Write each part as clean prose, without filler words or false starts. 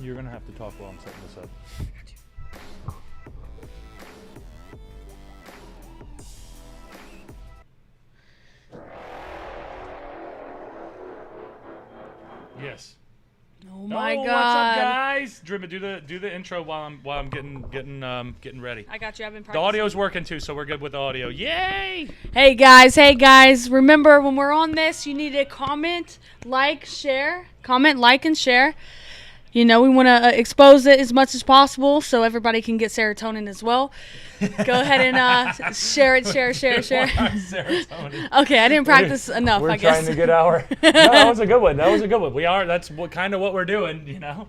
You're going to have to talk while I'm setting this up. Yes. Oh my God! What's up, guys? Dreama, do the intro while I'm getting ready. I got you. I've been practicing. The audio's working too, so we're good with the audio. Yay! Hey guys! Remember, when we're on this, you need to comment, like, share. Comment, like, and share. You know, we want to expose it as much as possible so everybody can get serotonin as well. Go ahead and share it, share. Serotonin. Okay, I didn't practice enough, I guess. We're trying to get our... No, that was a good one. We are. That's kind of what we're doing, you know?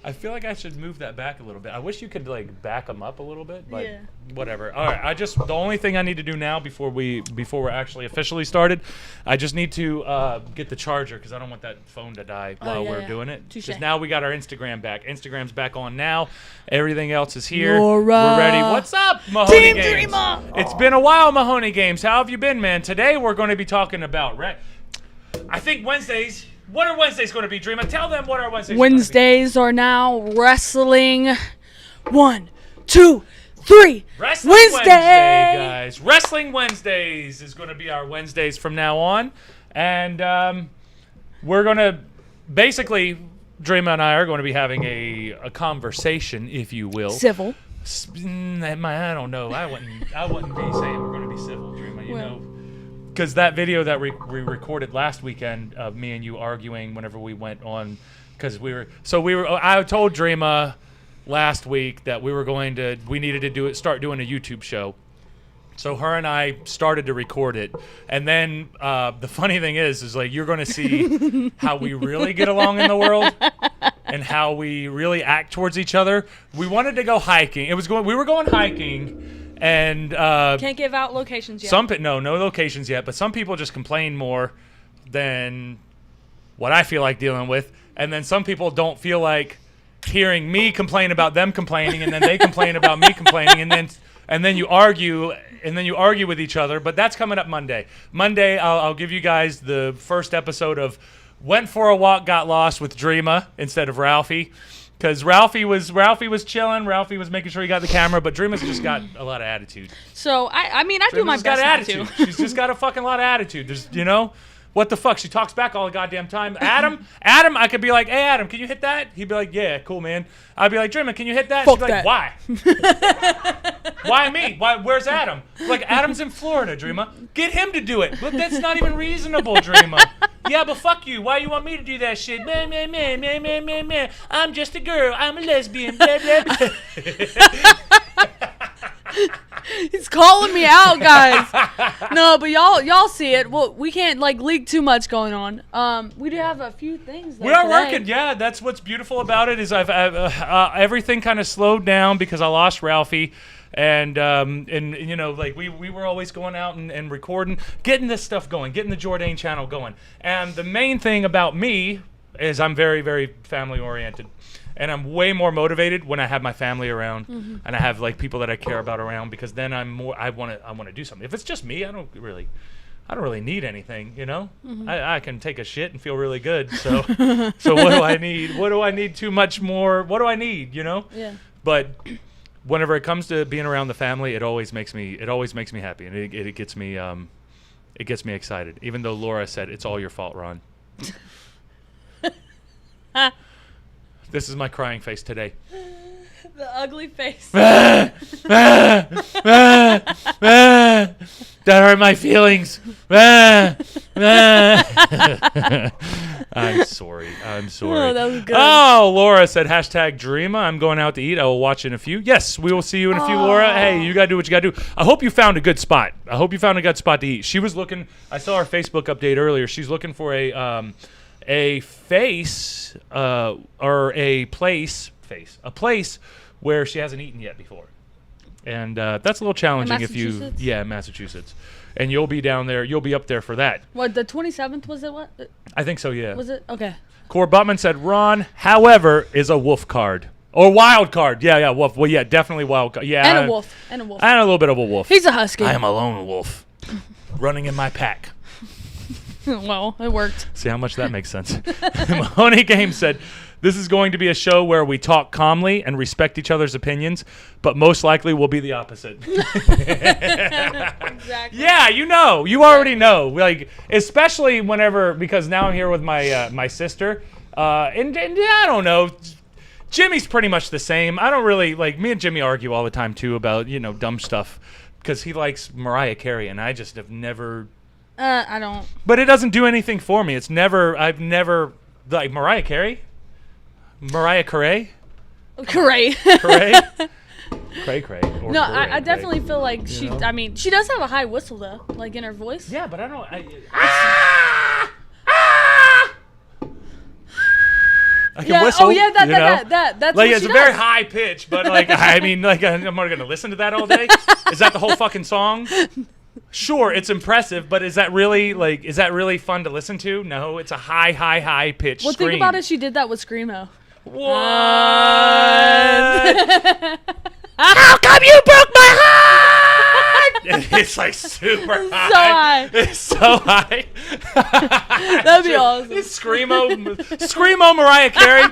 I feel like I should move that back a little bit. I wish you could, like, back them up a little bit, but whatever. All right, the only thing I need to do now before we're actually officially started, I just need to get the charger because I don't want that phone to die while we're doing it. Because now we got our Instagram back. Instagram's back on now. Everything else is here. Laura. We're ready. What's up, Mahoney Team Games? Dreama. It's been a while, Mahoney Games. How have you been, man? Today we're going to be talking about, I think Wednesdays. What are Wednesdays going to be, Dreama? Tell them what our Wednesdays Wednesdays are now wrestling. 1, 2, 3. Wrestling Wednesday, guys. Wrestling Wednesdays is going to be our Wednesdays from now on. And we're going to basically, Dreama and I are going to be having a conversation, if you will. Civil. I don't know. I wouldn't be saying we're going to be civil, Dreama. You know. Because that video that we recorded last weekend of me and you arguing whenever we went on, because I told Dreama last week that we needed to start doing a YouTube show. So her and I started to record it, and then the funny thing is like you're going to see how we really get along in the world and how we really act towards each other. We wanted to go hiking. We were going hiking. And can't give out locations yet. No locations yet. But some people just complain more than what I feel like dealing with, and then some people don't feel like hearing me complain about them complaining, and then they complain about me complaining, and then you argue, with each other. But that's coming up Monday. Monday, I'll give you guys the first episode of Went for a Walk, Got Lost with Dreama instead of Ralphie. Because Ralphie was chilling. Ralphie was making sure he got the camera, but Dreama's just got a lot of attitude. So I do my best not to. She's just got a fucking lot of attitude. There's, what the fuck? She talks back all the goddamn time. Adam, I could be like, hey Adam, can you hit that? He'd be like, yeah, cool, man. I'd be like, Dreama, can you hit that? Fuck She'd be like, why? Why me? Where's Adam? Like, Adam's in Florida, Dreama. Get him to do it. But that's not even reasonable, Dreama. Yeah, but fuck you. Why you want me to do that shit? Man. I'm just a girl. I'm a lesbian. Blah, blah, blah. He's calling me out, guys. No, but y'all see it. Well, we can't leak too much going on. We do have a few things. We are working. Yeah, that's what's beautiful about it is I've everything kind of slowed down because I lost Ralphie. And we were always going out and recording, getting this stuff going, getting the Jordane channel going. And the main thing about me is I'm very, very family oriented. And I'm way more motivated when I have my family around and I have people that I care about around, because then I want to do something. If it's just me, I don't really need anything, I can take a shit and feel really good. So what do I need? What do I need too much more? What do I need, Yeah. But whenever it comes to being around the family, it always makes me happy, and it gets me excited. Even though Laura said it's all your fault, Ron. This is my crying face today. The ugly face. That hurt my feelings. I'm sorry. Oh, that was good. Oh, Laura said, #Dreama. I'm going out to eat. I will watch in a few. Yes, we will see you in a few, Laura. Hey, you got to do what you got to do. I hope you found a good spot. To eat. She was looking. I saw her Facebook update earlier. She's looking for a place where she hasn't eaten yet before. And that's a little challenging Massachusetts. And you'll be down there. You'll be up there for that. What, the 27th was it? What? I think so, yeah. Was it? Okay. Core Butman said Ron, however, is a wolf card. Or wild card. Yeah, wolf. Well, yeah, definitely wild card. Yeah. And a wolf. And a little bit of a wolf. He's a husky. I am a lone wolf. Running in my pack. Well, it worked. See how much that makes sense. Mahoney Game said, This is going to be a show where we talk calmly and respect each other's opinions, but most likely will be the opposite. Exactly. Yeah, you already know. Like, especially whenever, because now I'm here with my my sister, and I don't know. Jimmy's pretty much the same. I don't really like. Me and Jimmy argue all the time too about dumb stuff, because he likes Mariah Carey and I just have never. I don't. But it doesn't do anything for me. I've never like Mariah Carey. Mariah Carey. Cray. Cray. Cray. No, I definitely feel like she. I mean, she does have a high whistle though, like in her voice. Yeah, but I don't. I can whistle. Oh yeah, that's like what it's she a very does. high pitch, but like I mean, like I'm not gonna listen to that all day. Is that the whole fucking song? Sure, it's impressive, but is that really fun to listen to? No, it's a high pitch. Well, think about it. She did that with Screamo. What? How come you broke my heart? It's like super high. It's so high. That'd be awesome. It's Screamo Mariah Carey.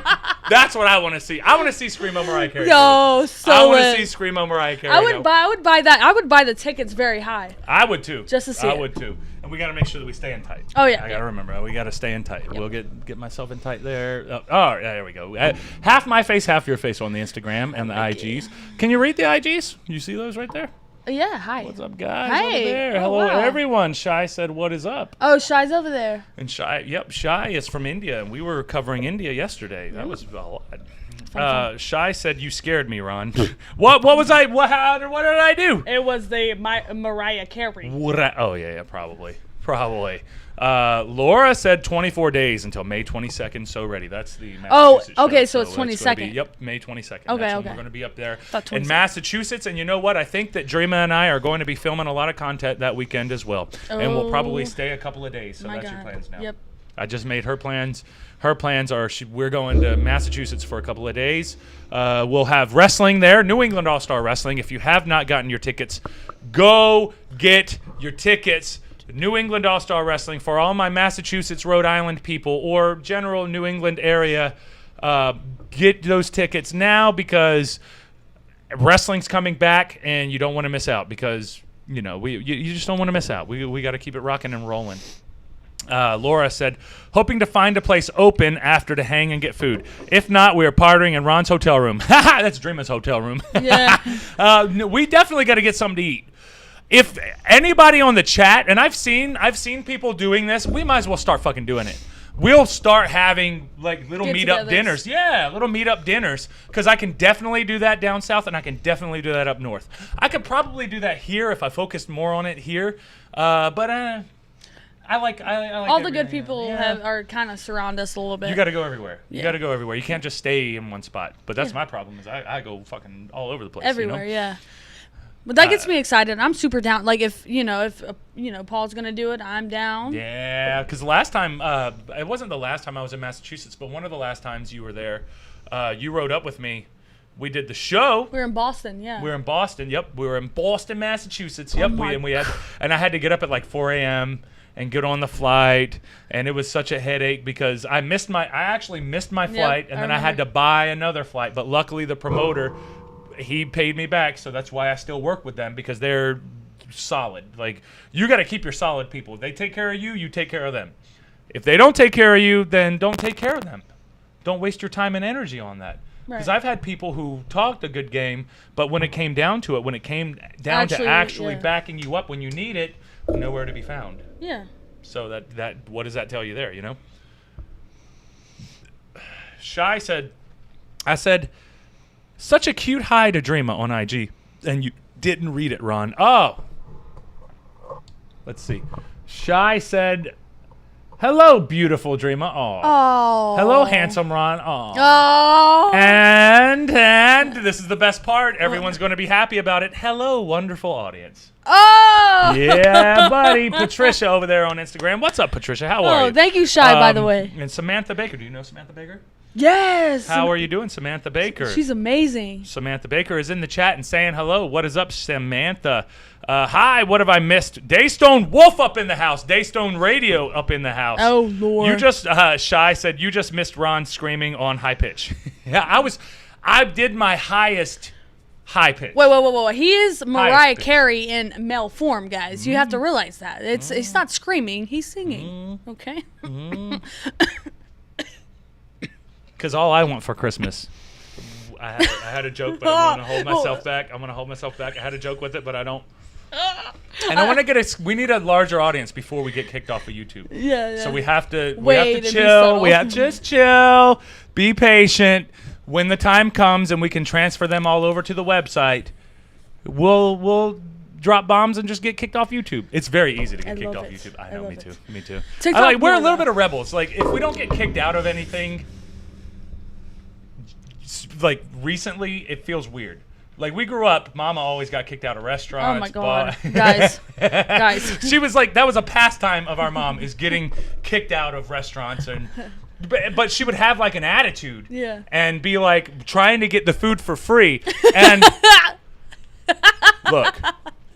That's what I want to see. I want to see Screamo Mariah Carey. Yo, so I want to see Screamo Mariah Carey. I would buy that. I would buy the tickets very high. I would too. Just to see I it. would too. And we got to make sure that we stay in tight. Oh yeah. I got to remember. We got to stay in tight. Yep. We'll get myself in tight there. Oh, there we go. Half my face, half your face on the Instagram and the IGs. Can you read the IGs? You see those right there? Yeah, hi. What's up, guys? Hey. Over there. Oh, Hello, wow. everyone. Shy said, "What is up?" Oh, Shy's over there. And Shy is from India, and we were covering India yesterday. That was a lot. Shy said, "You scared me, Ron." What was I? What did I do? It was the Mariah Carey. Oh yeah, probably. Laura said 24 days until May 22nd. So ready. That's the Massachusetts okay, show. so it's 22nd. Yep, May 22nd. Okay, That's when okay. we're going to be up there Thought in 22nd. Massachusetts. And you know what? I think that Dreama and I are going to be filming a lot of content that weekend as well. And we'll probably stay a couple of days. So My that's your God. plans now. Yep. I just made her plans. Her plans are we're going to Massachusetts for a couple of days. We'll have wrestling there, New England All-Star Wrestling. If you have not gotten your tickets, go get your tickets. New England All-Star Wrestling for all my Massachusetts, Rhode Island people or general New England area. Get those tickets now because wrestling's coming back and you don't want to miss out because, you just don't want to miss out. We got to keep it rocking and rolling. Laura said, hoping to find a place open after to hang and get food. If not, we are partying in Ron's hotel room. That's Dreama's hotel room. Yeah. We definitely got to get something to eat. If anybody on the chat, and I've seen people doing this, we might as well start fucking doing it. We'll start having like little meetup dinners. Yeah, little meetup dinners. Because I can definitely do that down south, and I can definitely do that up north. I could probably do that here if I focused more on it here. But I like All the good people are kind of surround us a little bit. You got to go everywhere. Yeah. You got to go everywhere. You can't just stay in one spot. But that's my problem is I go fucking all over the place. Everywhere, yeah. But that gets me excited. I'm super down. Like if Paul's gonna do it, I'm down. Yeah, because the last time, it wasn't the last time I was in Massachusetts, but one of the last times you were there, you rode up with me. We did the show. We were in Boston, yeah. We were in Boston. Yep, we were in Boston, Massachusetts. Yep, and I had to get up at like 4 a.m. and get on the flight, and it was such a headache because I actually missed my flight, and then I had to buy another flight. But luckily, the promoter. He paid me back, so that's why I still work with them because they're solid. Like, you got to keep your solid people. If they take care of you, you take care of them. If they don't take care of you, then don't take care of them. Don't waste your time and energy on that. Because I've had people who talked a good game, but when it came down to it, when it came down to actually backing you up when you need it, nowhere to be found. Yeah. So that what does that tell you there, Shy said, I said, such a cute hi to Dreama on IG, and you didn't read it, Ron. Oh. Let's see. Shy said, hello, beautiful Dreama. Oh. Hello, handsome Ron. Oh. And this is the best part. Everyone's going to be happy about it. Hello, wonderful audience. Oh. Yeah, buddy. Patricia over there on Instagram. What's up, Patricia? How are you? Oh, thank you, Shy, by the way. And Samantha Baker. Do you know Samantha Baker? Yes. How are you doing, Samantha Baker? She's amazing. Samantha Baker is in the chat and saying hello. What is up, Samantha? Hi, what have I missed? Daystone Wolf up in the house. Daystone Radio up in the house. Oh, Lord. You just, Shy said, you just missed Ron screaming on high pitch. Yeah, I did my highest high pitch. Wait. He is Mariah pitch. Carey in male form, guys. You have to realize that. It's not screaming. He's singing. Okay? Because all I want for Christmas, I had a joke, but I'm going to hold myself back. I had a joke with it, but I don't. And I want to get we need a larger audience before we get kicked off of YouTube. Yeah. So we have to Wait, chill. We have to just chill. Be patient. When the time comes and we can transfer them all over to the website, we'll drop bombs and just get kicked off YouTube. It's very easy to get kicked off YouTube. I know, me too. Me too. We're a little bit of rebels. Like if we don't get kicked out of anything, like recently, it feels weird. Like we grew up, Mama always got kicked out of restaurants. Oh my God, guys. She was like, that was a pastime of our mom, is getting kicked out of restaurants, but she would have like an attitude, and be like trying to get the food for free, and look.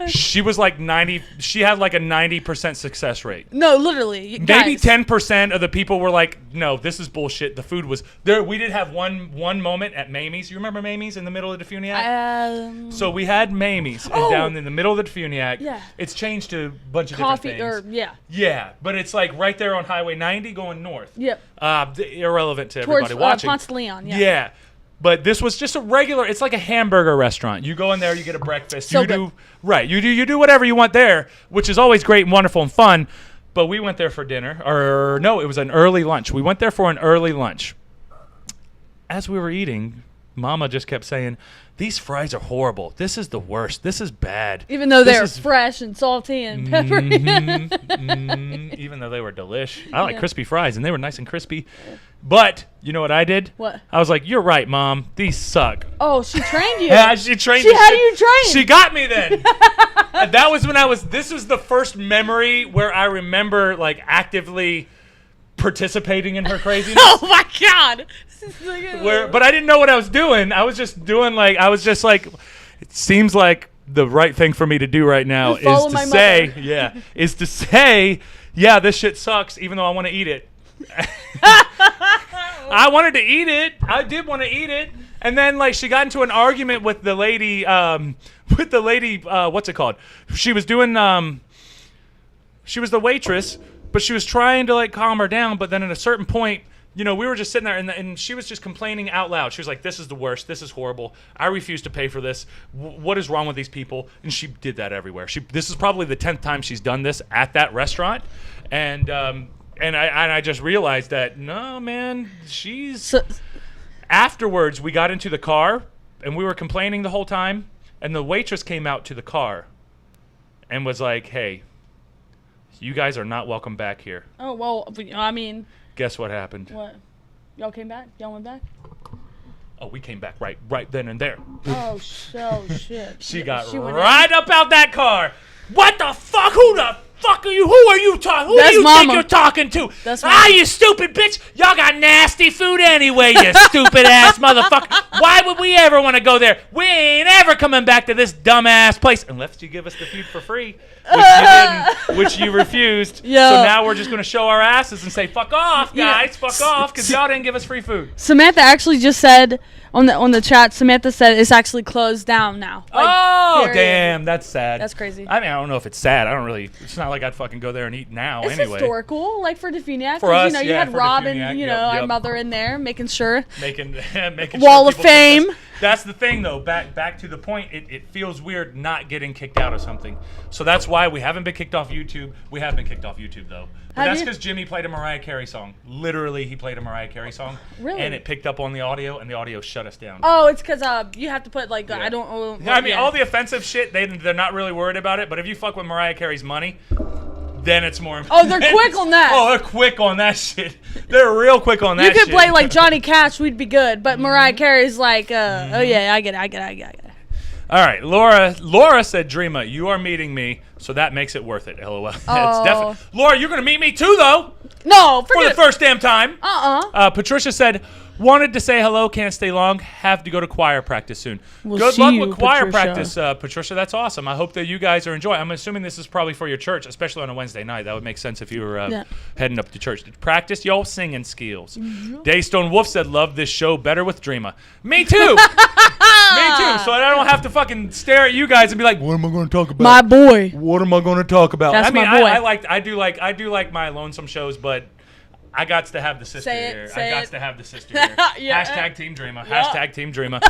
She was like 90. She had like a 90% success rate. No, literally. Maybe 10% of the people were like, "No, this is bullshit." The food was there. We did have one moment at Mamie's. You remember Mamie's in the middle of the Defuniac? So we had Mamie's and down in the middle of the Defuniac. Yeah. It's changed to a bunch of Coffee different things. Yeah, but it's like right there on Highway 90 going north. Yep. Irrelevant to everybody watching. Ponce de Leon. Yeah. But this was just a regular. It's like a hamburger restaurant. You go in there, you get a breakfast. So you good. You do whatever you want there, which is always great and wonderful and fun. But we went there for dinner, or no, it was an early lunch. We went there for an early lunch. As we were eating, Mama just kept saying, "These fries are horrible. This is the worst. This is bad." Even though they're fresh and salty and peppery. Even though they were delish. I like crispy fries, and they were nice and crispy. But you know what I did? What? I was like, "You're right, Mom. These suck." Oh, she trained you. Yeah, she trained. She had you trained. She got me then. And that was when this was the first memory where I remember like actively participating in her craziness. Oh my God. But I didn't know what I was doing. I was just doing it seems like the right thing for me to do right now is to say, yeah, this shit sucks, even though I want to eat it. I wanted to eat it. I did want to eat it. And then like she got into an argument with the lady, what's it called? She was doing, she was the waitress, but she was trying to like calm her down. But then at a certain point, we were just sitting there and she was just complaining out loud. She was like, "This is the worst. This is horrible. I refuse to pay for this. What is wrong with these people?" And she did that everywhere. This is probably the 10th time she's done this at that restaurant. And I just realized that, no, man, afterwards, we got into the car, and we were complaining the whole time, and the waitress came out to the car and was like, "Hey, you guys are not welcome back here." Oh, well, I mean... Guess what happened? What? Y'all came back? Y'all went back? Oh, we came back right then and there. Oh, shit. She got right up out that car. What the fuck? Who the fuck are you? Who are you talking? Who do you think you're talking to? That's Mama. You stupid bitch. Y'all got nasty food anyway, you stupid ass motherfucker. Why would we ever want to go there? We ain't ever coming back to this dumbass place unless you give us the food for free, which you didn't, which you refused. Yo. So now we're just going to show our asses and say, "Fuck off, guys. Fuck off," because y'all didn't give us free food. Samantha actually just said on the chat, Samantha said it's actually closed down now. Like, damn, that's sad. That's crazy. I mean, I don't know if it's sad. It's not like I'd fucking go there and eat now it's anyway. It's historical, like for Defuniac. For us, you had for Rob Defuniac, and, our mother in there making sure. Making Wall sure of Fame. That's the thing, though. Back to the point, it feels weird not getting kicked out of something. So that's why we haven't been kicked off YouTube. We have been kicked off YouTube, though. But that's because Jimmy played a Mariah Carey song. Literally, he played a Mariah Carey song. Really? And it picked up on the audio, and the audio shut us down. Oh, it's because you have to put, like, I don't know. I mean, all the offensive shit, they're not really worried about it. But if you fuck with Mariah Carey's money, then it's more important. Oh, they're quick on that. Oh, they're quick on that shit. They're real quick on that shit. You could play, like, Johnny Cash, we'd be good. But Mariah Carey's like, oh, yeah, I get it. All right, Laura said, "Dreama, you are meeting me, so that makes it worth it." LOL. It's definitely. Laura, you're gonna meet me too, though. No, for the first damn time. Uh-uh. Patricia said, Wanted to say hello, can't stay long. Have to go to choir practice soon. We'll Good see luck you, with choir Patricia. practice, Patricia. That's awesome. I hope that you guys are enjoying. I'm assuming this is probably for your church, especially on a Wednesday night. That would make sense if you were heading up to church. Practice your singing skills. Daystone Wolf said, love this show better with Dreama. Me too. Me too. So I don't have to fucking stare at you guys and be like, what am I going to talk about? My boy. What am I going to talk about? That's I mean, my boy. I do like my lonesome shows, but I got to have the sister here. I got to have the sister here. Yeah. Hashtag Team Dreama. Yeah. Hashtag Team Dreama.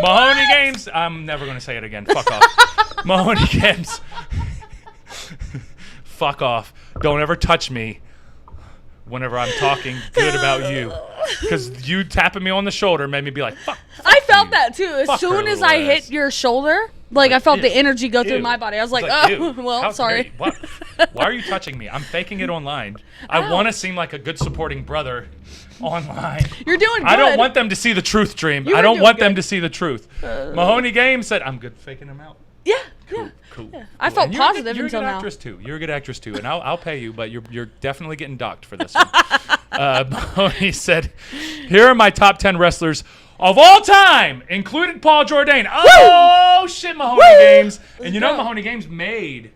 Mahoney Games. I'm never going to say it again. Fuck off. Mahoney Games. Fuck off. Don't ever touch me whenever I'm talking good about you. Because you tapping me on the shoulder made me be like, fuck. I felt you. that too. As Fuck soon her as little I ass. hit your shoulder, like I felt Ew. the energy go through Ew. my body. I was like, Ew. well, How sorry. dare you? Why are you touching me? I'm faking it online. I want to seem like a good supporting brother online. You're doing good. I don't want them to see the truth, Dream. You I were don't doing want them good. to see the truth. Mahoney Games said, I'm good faking them out. Yeah. Cool. Yeah. Cool. Yeah. I felt And you're a good- positive you're until a good now. actress too. You're a good actress too, and I'll pay you, but you're definitely getting docked for this one. Mahoney said, "Here are my top 10 wrestlers of all time, included Paul Jordane." Oh shit, Mahoney Games, and you know go. Mahoney Games made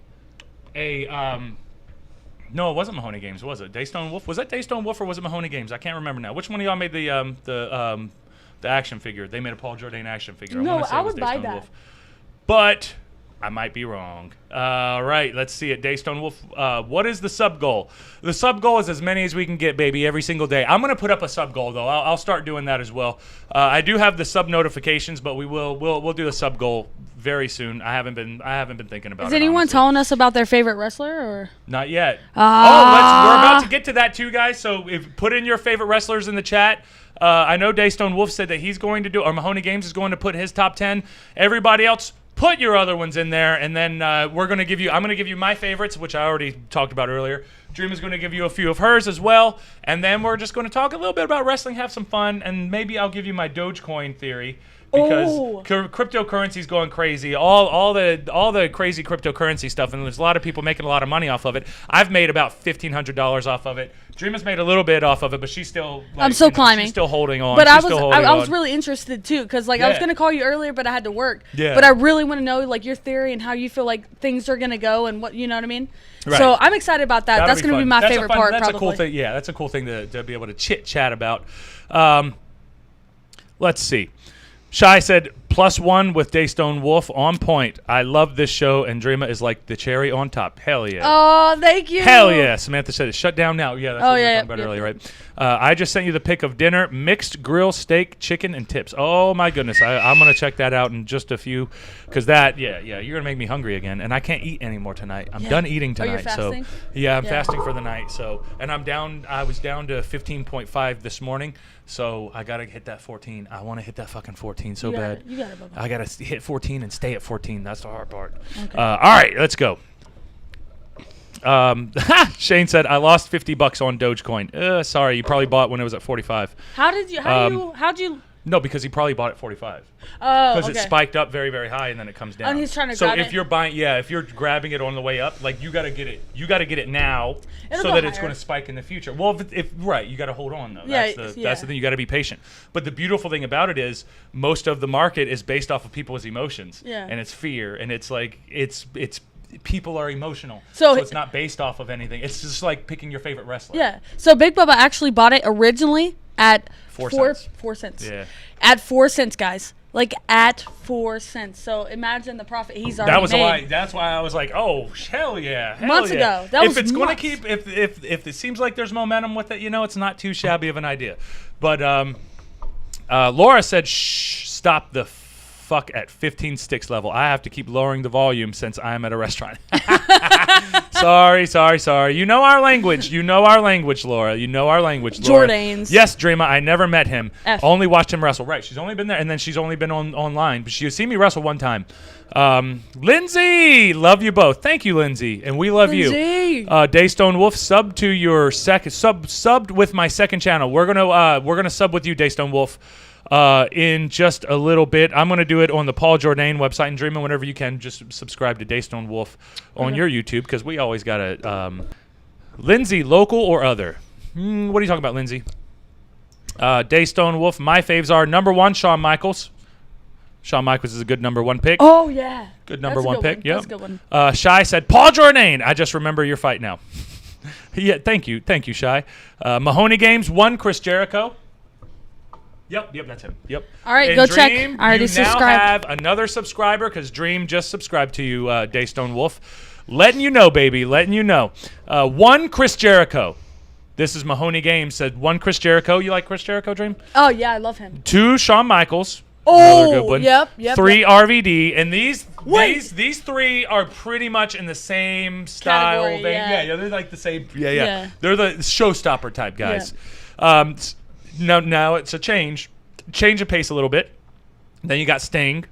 a No, it wasn't Mahoney Games, was it? Daystone Wolf? Was that Daystone Wolf or was it Mahoney Games? I can't remember now. Which one of y'all made the action figure? They made a Paul Jordane action figure. No, wanna say I it was would buy Daystone that. Wolf. But I might be wrong. All right, let's see it. Daystone Wolf. What is the sub goal? The sub goal is as many as we can get, baby, every single day. I'm gonna put up a sub goal though. I'll start doing that as well. I do have the sub notifications, but we'll do the sub goal very soon. I haven't been thinking about it. Is anyone honestly. telling us about their favorite wrestler or? Not yet. Ah. We're about to get to that too, guys. So put in your favorite wrestlers in the chat. I know Daystone Wolf said that he's going to do, or Mahoney Games is going to put his top 10. Everybody else, put your other ones in there, and then I'm going to give you my favorites, which I already talked about earlier. Dream is going to give you a few of hers as well, and then we're just going to talk a little bit about wrestling, have some fun, and maybe I'll give you my Dogecoin theory. Because cryptocurrency is going crazy, all the crazy cryptocurrency stuff, and there's a lot of people making a lot of money off of it. I've made about $1,500 off of it. Dreama's made a little bit off of it, but she's still. Like, I'm still climbing. She's still holding on. But she's I still holding was on. really interested too, because like I was Yeah. gonna call you earlier, but I had to work. Yeah. But I really want to know like your theory and how you feel like things are gonna go and what you know what I mean. Right. So I'm excited about that. That'll That's gonna be fun. my That's a favorite fun- part. That's probably. a cool thing. Yeah, that's a cool thing to be able to chit chat about. Let's see. Shai said, +1 with Daystone Wolf on point. I love this show, and Dreama is like the cherry on top. Hell yeah. Oh, thank you. Hell yeah. Samantha said, shut down now. Yeah, that's what we were yeah, talking about yeah, earlier, right? I just sent you the pic of dinner, mixed grill steak, chicken, and tips. Oh, my goodness. I'm going to check that out in just a few, because that, you're going to make me hungry again, and I can't eat anymore tonight. I'm done eating Oh, you're tonight. So, fasting? yeah, I'm fasting for the night. So, and I was down to 15.5 this morning, so I got to hit that 14. I want to hit that fucking 14 so bad. You got it, Bubba. I got to hit 14 and stay at 14. That's the hard part. Okay. All right, let's go. Shane said, I lost $50 on Dogecoin. Sorry, you probably bought when it was at 45. How'd you? No, because he probably bought at 45. Oh, Because okay. it spiked up very, very high and then it comes down. And he's trying to so grab if it? you're buying, if you're grabbing it on the way up, like you got to get it now It'll so go that it's higher. going to spike in the future. Well, if right, you got to hold on though. Yeah, That's yeah. the thing. You got to be patient. But the beautiful thing about it is most of the market is based off of people's emotions. Yeah. And it's fear, and it's like it's people are emotional. So it's not based off of anything. It's just like picking your favorite wrestler. Yeah. So Big Bubba actually bought it originally at 4 cents. 4 cents. Yeah. At 4 cents, guys. Like at 4 cents. So imagine the profit he's already That was made. why. That's why I was like, "Oh, hell yeah!" Hell Months yeah. ago. That if was it's going to months. keep, if it seems like there's momentum with it, it's not too shabby of an idea. But Laura said, "Shh, stop the fuck at 15 sticks level. I have to keep lowering the volume since I'm at a restaurant." Sorry. You know our language. Laura. You know our language, Laura. Jordanes. Yes, Dreama. I never met him. F. Only watched him wrestle. Right. She's only been there, and then she's only been online. But she's seen me wrestle one time. Lindsay, love you both. Thank you, Lindsay, and we love you. Lindsay. Daystone Wolf, subbed to your subbed with my second channel. We're gonna sub with you, Daystone Wolf. In just a little bit. I'm going to do it on the Paul Jordane website, and Dreama, whenever you can, just subscribe to Daystone Wolf on your YouTube, because we always got to... Lindsay, local or other? What are you talking about, Lindsay? Daystone Wolf, my faves are number 1, Shawn Michaels. Shawn Michaels is a good number 1 pick. Oh, yeah. Good number 1 pick. Yep. That's a good one. Shy said, Paul Jordane. I just remember your fight now. Yeah, thank you, Shy. Mahoney Games 1, Chris Jericho. Yep, that's him. Yep. All right, and go Dream, check. I already you subscribed. now have another subscriber because Dream just subscribed to you, Daystone Wolf. Letting you know, baby, letting you know. 1, Chris Jericho. This is Mahoney Games. Said 1, Chris Jericho. You like Chris Jericho, Dream? Oh, yeah, I love him. 2, Shawn Michaels. Oh, Another good one. yep. 3, RVD. And these 3 are pretty much in the same style. Category, Yeah, they're like the same. Yeah. Yeah. They're the showstopper type guys. Now it's a change of pace a little bit. Then you got Sting.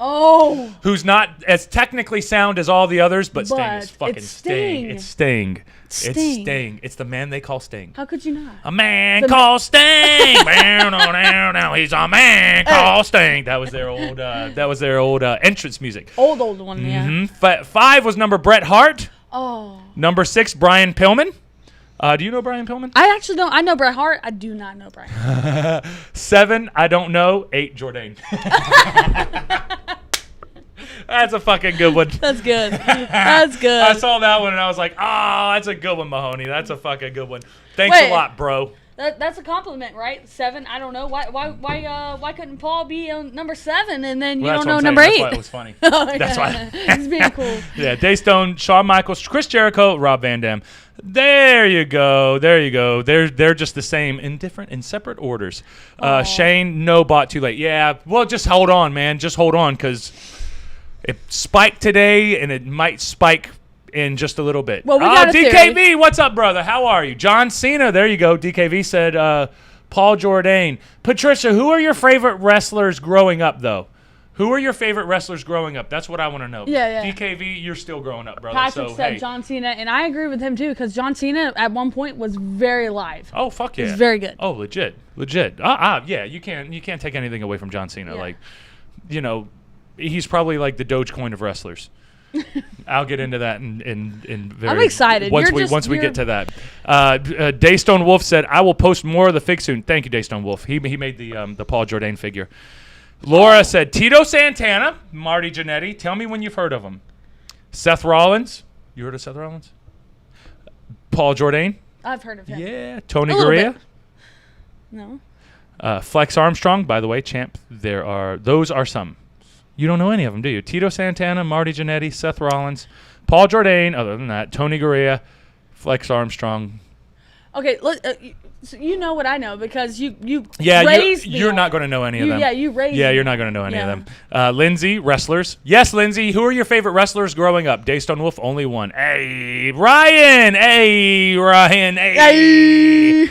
Oh. Who's not as technically sound as all the others, but Sting is fucking it's Sting. It's Sting. Sting. It's Sting. It's the man they call Sting. How could you not? A man called Sting. Now he's a man called Sting. That was their old entrance music. Old one, yeah. 5 was number Bret Hart. Oh. Number 6, Brian Pillman. Do you know Brian Pillman? I actually don't. I know Bret Hart. I do not know Bret Hart. 7, I don't know. 8, Jordane. That's a fucking good one. That's good. That's good. I saw that one and I was like, that's a good one, Mahoney. That's a fucking good one. Thanks a lot, bro. That's a compliment, right? 7, I don't know. Why couldn't Paul be on number 7 and then you don't know number 8? That's why it was funny. That's why. He's being cool. Yeah, Daystone, Shawn Michaels, Chris Jericho, Rob Van Dam. There you go. They're just the same in separate orders. Shane, no bot too late. Yeah, well, just hold on, man. Just hold on because it spiked today and it might spike in just a little bit. Well, we got a DKV, theory. what's up, brother? How are you? John Cena, there you go. DKV said Paul Jordane. Patricia, who are your favorite wrestlers growing up, though? Who are your favorite wrestlers growing up? That's what I want to know. Yeah. DKV, you're still growing up, brother. Patrick so, said hey. John Cena, and I agree with him, too, because John Cena, at one point, was very live. Oh, fuck yeah. He's very good. Oh, legit. Yeah, you can't take anything away from John Cena. Yeah. Like, he's probably like the Dogecoin of wrestlers. I'll get into that in very. I'm excited. Once we get to that. Daystone Wolf said, "I will post more of the fig soon." Thank you, Daystone Wolf. He made the Paul Jordane figure. Laura said, "Tito Santana, Marty Jannetty. Tell me when you've heard of him." Seth Rollins. You heard of Seth Rollins? Paul Jordane. I've heard of him. Yeah. Tony A little Garea. bit. No. Flex Armstrong, by the way, champ. Those are some. You don't know any of them, do you? Tito Santana, Marty Jannetty, Seth Rollins, Paul Jordane. Other than that, Tony Garea, Flex Armstrong. Okay, look, so you know what I know because you raised me. You're not going to know any of them. Yeah, you raised me. Yeah, you're not going to know any of them. Lindsay, wrestlers. Yes, Lindsay. Who are your favorite wrestlers growing up? Daystone Wolf, only one. Hey, Ryan. Hey, Ryan. Hey.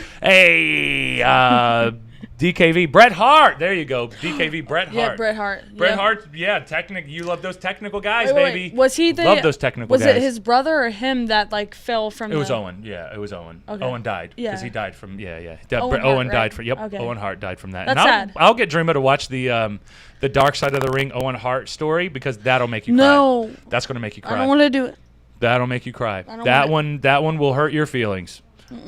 DKV, Bret Hart. There you go. DKV, Bret Hart. Yeah, Bret Hart. Bret Hart, yeah, you love those technical guys, wait, baby. Was he love those technical guys. Was it his brother or him that fell from It was Owen. Yeah, it was Owen. Okay. Owen died because he died from Owen Hart, died from Okay. Owen Hart died from that. That's and sad. I'll get Dreama to watch the Dark Side of the Ring Owen Hart story because that'll make you cry. No. That's going to make you cry. I don't want to do it. That'll make you cry. I don't That one will hurt your feelings.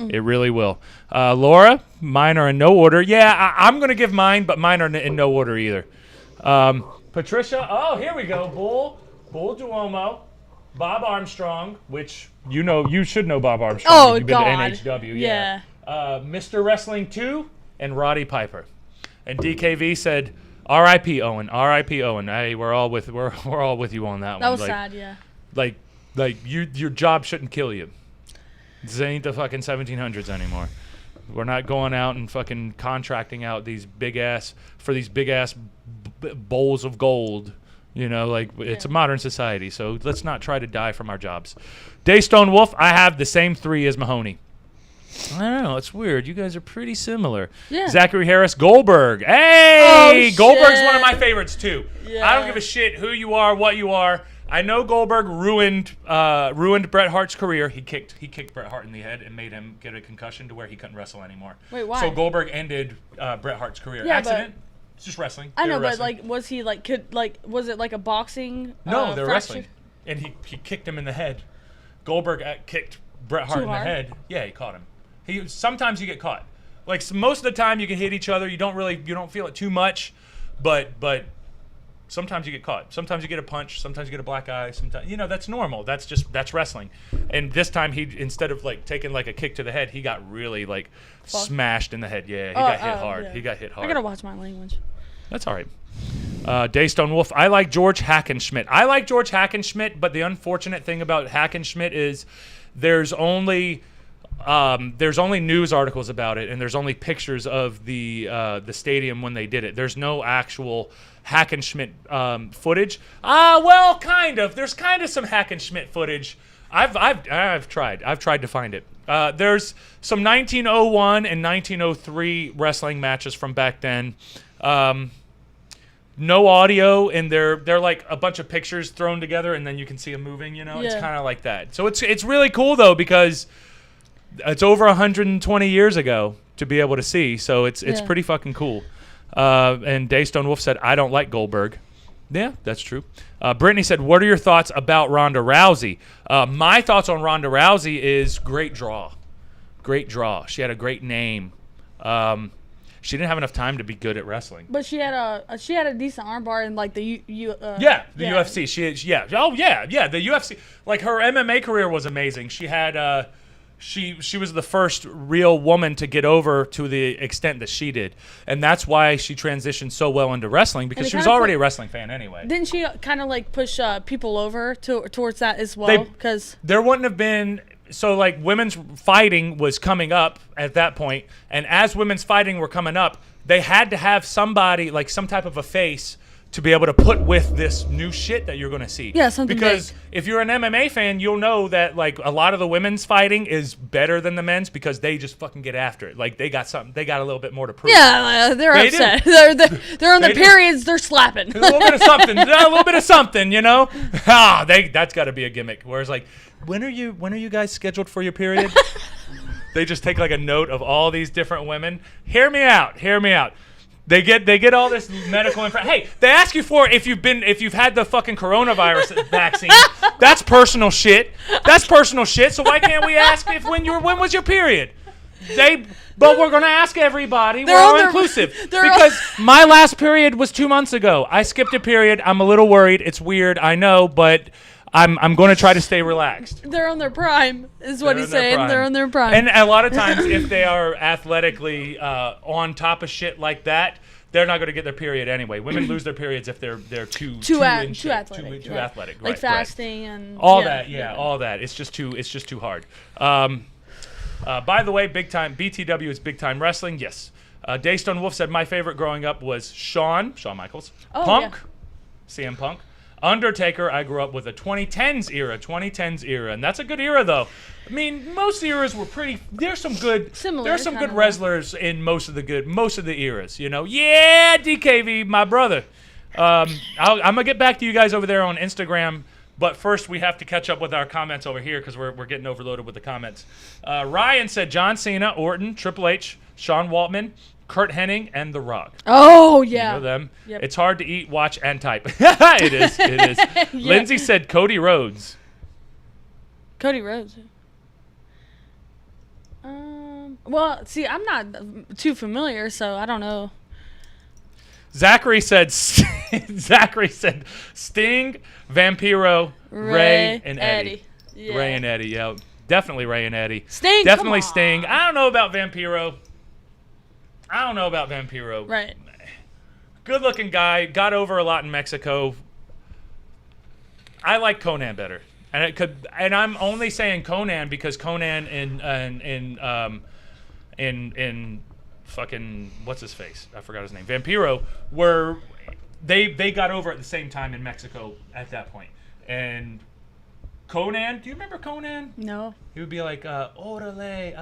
It really will. Laura, mine are in no order. Yeah, I'm going to give mine, but mine are in no order either. Patricia, here we go. Bull Duomo, Bob Armstrong, which you should know Bob Armstrong. Oh, You've God. been to NHW. Yeah. Mr. Wrestling 2 and Roddy Piper. And DKV said, R.I.P. Owen. R.I.P. Owen. Hey, we're all with you on that one. That was sad, yeah. Like your job shouldn't kill you. This ain't the fucking 1700s anymore. We're not going out and fucking contracting out these big ass bowls of gold. It's a modern society, so let's not try to die from our jobs. Daystone Wolf, I have the same 3 as Mahoney. I don't know. It's weird. You guys are pretty similar. Yeah. Zachary Harris, Goldberg. Hey, Oh, Goldberg's shit. one of my favorites too. Yeah. I don't give a shit who you are, what you are. I know Goldberg ruined Bret Hart's career. He kicked Bret Hart in the head and made him get a concussion to where he couldn't wrestle anymore. Wait, why? So Goldberg ended Bret Hart's career. Yeah, Accident. It's just wrestling. I They know, were but wrestling. was he was it like a boxing? No, they're fracture? wrestling, and he kicked him in the head. Goldberg kicked Bret Hart Too in the hard? head. Yeah, he caught him. Sometimes you get caught. Like most of the time, you can hit each other. You don't feel it too much, but sometimes you get caught. Sometimes you get a punch. Sometimes you get a black eye. Sometimes that's normal. That's wrestling. And this time he instead of like taking like a kick to the head, he got really like smashed in the head. Yeah, he got hit hard. Yeah. He got hit hard. I gotta watch my language. That's all right. Daystone Wolf. I like George Hackenschmidt. I like George Hackenschmidt, but the unfortunate thing about Hackenschmidt is there's only news articles about it, and there's only pictures of the stadium when they did it. There's no actual Hackenschmidt footage. Well, kind of. There's kind of some Hackenschmidt footage. I've tried to find it. There's some 1901 and 1903 wrestling matches from back then. No audio, and they're like a bunch of pictures thrown together, and then you can see them moving. It's kind of like that. So it's really cool though, because it's over 120 years ago to be able to see. So it's pretty fucking cool. And Daystone Wolf said, I don't like Goldberg. Yeah, that's true. Brittany said, what are your thoughts about Ronda Rousey? My thoughts on Ronda Rousey is great draw. Great draw. She had a great name. She didn't have enough time to be good at wrestling. But she had a decent armbar in like the UFC. The UFC. Like her MMA career was amazing. She had she was the first real woman to get over to the extent that she did, and that's why she transitioned so well into wrestling, because she was already a wrestling fan anyway. Didn't she kind of like push people over towards that as well? Because there wouldn't have been. So, like, women's fighting was coming up at that point, and as women's fighting were coming up, they had to have somebody, like, some type of a face to be able to put with this new shit that you're going to see. Yeah, something because big. If you're an MMA fan, you'll know that, like, a lot of the women's fighting is better than the men's because they just fucking get after it. Like, they got a little bit more to prove. Yeah, they're upset. They're on the periods, they're slapping. A little bit of something. A little bit of something, that's got to be a gimmick. Whereas, like, when are you guys scheduled for your period? They just take like a note of all these different women. Hear me out. They get all this medical info. Hey, they ask you for if you've had the fucking coronavirus vaccine. That's personal shit. So why can't we ask when was your period? But we're gonna ask everybody. We're all inclusive because my last period was 2 months ago. I skipped a period. I'm a little worried. It's weird, I know, but I'm going to try to stay relaxed. They're on their prime, is what he's saying. They're on their prime. And a lot of times, if they are athletically on top of shit like that, they're not going to get their period anyway. Women lose their periods if they're too athletic, like fasting and all that. All that. It's just too hard. By the way, big time BTW is big time wrestling. Yes. Daystone Wolf said my favorite growing up was Shawn Michaels, Punk, CM Punk. Undertaker, I grew up with a 2010s era, and that's a good era though. I mean, most eras were pretty. There's some good wrestlers in most of the eras. Yeah, DKV, my brother. I'm gonna get back to you guys over there on Instagram, but first we have to catch up with our comments over here because we're getting overloaded with the comments. Ryan said John Cena, Orton, Triple H, Sean Waltman, Kurt Hennig, and The Rock. Oh, yeah. You know them. Yep. It's hard to eat, watch, and type. It is. Yeah. Lindsay said Cody Rhodes. Cody Rhodes. Well, see, I'm not too familiar, so I don't know. Zachary said Sting, Vampiro, Ray, and Eddie. Yeah. Ray and Eddie, yeah. Definitely Ray and Eddie. Sting, definitely come on. Sting. I don't know about Vampiro. Right. Good looking guy. Got over a lot in Mexico. I like Conan better. And I'm only saying Conan because Conan in fucking what's his face? I forgot his name. Vampiro they got over at the same time in Mexico at that point. And Conan, do you remember Conan? No. He would be like, Orale,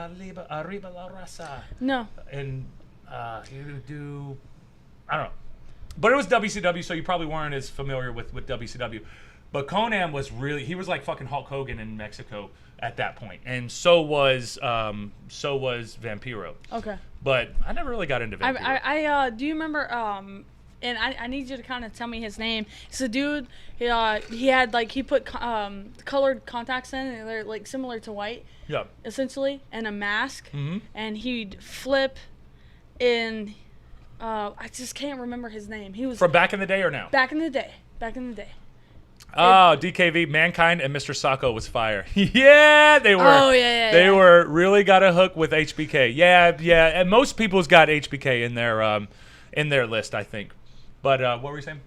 arriba la raza. No. And he would do, I don't know. But it was WCW, so you probably weren't as familiar with WCW. But Conan was he was like fucking Hulk Hogan in Mexico at that point. And so was Vampiro. Okay. But I never really got into Vampiro. I do you remember, and I need you to kind of tell me his name. It's a dude, he had like, he put colored contacts in, and they're like similar to white. Yeah. Essentially, and a mask. Mm-hmm. And he'd flip and I just can't remember his name. He was From back in the day or now? back in the day. Back in the day. Oh, DKV, Mankind, and Mr. Sacco was fire. Yeah, they were. Oh, yeah. They were really got a hook with HBK. Yeah, and most people's got HBK in their list, I think. But what were you saying?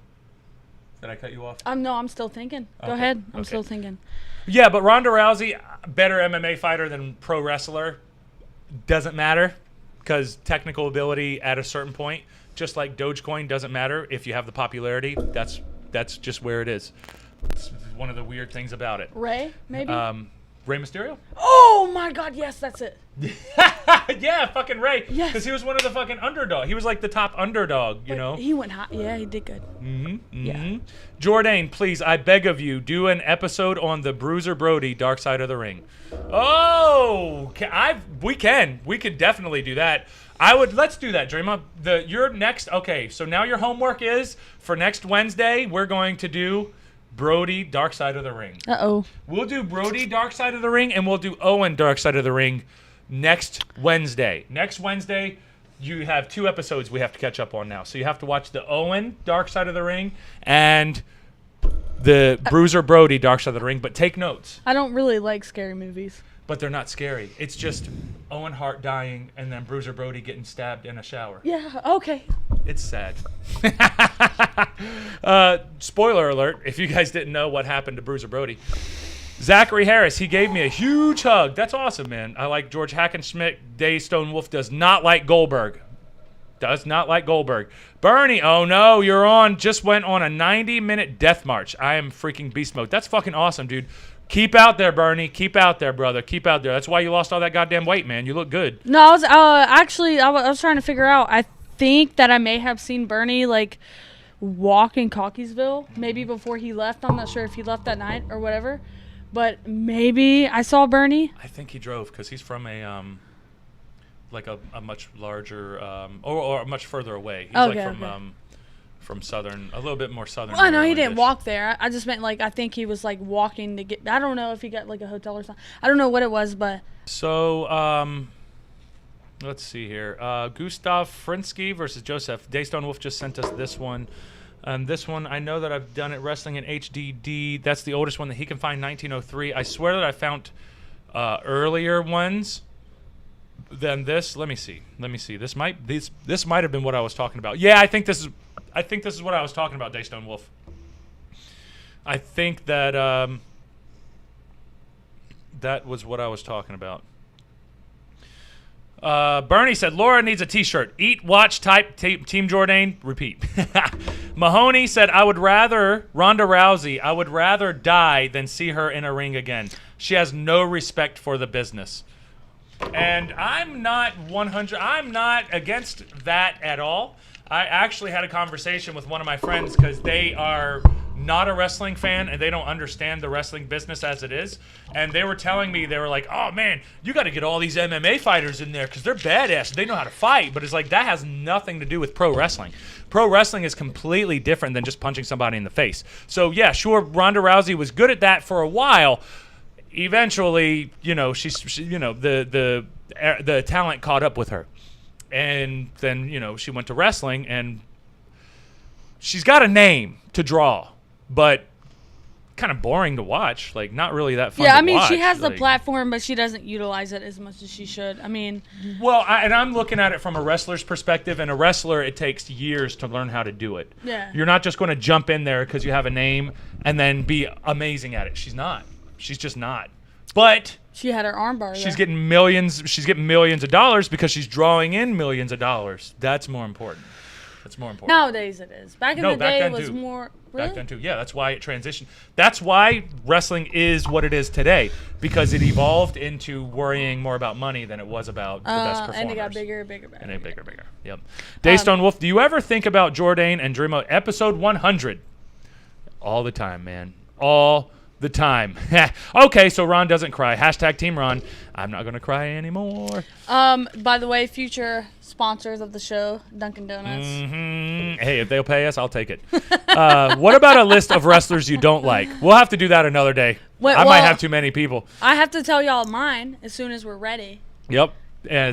Did I cut you off? No, I'm still thinking. Go Okay, ahead. I'm okay. still thinking. Yeah, but Ronda Rousey, better MMA fighter than pro wrestler, doesn't matter because technical ability at a certain point, just like Dogecoin, doesn't matter if you have the popularity. That's just where it is. It's one of the weird things about it. Rey, maybe? Rey Mysterio? Oh, my God. Yes, that's it. Yeah, fucking Rey. Yes. Because he was one of the fucking underdog. He was like the top underdog, you know? He went hot. Yeah, he did good. Yeah. Jordane, please, I beg of you, do an episode on the Bruiser Brody Dark Side of the Ring. Oh, we could definitely do that. Let's do that, Dreama. Your next, okay, so now your homework is for next Wednesday, we're going to do Brody Dark Side of the Ring. Uh-oh. We'll do Brody Dark Side of the Ring, and we'll do Owen Dark Side of the Ring next Wednesday. Next Wednesday, you have 2 episodes we have to catch up on now. So you have to watch the Owen Dark Side of the Ring and the Bruiser Brody Dark Side of the Ring. But take notes. I don't really like scary movies. But they're not scary. It's just Owen Hart dying and then Bruiser Brody getting stabbed in a shower. Yeah, okay. It's sad. Spoiler alert, if you guys didn't know what happened to Bruiser Brody. Zachary Harris, he gave me a huge hug. That's awesome, man. I like George Hackenschmidt. Dave Stone Wolf does not like Goldberg. Does not like Goldberg. Bernie, oh no, just went on a 90-minute death march. I am freaking beast mode. That's fucking awesome, dude. Keep out there, Bernie. Keep out there, brother. Keep out there. That's why you lost all that goddamn weight, man. You look good. No, I was I was trying to figure out. I think that I may have seen Bernie like walk in Cockeysville maybe before he left. I'm not sure if he left that night or whatever, but maybe I saw Bernie. I think he drove because he's from a much larger or much further away. He's from southern, a little bit more southern. Well, I know he didn't walk there. I just meant like I think he was like walking to get. I don't know if he got like a hotel or something. I don't know what it was, but. So let's see here. Gustav Frinsky versus Joseph. Daystone Wolf just sent us this one. This one, I know that I've done it wrestling in HDD. That's the oldest one that he can find, 1903. I swear that I found earlier ones than this. Let me see. This might have been what I was talking about. Yeah, I think this is what I was talking about, Daystone Wolf. I think that that was what I was talking about. Bernie said, Laura needs a t-shirt. Eat, watch, type, Team Jordane, repeat. Mahoney said, Ronda Rousey, I would rather die than see her in a ring again. She has no respect for the business. And I'm not against that at all. I actually had a conversation with one of my friends because they are not a wrestling fan and they don't understand the wrestling business as it is. And they were telling me, they were like, oh man, you got to get all these MMA fighters in there because they're badass. They know how to fight. But it's like, that has nothing to do with pro wrestling. Pro wrestling is completely different than just punching somebody in the face. So yeah, sure, Ronda Rousey was good at that for a while. Eventually, the talent caught up with her. And then, she went to wrestling, and she's got a name to draw, but kind of boring to watch. Like, not really that fun to watch. Yeah, I mean, she has the platform, but she doesn't utilize it as much as she should. I mean... Well, I'm looking at it from a wrestler's perspective, and a wrestler, it takes years to learn how to do it. Yeah. You're not just going to jump in there because you have a name and then be amazing at it. She's not. She's just not. But... She had her armbar. She's getting millions. She's getting millions of dollars because she's drawing in millions of dollars. That's more important. Nowadays it is. Back in the day, it was more. Really? Back then too. Yeah, that's why it transitioned. That's why wrestling is what it is today, because it evolved into worrying more about money than it was about the best performers. And it got bigger. And it bigger. Yep. Daystone Wolf, do you ever think about Jordane and Dreama episode 100? All the time, man. All the time. Okay, so Ron doesn't cry. Hashtag Team Ron. I'm not going to cry anymore. By the way, future sponsors of the show, Dunkin' Donuts. Mm-hmm. Hey, if they'll pay us, I'll take it. What about a list of wrestlers you don't like? We'll have to do that another day. I might have too many people. I have to tell y'all mine as soon as we're ready. Yep.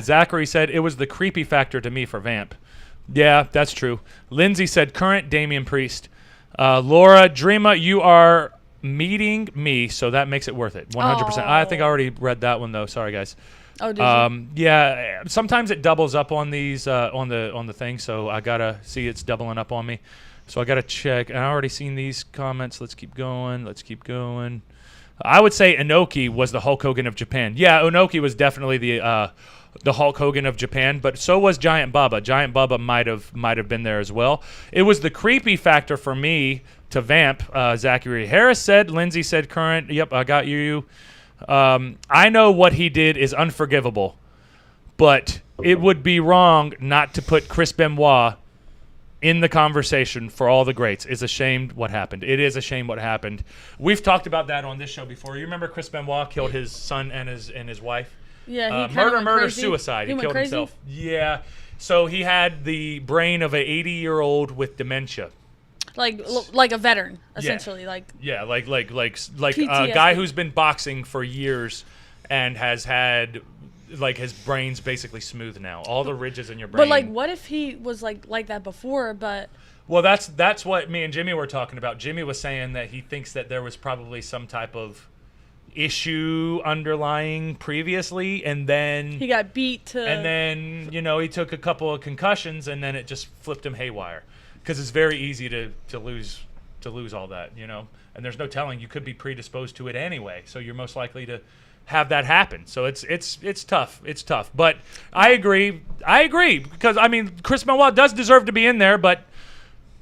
Zachary said it was the creepy factor to me for Vamp. Yeah, that's true. Lindsay said current Damian Priest. Laura Dreama, you are meeting me, so that makes it worth it. 100%. I think I already read that one though. Sorry guys. Oh, did you? Yeah, sometimes it doubles up on these on the thing, so I gotta see it's doubling up on me. So I gotta check. And I already seen these comments. Let's keep going. I would say Inoki was the Hulk Hogan of Japan. Yeah, Inoki was definitely the Hulk Hogan of Japan, but so was Giant Bubba. Giant Bubba might have been there as well. It was the creepy factor for me to Vamp. Zachary Harris said. Lindsay said current. Yep, I got you. I know what he did is unforgivable, but it would be wrong not to put Chris Benoit in the conversation for all the greats. It's a shame what happened. It is a shame what happened. We've talked about that on this show before. You remember Chris Benoit killed his son and his wife? Yeah, he murder, crazy. suicide. He killed crazy? himself. Yeah. So he had the brain of an 80-year-old with dementia. Like a veteran, essentially. Yeah. Like a PTSD. guy who's been boxing for years and has had like his brain's basically smooth now. All the ridges in your brain. But like, what if he was like that before? But well, that's what me and Jimmy were talking about. Jimmy was saying that he thinks that there was probably some type of issue underlying previously, and then he got beat to, and then he took a couple of concussions, and then it just flipped him haywire. Because it's very easy to lose all that, and there's no telling. You could be predisposed to it anyway, so you're most likely to have that happen. So it's tough. It's tough. But I agree because Chris Benoit does deserve to be in there, but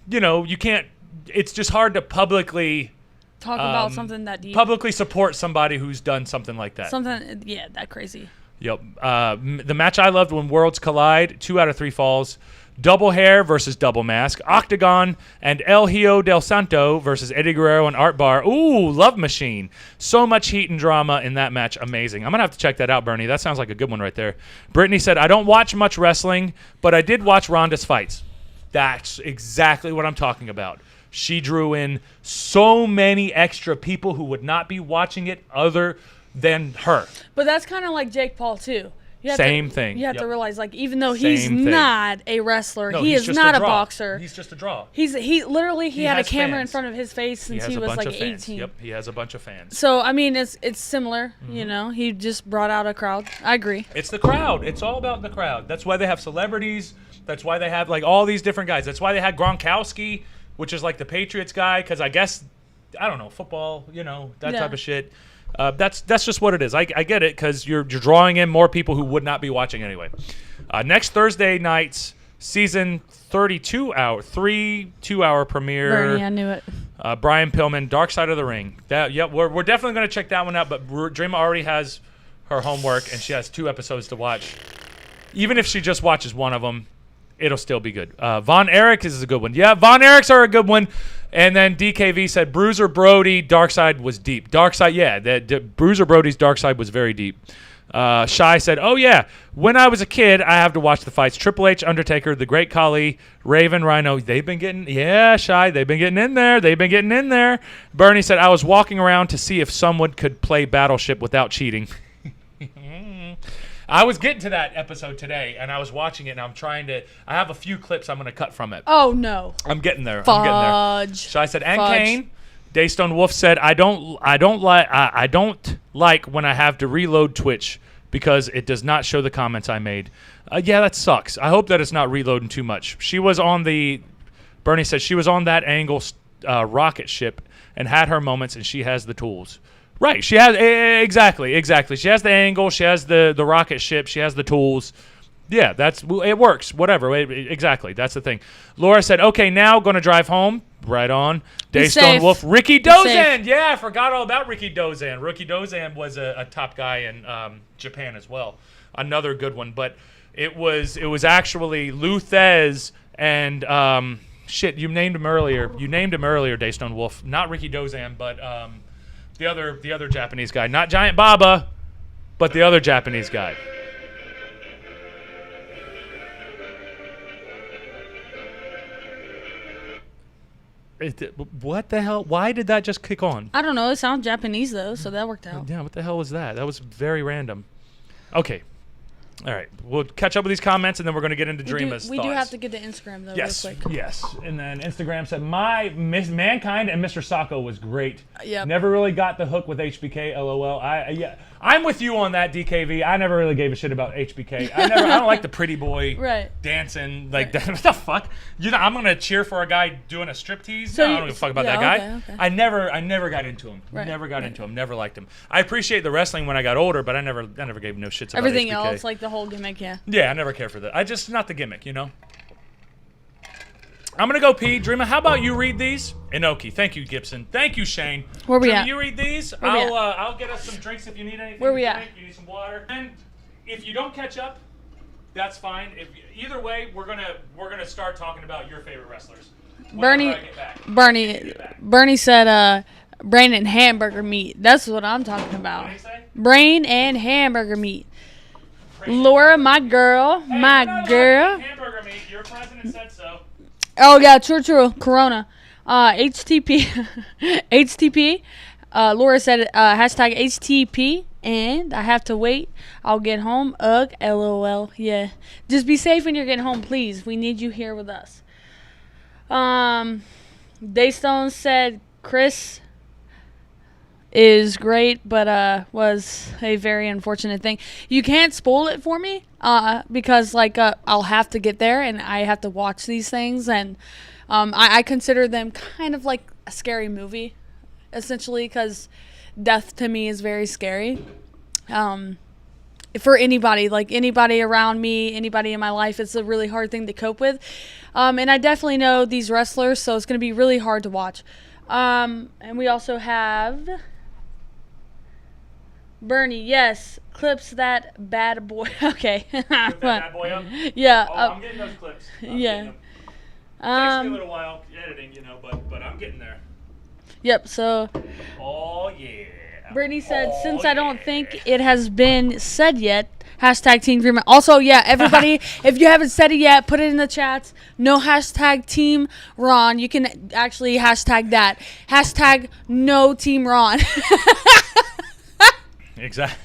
you can't. It's just hard to publicly talk about something that deep. Publicly support somebody who's done something like that. Something, that crazy. Yep. The match I loved when worlds collide. 2 out of 3 falls. Double hair versus double mask. Octagon and El Hijo del Santo versus Eddie Guerrero and Art Bar. Ooh, Love Machine. So much heat and drama in that match. Amazing. I'm going to have to check that out, Bernie. That sounds like a good one right there. Brittany said, I don't watch much wrestling, but I did watch Ronda's fights. That's exactly what I'm talking about. She drew in so many extra people who would not be watching it other than her. But that's kind of like Jake Paul, too. Same thing. You have to realize, even though he's not a wrestler, he is not a boxer. He's just a draw. He had a camera fans in front of his face since he was 18. Yep, he has a bunch of fans. So it's similar. He just brought out a crowd. I agree. It's the crowd. It's all about the crowd. That's why they have celebrities. That's why they have all these different guys. That's why they had Gronkowski, which is like the Patriots guy, because I guess I don't know football. That type of shit. That's just what it is. I get it because you're drawing in more people who would not be watching anyway. Next Thursday night's season 32 2-hour premiere. Bernie, I knew it. Brian Pillman, Dark Side of the Ring. We're definitely going to check that one out. But Dreama already has her homework and she has 2 episodes to watch. Even if she just watches one of them, it'll still be good. Von Erich is a good one. Yeah, Von Erichs are a good one. And then DKV said Bruiser Brody, Dark Side was deep. Dark Side, yeah, Bruiser Brody's Dark Side was very deep. Shy said, oh, yeah, when I was a kid, I have to watch the fights. Triple H, Undertaker, The Great Khali, Raven, Rhino, they've been getting in there. Bernie said, I was walking around to see if someone could play Battleship without cheating. I was getting to that episode today, and I was watching it, and I have a few clips I'm going to cut from it. Oh, no. I'm getting there. Fudge. So I said, and Kane. Daystone Wolf said, I don't like when I have to reload Twitch because it does not show the comments I made. Yeah, that sucks. I hope that it's not reloading too much. Bernie said she was on that angle rocket ship and had her moments, and she has the tools. Right, she has exactly. She has the angle, she has the rocket ship, she has the tools. Yeah, it works. Whatever. Exactly. That's the thing. Laura said, "Okay, now going to drive home." Right on. Daystone Wolf, Ricky Dozan. Yeah, I forgot all about Ricky Dozan. Ricky Dozan was a top guy in Japan as well. Another good one, but it was actually Luthez and shit. You named him earlier. Daystone Wolf. Not Ricky Dozan, but the other Japanese guy. Not Giant Baba, but the other Japanese guy. What the hell? Why did that just kick on? I don't know. It sounds Japanese, though, so that worked out. Yeah, what the hell was that? That was very random. Okay. All right, we'll catch up with these comments, and then we're going to get into Dreama's We thoughts. do have to get to Instagram, though, Yes, real quick. yes. And then Instagram said, Mankind and Mr. Sacco was great. Yep. Never really got the hook with HBK, LOL. I'm with you on that, DKV. I never really gave a shit about HBK. I don't like the pretty boy dancing like that. What the fuck? I'm going to cheer for a guy doing a striptease? So I don't give a fuck about that guy. Okay. I never got into him. Never got into him. Never liked him. I appreciate the wrestling when I got older, but I never gave no shits about everything HBK. else, like the whole gimmick, yeah. Yeah, I never care for that. I just not the gimmick, you know. I'm gonna go pee. Dreama, how about you read these? Inoki, thank you, Gibson. Thank you, Shane. Where we Dreama, at? you read these. Where we at? I'll get us some drinks if you need anything. Where to we drink. at? You need some water. And if you don't catch up, that's fine. Either way, we're gonna start talking about your favorite wrestlers. Bernie said brain and hamburger meat. That's what I'm talking about. What did he say? Brain and hamburger meat. Laura, my girl, Hey, my you're not allowed to girl. eat hamburger meat. Your president said so. Oh yeah, true. Corona. HTP. HTP. Laura said hashtag HTP. And I have to wait. I'll get home. Ugh. LOL. Yeah. Just be safe when you're getting home, please. We need you here with us. Daystone said Chris is great, but was a very unfortunate thing. You can't spoil it for me because I'll have to get there and I have to watch these things, and I consider them kind of like a scary movie, essentially, because death to me is very scary. For anybody, like anybody around me, anybody in my life, it's a really hard thing to cope with. And I definitely know these wrestlers, so it's going to be really hard to watch. And we also have Bernie, yes, clips that bad boy. Okay. Put that bad boy up? Yeah. Oh, I'm getting those clips. Yeah. Takes me a little while editing, but I'm getting there. Yep, so Oh, yeah. Brittany said, since I don't think it has been said yet, hashtag Team Dreama. Also, yeah, everybody, if you haven't said it yet, put it in the chats. No hashtag Team Ron. You can actually hashtag that. Hashtag no Team Ron. Exactly.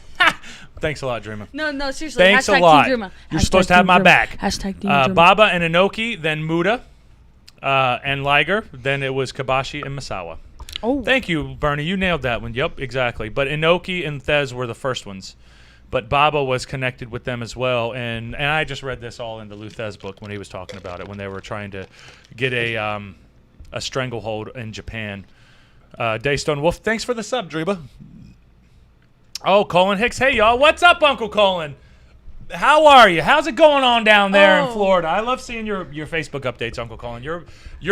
Thanks a lot, Dreama. No, seriously. Thanks hashtag a lot. Team Dreama. You're Hashtag supposed to have Team my Dreama. back. Hashtag Team Dreama. Baba and Inoki, then Muda, and Liger. Then it was Kabashi and Masawa. Oh. Thank you, Bernie. You nailed that one. Yep, exactly. But Inoki and Thez were the first ones. But Baba was connected with them as well. And I just read this all in the Lou Thez book when he was talking about it, when they were trying to get a stranglehold in Japan. Daystone Wolf, thanks for the sub, Dreama. Oh, Colin Hicks. Hey, y'all. What's up, Uncle Colin? How are you? How's it going on down there in Florida? I love seeing your Facebook updates, Uncle Colin. Your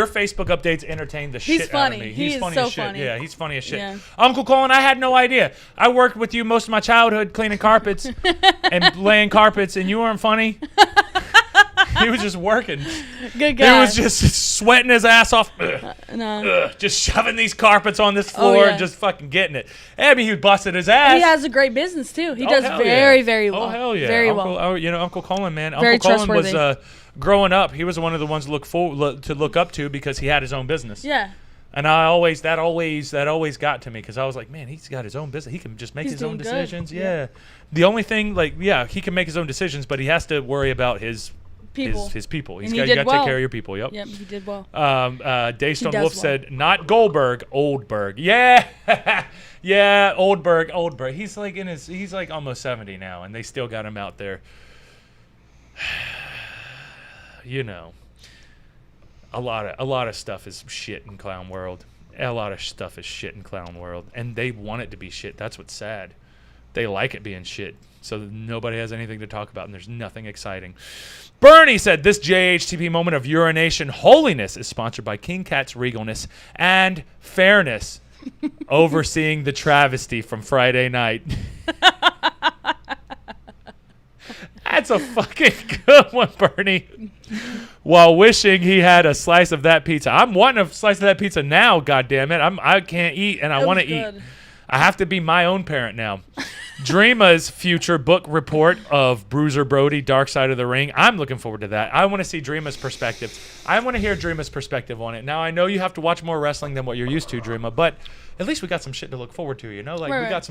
Facebook updates entertain the shit out of me. He's funny so as shit. funny. Yeah, he's funny as shit. Yeah. Uncle Colin, I had no idea. I worked with you most of my childhood cleaning carpets and laying carpets, and you weren't funny. He was just working. Good guy. He was just sweating his ass off. Just shoving these carpets on this floor and just fucking getting it. I mean, he busted his ass. He has a great business, too. He does very well. Oh, hell yeah. Very Uncle, well. Uncle Colin, man. Very Uncle Colin was, trustworthy. growing up, he was one of the ones to look up to because he had his own business. Yeah. And that always got to me because I was like, man, he's got his own business. He can just make his own decisions. Yeah. The only thing, he can make his own decisions, but he has to worry about his people. His people. You got to take care of your people. Yep. Yep, he did well. Daystone Wolf said, not Goldberg, Oldberg. Yeah. Yeah, Oldberg. He's like almost 70 now, and they still got him out there. You know. A lot of stuff is shit in Clown World. A lot of stuff is shit in Clown World. And they want it to be shit. That's what's sad. They like it being shit. So nobody has anything to talk about, and there's nothing exciting. Bernie said, this JHTP moment of urination holiness is sponsored by King Cat's regalness and fairness, overseeing the travesty from Friday night. That's a fucking good one, Bernie. While wishing he had a slice of that pizza. I'm wanting a slice of that pizza now, goddammit. I can't eat, and I want to eat. I have to be my own parent now. Dreama's future book report of Bruiser Brody, Dark Side of the Ring. I'm looking forward to that. I want to see Dreama's perspective. I want to hear Dreama's perspective on it. Now, I know you have to watch more wrestling than what you're used to, Dreama, but at least we got some shit to look forward to, you know? Like, we got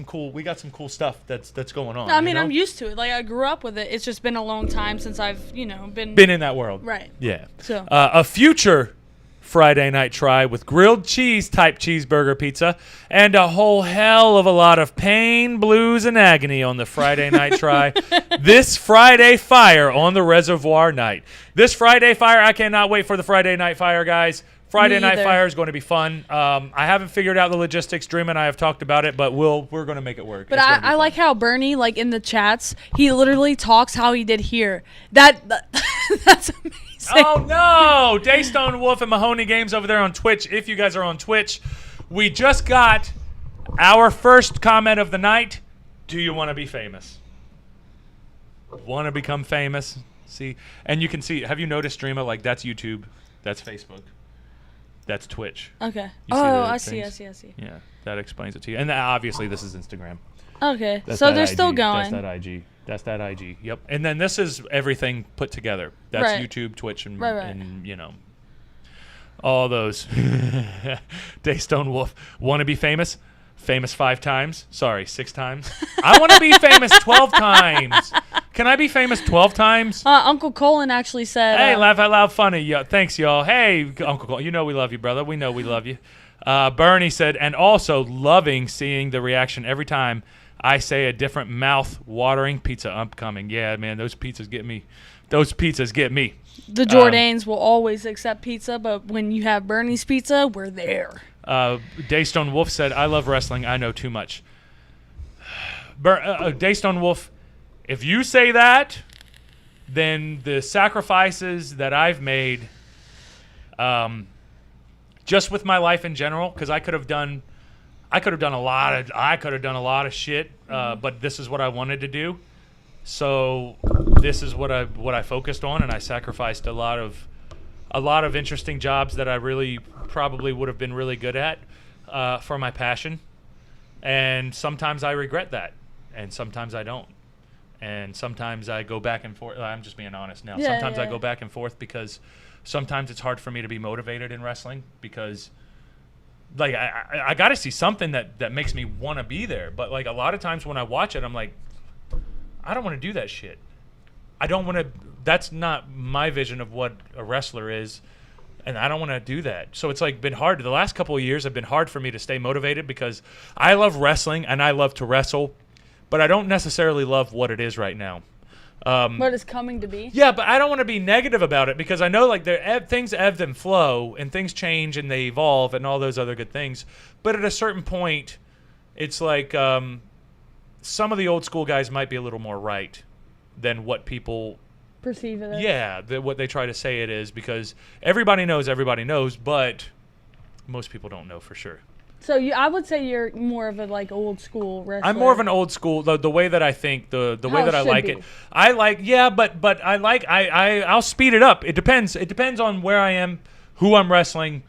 some cool stuff that's going on. No, I mean, you know? I'm used to it. Like, I grew up with it. It's just been a long time since I've, been in that world. Right. Yeah. So a future Friday night try with grilled cheese type cheeseburger pizza and a whole hell of a lot of pain, blues, and agony on the Friday night try. This Friday fire on the reservoir night. This Friday fire, I cannot wait for the Friday night fire, guys. Friday night fire is going to be fun. I haven't figured out the logistics. Dream and I have talked about it, but we're going to make it work. But I like how Bernie, like in the chats, he literally talks how he did here. That's amazing. Oh no! Daystone Wolf and Mahoney Games over there on Twitch. If you guys are on Twitch, we just got our first comment of the night. Do you want to be famous? Want to become famous? See, and you can see. Have you noticed, Dreama? Like that's YouTube, that's Facebook, that's Twitch. Okay. You see I things? see. Yeah, that explains it to you. And obviously, this is Instagram. Okay, That's so that they're IG. still going. That's that IG. Yep. And then this is everything put together. That's Right. YouTube, Twitch, and Right. and all those. Daystone Wolf. Want to be famous? Famous 5 times? Sorry, 6 times. I want to be famous 12 times. Can I be famous 12 times? Uncle Colin actually said. Hey, laugh out loud funny. Thanks, y'all. Hey, Uncle Colin. You know we love you, brother. We know we love you. Bernie said, and also loving seeing the reaction every time I say a different mouth-watering pizza upcoming. Yeah, man, those pizzas get me. The Jordanes will always accept pizza, but when you have Bernie's pizza, we're there. Daystone Wolf said, I love wrestling. I know too much. Daystone Wolf, if you say that, then the sacrifices that I've made just with my life in general, because I could have done a lot of shit, but this is what I wanted to do. So this is what I focused on, and I sacrificed a lot of interesting jobs that I really probably would have been really good at for my passion. And sometimes I regret that, and sometimes I don't. And sometimes I go back and forth. I'm just being honest now. Sometimes I go back and forth because sometimes it's hard for me to be motivated in wrestling because like I got to see something that makes me want to be there. But like a lot of times when I watch it, I'm like, I don't want to do that shit. I don't want to. That's not my vision of what a wrestler is, and I don't want to do that. So it's like been hard. The last couple of years have been hard for me to stay motivated because I love wrestling and I love to wrestle, but I don't necessarily love what it is right now. What it's coming to be. Yeah, but I don't want to be negative about it because I know like things ebb and flow and things change and they evolve and all those other good things. But at a certain point, it's like some of the old school guys might be a little more right than what people perceive it as. Yeah, what they try to say it is because everybody knows, but most people don't know for sure. So I would say you're more of a like old school wrestler. I'm more of an old school. The way that I think, the way that I like it, I like. Yeah, but I like. I'll speed it up. It depends. It depends on where I am, who I'm wrestling,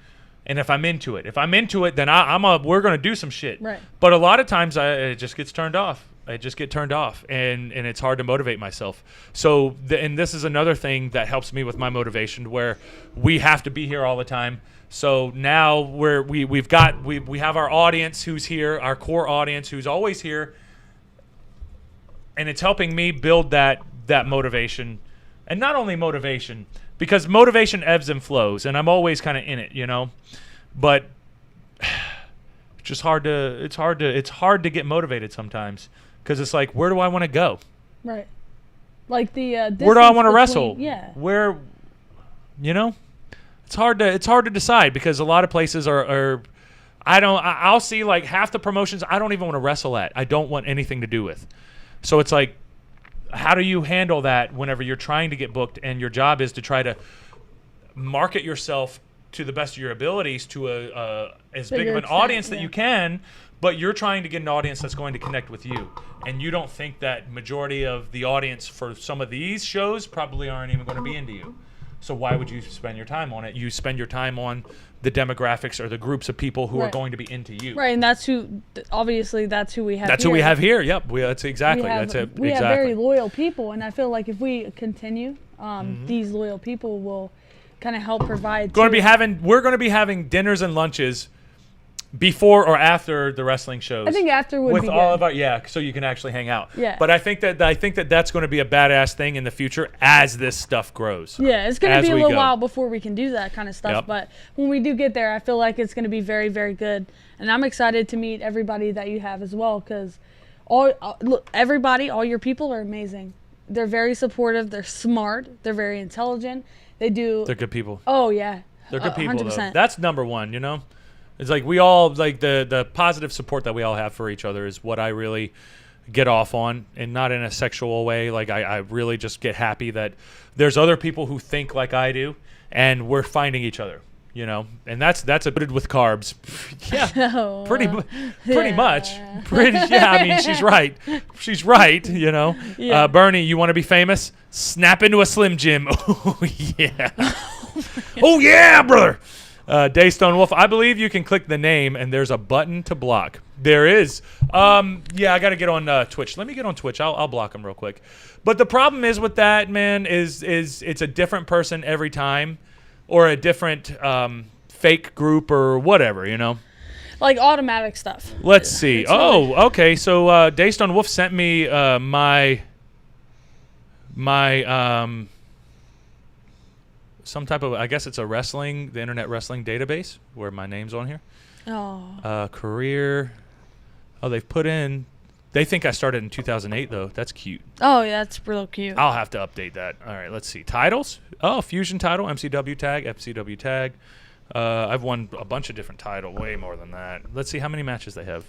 and if I'm into it. If I'm into it, then we're gonna do some shit. Right. But a lot of times it just gets turned off. I just get turned off, and it's hard to motivate myself. So and this is another thing that helps me with my motivation, where we have to be here all the time. So now we have our audience who's here, our core audience who's always here, and it's helping me build that motivation, and not only motivation, because motivation ebbs and flows, and I'm always kind of in it, you know, but it's hard to get motivated sometimes because it's like, where do I want to go? Right. Like the where do I want to wrestle? Yeah. Where, you know. It's hard to decide because a lot of places are I'll see like half the promotions I don't even want to wrestle at. I don't want anything to do with. So it's like, how do you handle that whenever you're trying to get booked and your job is to try to market yourself to the best of your abilities to as big of an audience that you can, but you're trying to get an audience that's going to connect with you. And you don't think that majority of the audience for some of these shows probably aren't even going to be into you. So why would you spend your time on it? You spend your time on the demographics or the groups of people who are going to be into you. Right, and that's who. Obviously, that's who we have. That's who we have here. Yep, that's exactly. That's it. We have very loyal people, and I feel like if we continue, these loyal people will kind of help provide. We're going to be having dinners and lunches before or after the wrestling shows. I think after would be with all of our so you can actually hang out. Yeah. But I think that that's going to be a badass thing in the future as this stuff grows. Yeah, it's going to be a little go. while before we can do that kind of stuff. Yep. But when we do get there, I feel like it's going to be very, very good. And I'm excited to meet everybody that you have as well, because everybody, all your people are amazing. They're very supportive. They're smart. They're very intelligent. They're good people. Oh yeah. They're good people. 100%. Though. That's number one. You know. It's like we all like the positive support that we all have for each other is what I really get off on, and not in a sexual way. Like I really just get happy that there's other people who think like I do, and we're finding each other. You know, and that's a bit with carbs. Yeah, pretty much. Yeah, I mean she's right. She's right. You know, Yeah. Bernie, you want to be famous? Snap into a Slim Jim. Oh yeah. Oh yeah, brother. Daystone Wolf, I believe you can click the name and there's a button to block. There is. Yeah, I got to get on Twitch. Let me get on Twitch. I'll block them real quick. But the problem is with that, man, is it's a different person every time, or a different fake group or whatever, you know? Like automatic stuff. Let's see. Okay. So Daystone Wolf sent me my some type of, I guess it's the internet wrestling database where my name's on here. Oh. Career. Oh, they've put in, they think I started in 2008 though. That's cute. Oh, yeah, that's real cute. I'll have to update that. All right, let's see. Titles. Oh, Fusion title, MCW tag, FCW tag. I've won a bunch of different titles, way more than that. Let's see how many matches they have.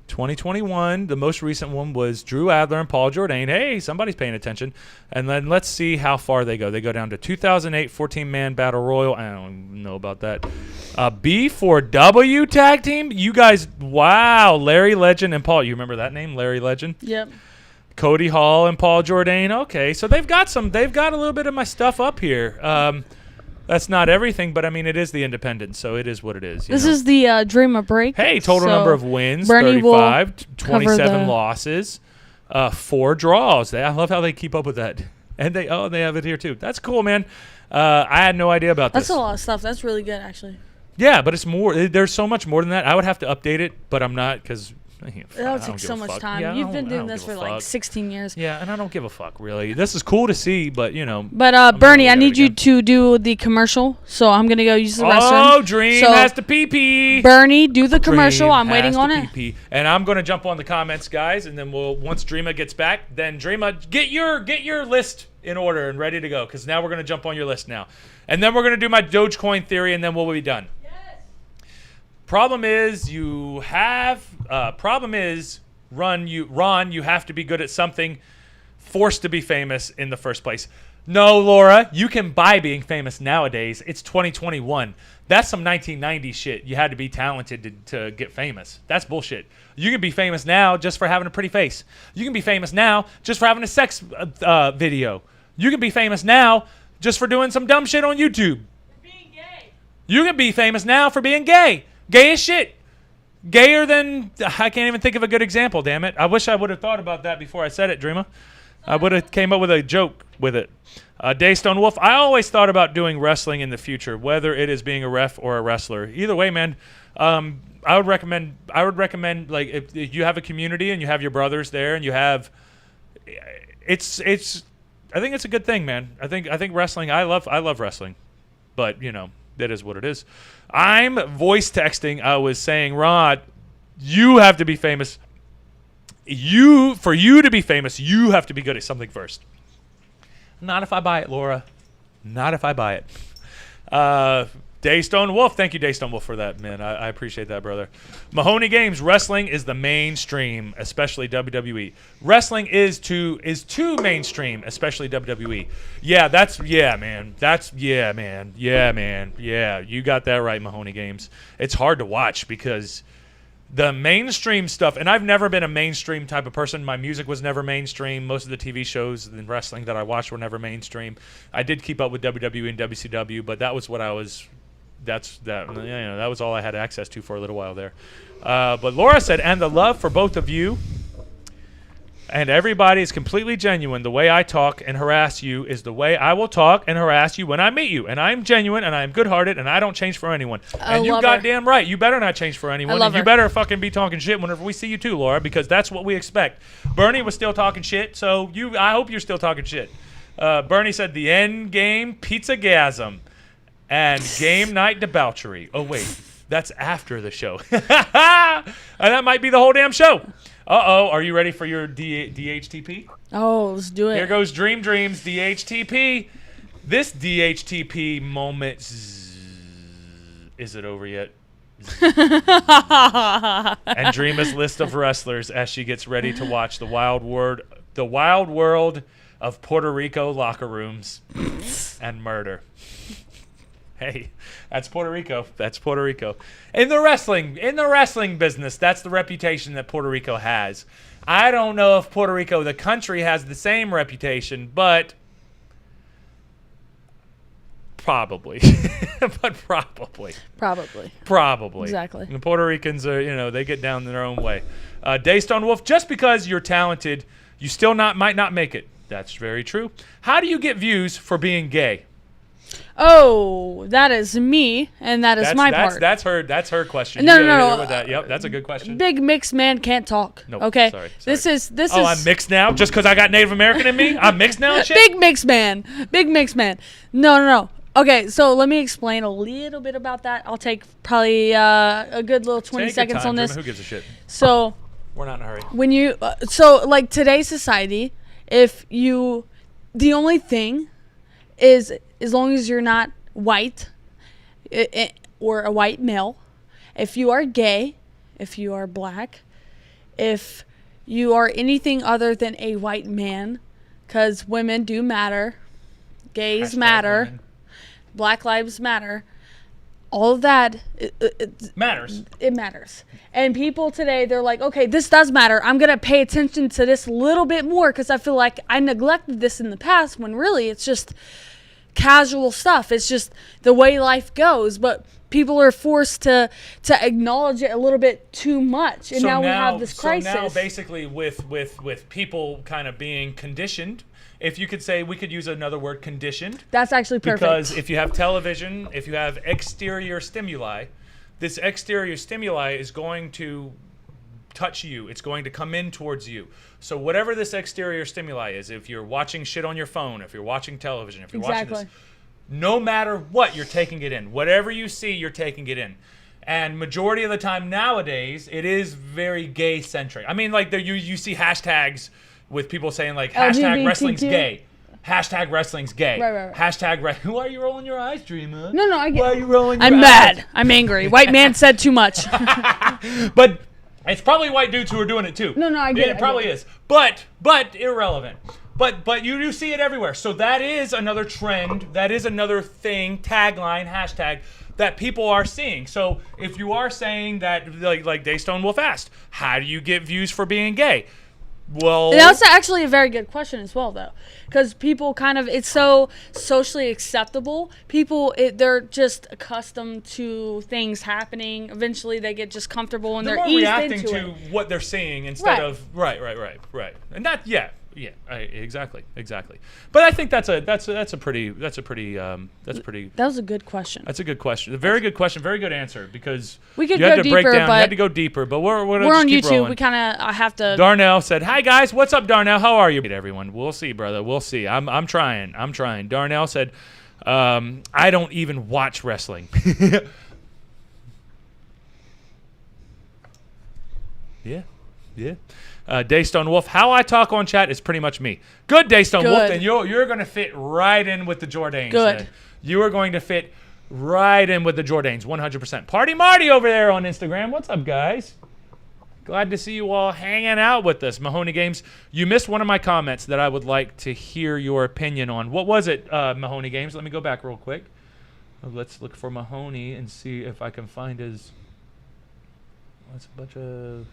2021, the most recent one was Drew Adler and Paul Jordane. Hey, somebody's paying attention. And then let's see how far they go. They go down to 2008 14-man Battle Royal. I don't know about that. B4W tag team. You guys, wow. Larry Legend and Paul. You remember that name, Larry Legend? Yep. Cody Hall and Paul Jordane. Okay, so they've got a little bit of my stuff up here. That's not everything, but I mean, it is the independent, so it is what it is. This is the Dreama break. Hey, total number of wins, Bernie 35, 27 losses, 4 draws. I love how they keep up with that. And they have it here too. That's cool, man. I had no idea about this. That's a lot of stuff. That's really good, actually. Yeah, but it's more. There's so much more than that. I would have to update it, but I'm not, because It'll take so much time. Yeah, You've been doing this for like 16 years. Yeah, and I don't give a fuck, really. This is cool to see, but, you know. But, Bernie, I need you to do the commercial, so I'm going to go use the restroom. Oh, Dream has to pee-pee. Bernie, do the commercial. Dream I'm waiting on it. Pee-pee. And I'm going to jump on the comments, guys, and then once Dreama gets back, then Dreama, get your list in order and ready to go, because now we're going to jump on your list now. And then we're going to do my Dogecoin theory, and then we'll be done. Yes. Problem is, Ron, you have to be good at something, forced to be famous in the first place. No, Laura, you can buy being famous nowadays. It's 2021. That's some 1990 shit. You had to be talented to get famous. That's bullshit. You can be famous now just for having a pretty face. You can be famous now just for having a sex video. You can be famous now just for doing some dumb shit on YouTube. For being gay. You can be famous now for being gay. Gay as shit. Gayer than, I can't even think of a good example, damn it. I wish I would have thought about that before I said it, Dreama. I would have came up with a joke with it. Daystone Wolf, I always thought about doing wrestling in the future, whether it is being a ref or a wrestler. Either way, man, I would recommend, like, if you have a community and you have your brothers there and you have, I think it's a good thing, man. I think wrestling, I love wrestling, but, you know, that is what it is. I'm voice texting. I was saying, Rod, you have to be famous. For you to be famous, you have to be good at something first. Not if I buy it, Laura. Not if I buy it. Daystone Wolf. Thank you, Daystone Wolf, for that, man. I appreciate that, brother. Mahoney Games. Wrestling is the mainstream, especially WWE. Wrestling is too mainstream, especially WWE. Yeah, man. Yeah, you got that right, Mahoney Games. It's hard to watch because The mainstream stuff, and I've never been a mainstream type of person. My music was never mainstream. Most of the TV shows and wrestling that I watched were never mainstream. I did keep up with WWE and WCW, but that was what I was. That was all I had access to for a little while there. But Laura said, and the love for both of you and everybody is completely genuine. The way I talk and harass you is the way I will talk and harass you when I meet you. And I'm genuine and I'm good-hearted and I don't change for anyone. And you goddamn right. You better not change for anyone. And you better fucking be talking shit whenever we see you too, Laura, because that's what we expect. Bernie was still talking shit, so I hope you're still talking shit. Bernie said the end game pizza-gasm and game night debauchery. Oh, wait. That's after the show. And that might be the whole damn show. Uh-oh, are you ready for your DHTP? Oh, let's do it. Here goes Dream Dreams, DHTP. This DHTP moment, is it over yet? And Dreama's list of wrestlers as she gets ready to watch the wild world of Puerto Rico locker rooms and murder. Hey, that's Puerto Rico. That's Puerto Rico. In the wrestling business, that's the reputation that Puerto Rico has. I don't know if Puerto Rico, the country, has the same reputation, but probably. Probably. Exactly. The Puerto Ricans are, they get down their own way. Daystone Wolf, just because you're talented, you still might not make it. That's very true. How do you get views for being gay? Oh, that is me, and that's my part. That's her question. No. With that. Yep, that's a good question. Big mixed man can't talk. Nope, okay. Sorry. This is. Oh, I'm mixed now, just because I got Native American in me. I'm mixed now. And shit? Big mixed man. No. Okay, so let me explain a little bit about that. I'll take probably a good little 20 seconds on this. Dreama, who gives a shit? So we're not in a hurry. When you like today's society, the only thing is, as long as you're not white or a white male, if you are gay, if you are black, if you are anything other than a white man, because women do matter, gays matter, women. Black lives matter, all of that matters. It matters. And people today, they're like, okay, this does matter. I'm going to pay attention to this a little bit more because I feel like I neglected this in the past, when really it's just casual stuff. It's just the way life goes. But people are forced to acknowledge it a little bit too much. And now we have this crisis. So now basically with people kind of being conditioned, if you could say, we could use another word, conditioned. That's actually perfect. Because if you have television, if you have exterior stimuli, this exterior stimuli is going to touch you. It's going to come in towards you. So whatever this exterior stimuli is, if you're watching shit on your phone, if you're watching television, if you're watching this, no matter what, you're taking it in. Whatever you see, you're taking it in. And majority of the time nowadays, it is very gay-centric. I mean, like you see hashtags with people saying like, hashtag wrestling's gay. Hashtag wrestling's gay. Right. Hashtag why are you rolling your eyes, Dreama? No, I get it. Why are you rolling your eyes? I'm mad. I'm angry. White man said too much. But it's probably white dudes who are doing it too. No, I get it. It probably is. But irrelevant. But you do see it everywhere. So that is another trend. That is another thing, tagline, hashtag, that people are seeing. So if you are saying that, like Daystone Wolf asked, how do you get views for being gay? Well, that's actually a very good question as well, though, because people it's so socially acceptable. They're just accustomed to things happening. Eventually, they get just comfortable and they're more eased reacting into to it. What they're seeing instead of right, and that exactly. But I think that's pretty. That was a good question. That's a good question. A very good question. Very good answer, because we could you had go to break deeper, down. You had to go deeper, but we're on keep YouTube. Rolling. We I have to. Darnell said, "Hi guys, what's up, Darnell? How are you, everyone? We'll see, brother. We'll see. I'm trying. Darnell said, I don't even watch wrestling. Yeah. Daystone Wolf, how I talk on chat is pretty much me. Good, Daystone Wolf, then you're going to fit right in with the Jordanes. Good. Then. You are going to fit right in with the Jordanes, 100%. Party Marty over there on Instagram. What's up, guys? Glad to see you all hanging out with us. Mahoney Games, you missed one of my comments that I would like to hear your opinion on. What was it, Mahoney Games? Let me go back real quick. Let's look for Mahoney and see if I can find his... That's a bunch of.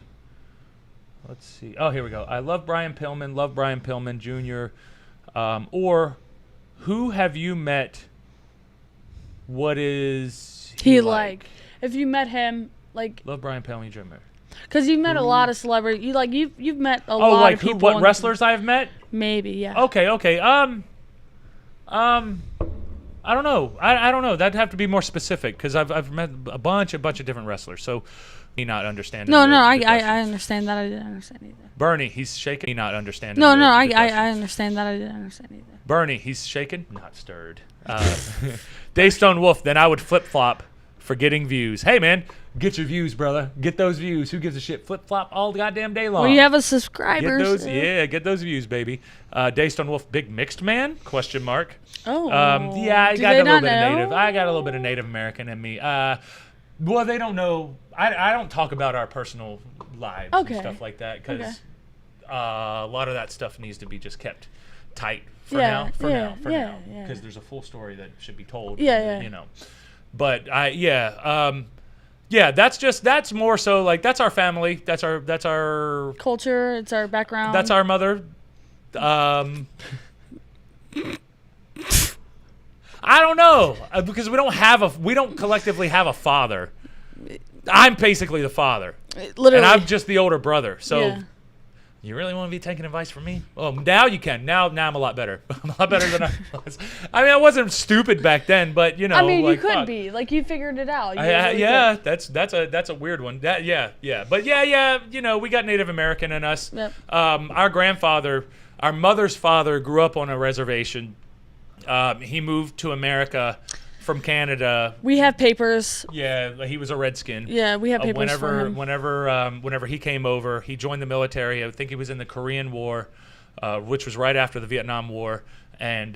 Let's see. Oh, here we go. I love Brian Pillman. Love Brian Pillman Jr. Or who have you met? What is He like? If you met him, like, love Brian Pillman Jr. because you've met a lot of celebrities. You've met a Oh, lot like of who? people. What wrestlers I've met? Maybe, yeah. Okay. I don't know. I don't know. That'd have to be more specific because I've met a bunch of different wrestlers. So, me not understanding. No, the I questions. understand that. I didn't understand either. Bernie, he's shaking. Me not understanding. No, the I questions. understand that. I didn't understand either. Bernie, he's shaken, not stirred. Daystone Wolf, then I would flip flop for getting views. Hey man, get your views, brother. Get those views. Who gives a shit? Flip flop all goddamn day long. Well, you have a subscriber. Get those, yeah, get those views, baby. Daystone Wolf, big mixed man? Question mark. Oh. Yeah, I Do got they a little not bit of know? Native. I got a little bit of Native American in me. Well, they don't know. I don't talk about our personal lives Okay. and stuff like that because Okay. a lot of that stuff needs to be just kept tight for Yeah, now. yeah, Now, yeah. because there's a full story that should be told. Yeah. You know, but that's more so like that's our family. That's our Culture. It's our background. that's our mother. I don't know because we don't collectively have a father. I'm basically the father, literally. and I'm just the older brother. So, Yeah. you really want to be taking advice from me? Oh, now you can. Now I'm a lot better. I'm a lot better than I was. I mean, I wasn't stupid back then, but you know, I mean, like, you could fuck. be. Like, you figured it out. You Yeah, really yeah, could. that's a weird one. But yeah, you know, we got Native American in us. Yep. Our grandfather, our mother's father, grew up on a reservation. He moved to America from Canada. We have papers. Yeah, he was a redskin. Yeah, we have papers for him. Whenever he came over, he joined the military. I think he was in the Korean War, which was right after the Vietnam War. And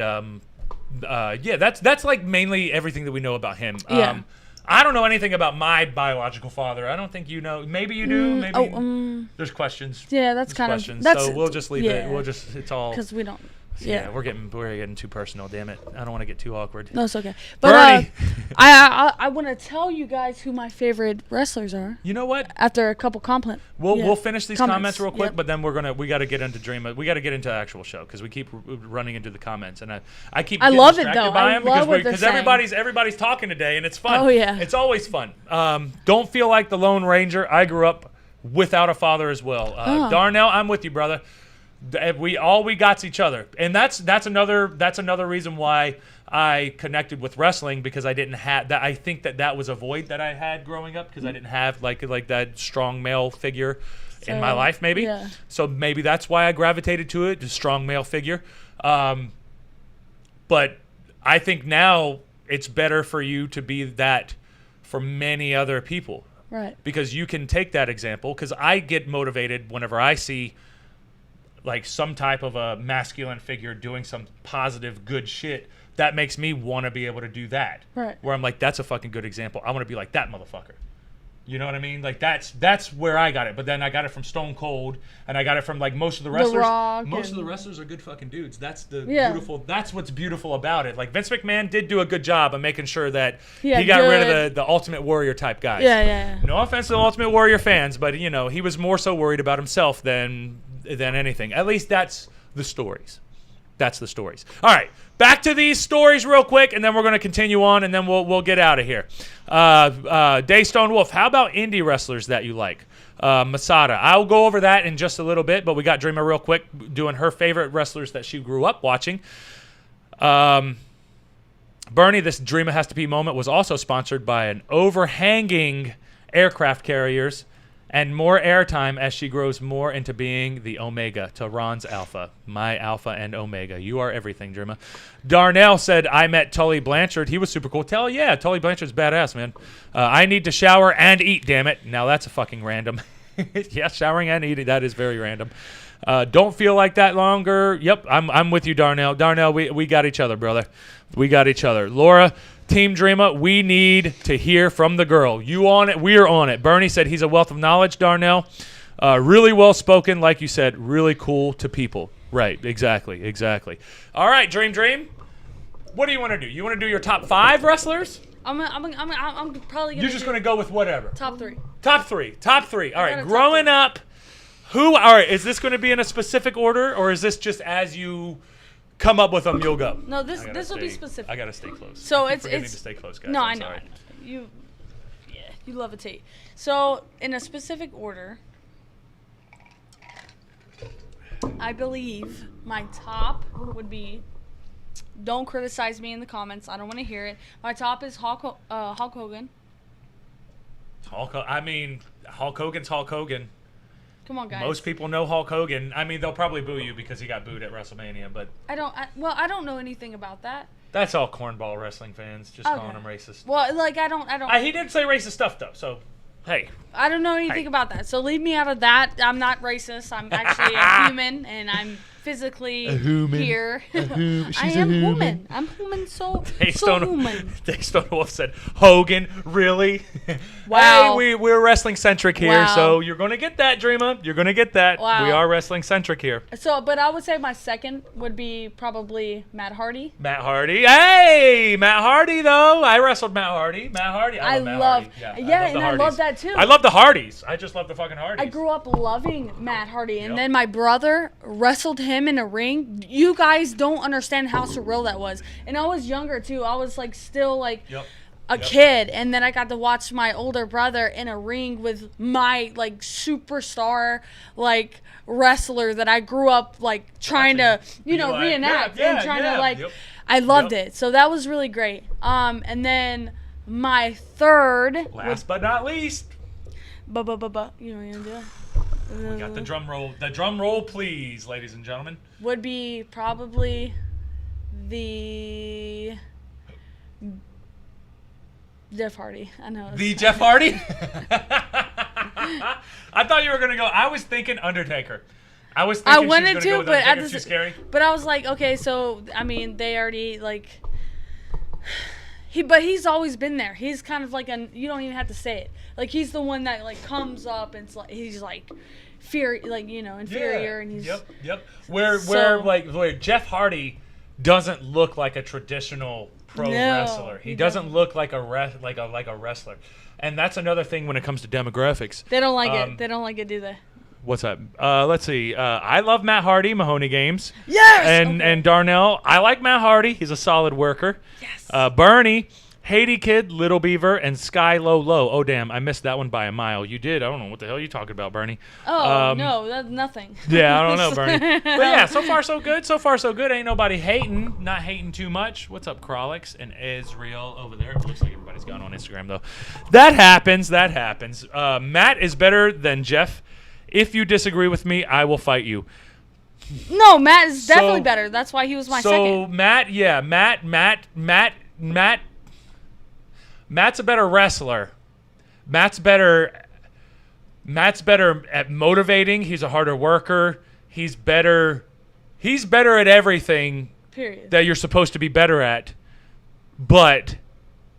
that's like mainly everything that we know about him. Yeah. I don't know anything about my biological father. I don't think you know. Maybe you do. Maybe there's questions. Yeah, that's There's kind of. questions. That's, So we'll just leave it. yeah. It's all. Because we don't. Yeah, Yeah. we're getting too personal. Damn it! I don't want to get too awkward. No, it's okay. But Bernie. I want to tell you guys who my favorite wrestlers are You know what? after a couple We'll finish these comments real quick, Yep. but then we got to get into Dreama. We got to get into the actual show because we keep running into the comments, and I keep. I getting love it, distracted though. by I them love what they're because saying. everybody's talking today, and it's fun. Oh, yeah. It's always fun. Don't feel like the Lone Ranger. I grew up without a father as well. Darnell, I'm with you, brother. We got's each other, and that's another reason why I connected with wrestling because I didn't have that. I think that was a void that I had growing up because I didn't have like that strong male figure in my life, maybe. Yeah. So maybe that's why I gravitated to it, the strong male figure. But I think now it's better for you to be that for many other people. Right. Because you can take that example because I get motivated whenever I see like some type of a masculine figure doing some positive good shit. That makes me want to be able to do that. Right. Where I'm like, that's a fucking good example. I want to be like that motherfucker. You know what I mean? Like that's where I got it. But then I got it from Stone Cold, and I got it from like most of the wrestlers. Rock Most of and- the wrestlers are good fucking dudes. That's the Yeah. beautiful. That's what's beautiful about it. Like Vince McMahon did do a good job of making sure that Yeah, he got rid of good. the Ultimate Warrior type guys. Yeah. No offense to the Ultimate Warrior fans, but you know he was more so worried about himself than anything. At least that's the stories. That's the stories. All right, back to these stories real quick, and then we're going to continue on, and then we'll get out of here. Daystone Wolf, how about indie wrestlers that you like? Masada, I'll go over that in just a little bit, but we got Dreama real quick doing her favorite wrestlers that she grew up watching. Bernie, this Dreama Has to Pee moment was also sponsored by an overhanging aircraft carriers and more airtime as she grows more into being the Omega to Ron's Alpha. My Alpha and Omega. You are everything, Dreama. Darnell said, I met Tully Blanchard. He was super cool. Tully Blanchard's badass, man. I need to shower and eat, damn it. Now that's a fucking random. Yeah, showering and eating. That is very random. Don't feel like that longer. Yep, I'm with you, Darnell. Darnell, we got each other, brother. We got each other. Laura, Team Dreama, we need to hear from the girl. You on it? We're on it. Bernie said he's a wealth of knowledge, Darnell. Really well spoken, like you said. Really cool to people. Right, exactly. All right, Dream. What do you want to do? You want to do your top 5 wrestlers? I'm probably gonna. You're just gonna go with whatever. top 3. Top three. All right. got a top Growing three. up, all right? Is this going to be in a specific order, or is this just as you come up with them, you'll go? No, this will be specific. I gotta stay close. So I keep it's forgetting to stay close, guys. No, I'm I know. sorry. You love a tea. So in a specific order, I believe my top would be. Don't criticize me in the comments. I don't want to hear it. My top is Hulk Hogan. Hulk Hogan's Hulk Hogan. Come on, guys. Most people know Hulk Hogan. I mean, they'll probably boo you because he got booed at WrestleMania, but I don't know anything about that. that's all cornball wrestling fans just Okay. calling him racist. Well, like I don't. He did say racist stuff though, so hey. I don't know anything Hey. about that. So leave me out of that. I'm not racist. I'm actually a human, and I'm physically human. here. She's I a am human. human. I'm human. So Dave human. Stone Wolf said, Hogan, really? Wow. Hey, we're wrestling centric here, Wow. so you're going to get that, Dreama. You're going to get that. Wow. We are wrestling centric here. So, but I would say my second would be probably Matt Hardy. Matt Hardy. Hey, Matt Hardy, though. I wrestled Matt Hardy. I love Matt love, Hardy. yeah, the and I Hardys. love that too. I love the Hardys. I just love the fucking Hardys. I grew up loving Matt Hardy, and Yep. then my brother wrestled him in a ring. You guys don't understand how surreal that was. And I was younger too. I was like still like Yep. a kid, and then I got to watch my older brother in a ring with my like superstar like wrestler that I grew up like trying to reenact and trying to like. Yep. I loved Yep. it. So that was really great. And then my third. Last but not least, You know what I'm gonna do? we got the drum roll. The drum roll, please, ladies and gentlemen. Would be probably the Jeff Hardy. I know. The Jeff Hardy? I thought you were going to go. I was thinking Undertaker. I was thinking I wanted she was to, gonna go with but at Undertaker. the Too scary. But I was like, okay, so I mean, they already like but he's always been there. He's kind of like you don't even have to say it. Like he's the one that like comes up and it's like he's like inferior, and he's Yep. Where Jeff Hardy doesn't look like a traditional pro wrestler. He doesn't look like a wrestler. And that's another thing when it comes to demographics. They don't like it. They don't like it, do they? What's up? Let's see. I love Matt Hardy, Mahoney Games. Yes. And Darnell, I like Matt Hardy. He's a solid worker. Yes. Bernie, Haiti Kid, Little Beaver, and Sky Low Low. Oh, damn. I missed that one by a mile. You did. I don't know what the hell you're talking about, Bernie. Oh, no, that's nothing. Yeah, I don't know, Bernie. But yeah, so far so good. So far so good. Ain't nobody hating. Not hating too much. What's up, Krolix and Israel over there? It looks like everybody's gone on Instagram, though. That happens. Matt is better than Jeff. If you disagree with me, I will fight you. No, Matt is definitely better. That's why he was my second. Matt's a better wrestler. Matt's better at motivating. He's a harder worker. He's better at everything Period. that you're supposed to be better at. But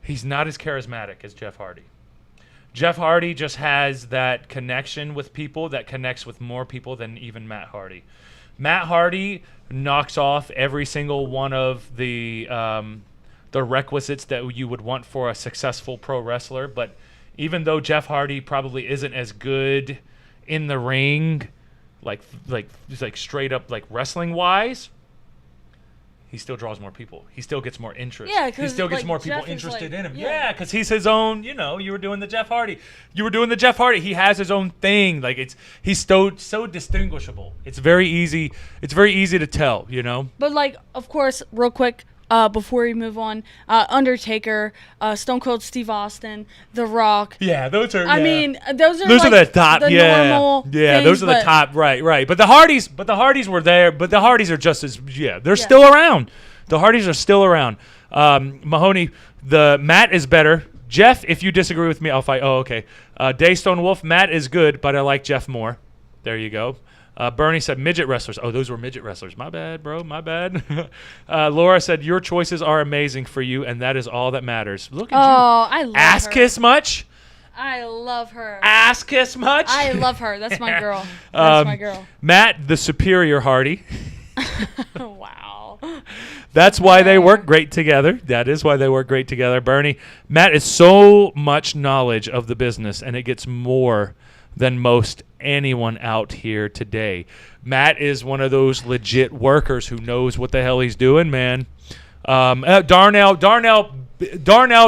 he's not as charismatic as Jeff Hardy. Jeff Hardy just has that connection with people that connects with more people than even Matt Hardy. Matt Hardy knocks off every single one of the requisites that you would want for a successful pro wrestler. But even though Jeff Hardy probably isn't as good in the ring, like straight up like wrestling wise, he still draws more people. He still gets more interest. Yeah, he 'cause, still gets like, more people Jeff is, interested like- in him. yeah. Yeah, because he's his own. You were doing the Jeff Hardy. He has his own thing. Like he's so distinguishable. It's very easy. It's very easy to tell. But like, of course, real quick, before we move on, Undertaker, Stone Cold Steve Austin, The Rock. Yeah, those are. I mean, those are Those are like the top. the Yeah, normal yeah. things, Those are the but- top. Right. But the Hardys were there. But the Hardys are just as. Yeah, they're still around. The Hardys are still around. Mahoney, the Matt is better. Jeff, if you disagree with me, I'll fight. Oh, okay. Daystone Wolf, Matt is good, but I like Jeff more. There you go. Bernie said midget wrestlers. Oh, those were midget wrestlers. My bad, bro. My bad. Laura said your choices are amazing for you, and that is all that matters. Look at you. I love Ass her. kiss much? I love her. Ass kiss much? I love her. That's my girl. That's my girl. Matt, the superior Hardy. Wow. That's why they work great together. That is why they work great together. Bernie, Matt is so much knowledge of the business, and it gets more than most anyone out here today. Matt is one of those legit workers who knows what the hell he's doing, man. Darnell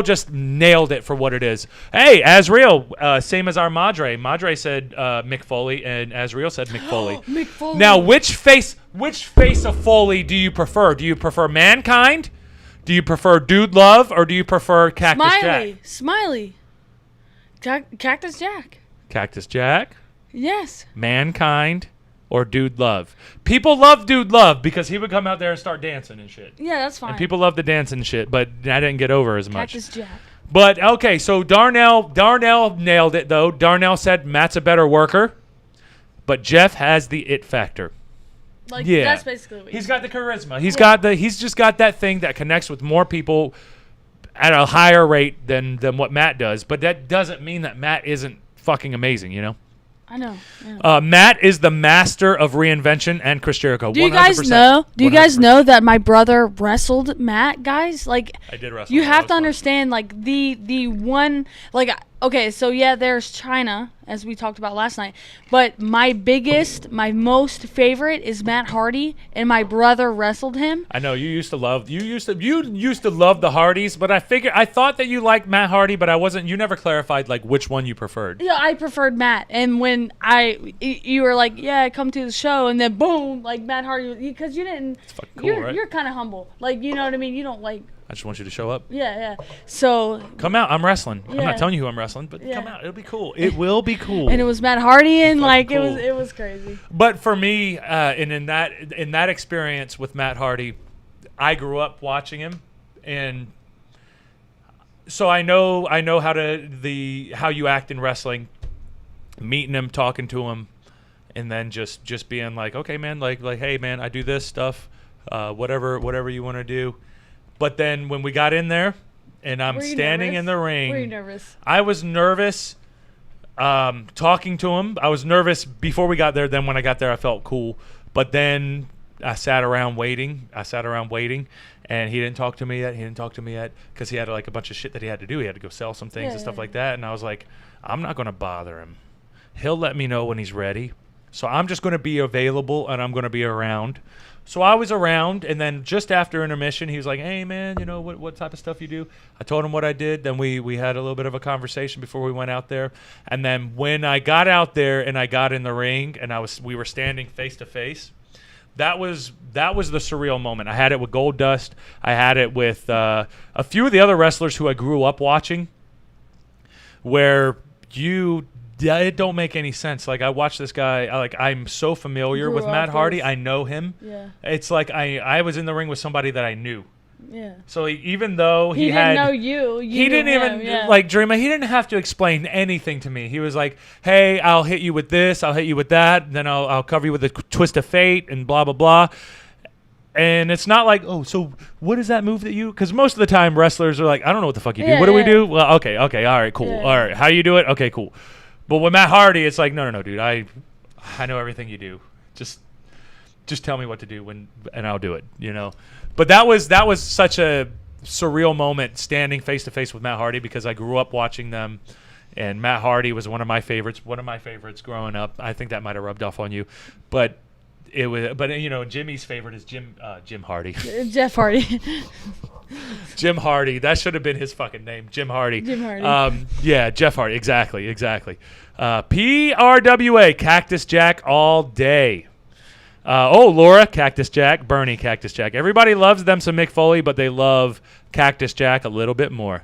just nailed it for what it is. Hey, Azriel, same as our Madre. Madre said Mick Foley, and Azriel said Mick Foley. Mick Foley. Now, which face of Foley do you prefer? Do you prefer Mankind? Do you prefer Dude Love, or do you prefer Cactus Jack? Smiley. Cactus Jack. Cactus Jack, Yes. Mankind, or Dude Love. People love Dude Love because he would come out there and start dancing and shit. Yeah, that's fine. And people love the dancing and shit, but I didn't get over as much. Cactus Jack. But okay, so Darnell nailed it though. Darnell said Matt's a better worker, but Jeff has the it factor. Like, Yeah, that's basically what he's got the charisma. He's just got that thing that connects with more people at a higher rate than what Matt does. But that doesn't mean that Matt isn't fucking amazing, you know. I know. Matt is the master of reinvention and Chris Jericho. Do you guys 100%. know? Do you guys 100%. know that my brother wrestled Matt, guys? Like, I did wrestle. you That have was to fun. understand, like, the one, like, okay, so yeah, there's China, as we talked about last night, but my most favorite is Matt Hardy, and my brother wrestled him. I know you used to love the Hardys, but I thought that you liked Matt Hardy, but you never clarified like which one you preferred. Yeah, I preferred Matt, and when you were like, yeah, come to the show, and then boom, like Matt Hardy, because you didn't, It's fucking cool, right? you're kind of humble, like, you know what I mean? You don't like, I just want you to show up. yeah. So, Come out. I'm wrestling. I'm Yeah. not telling you who I'm wrestling, but Yeah. come out. It'll be cool. It will be cool. and it was Matt Hardy, and Fucking like cool. it was crazy. But for me, and in that experience with Matt Hardy, I grew up watching him, and so I know how you act in wrestling, meeting him, talking to him, and then just being like, okay, man, like hey, man, I do this stuff, whatever you want to do. But then when we got in there, and I'm Were you standing nervous? in the ring, Were you nervous? I was nervous talking to him. I was nervous before we got there. Then when I got there, I felt cool. But then I sat around waiting, and he didn't talk to me yet because he had like a bunch of shit that he had to do. He had to go sell some things and stuff like that. And I was like, I'm not going to bother him. He'll let me know when he's ready. So I'm just going to be available, and I'm going to be around. So I was around, and then just after intermission, he was like, hey, man, you know, what type of stuff you do? I told him what I did. Then we had a little bit of a conversation before we went out there. And then when I got out there and I got in the ring and we were standing face to face, that was the surreal moment. I had it with Gold Dust. I had it with a few of the other wrestlers who I grew up watching, where it don't make any sense. Like, I watch this guy, I'm so familiar with Matt Hardy. I know him. Yeah. It's like I was in the ring with somebody that I knew. Yeah. So even though He didn't know you. he knew didn't him, even yeah. like Dreama. He didn't have to explain anything to me. He was like, "Hey, I'll hit you with this. I'll hit you with that. And then I'll cover you with a twist of fate and blah blah blah." And it's not like, oh, so what is that move that you? Because most of the time wrestlers are like, I don't know what the fuck you do. Yeah, What do we yeah. do? Well, okay, all right, cool. Yeah. All right, how you do it? Okay, cool. But with Matt Hardy, it's like, no, dude. I know everything you do. Just tell me what to do and I'll do it. You know. But that was such a surreal moment standing face to face with Matt Hardy because I grew up watching them, and Matt Hardy was one of my favorites growing up. I think that might have rubbed off on you, but you know, Jimmy's favorite is Jim Hardy. Jeff Hardy. Jim Hardy. That should have been his fucking name, Jim Hardy. Jim Hardy. Yeah, Jeff Hardy. Exactly. PRWA, Cactus Jack all day. Laura, Cactus Jack. Bernie, Cactus Jack. Everybody loves them some Mick Foley, but they love Cactus Jack a little bit more.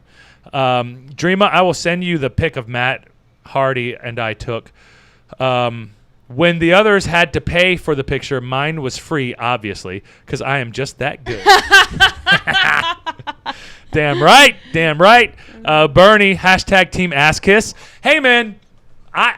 Dreama, I will send you the pic of Matt Hardy and I took. When the others had to pay for the picture, mine was free, obviously, because I am just that good. Damn right. Bernie, hashtag Team Ass Kiss. Hey, man, I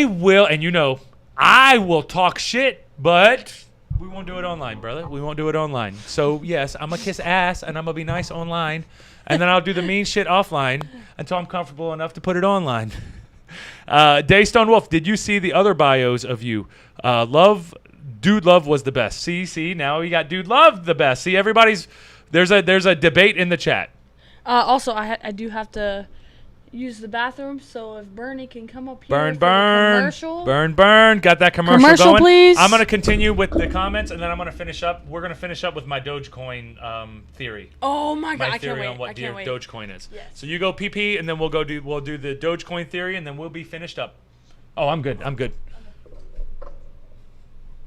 will, and you know, I will talk shit, but we won't do it online, brother. We won't do it online. So, yes, I'm going to kiss ass, and I'm going to be nice online, and then I'll do the mean shit offline until I'm comfortable enough to put it online. Daystone Wolf, did you see the other bios of you? Love Dude Love was the best. See, now we got Dude Love the best. See, there's a debate in the chat. Also, I do have to use the bathroom, so if Bernie can come up here Burn, for the commercial. burn. Got that commercial going. Please. I'm gonna continue with the comments, and then I'm gonna finish up. We're gonna finish up with my Dogecoin theory. Oh my God! My I can't theory wait. on what I can't wait. Dogecoin is. Yes. So you go PP, and then we'll do the Dogecoin theory, and then we'll be finished up. Oh, I'm good.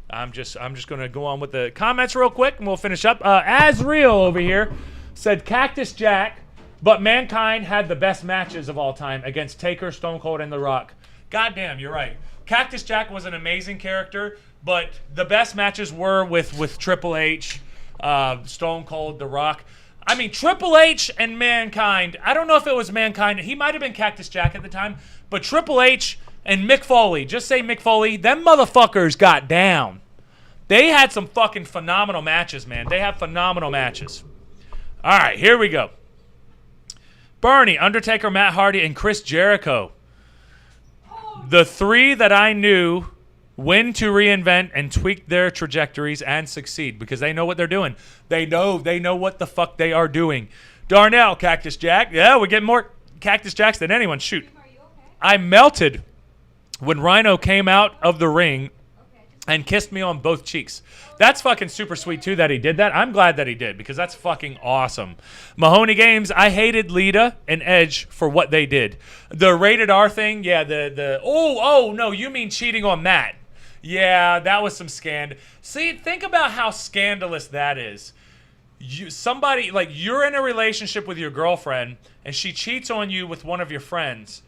I'm just gonna go on with the comments real quick, and we'll finish up. Azriel over here said Cactus Jack, but Mankind had the best matches of all time against Taker, Stone Cold, and The Rock. Goddamn, you're right. Cactus Jack was an amazing character, but the best matches were with Triple H, Stone Cold, The Rock. I mean, Triple H and Mankind. I don't know if it was Mankind. He might have been Cactus Jack at the time, but Triple H and Mick Foley, just say Mick Foley, them motherfuckers got down. They had some fucking phenomenal matches, man. They have phenomenal matches. All right, here we go. Bernie, Undertaker, Matt Hardy, and Chris Jericho. The three that I knew when to reinvent and tweak their trajectories and succeed because they know what they're doing. They know what the fuck they are doing. Darnell, Cactus Jack. Yeah, we get more Cactus Jacks than anyone. Shoot. I melted when Rhino came out of the ring and kissed me on both cheeks. That's fucking super sweet, too, that he did that. I'm glad that he did, because that's fucking awesome. Mahoney Games, I hated Lita and Edge for what they did. The Rated R thing, yeah, no, you mean cheating on Matt. Yeah, that was some scandal. See, think about how scandalous that is. You're in a relationship with your girlfriend, and she cheats on you with one of your friends.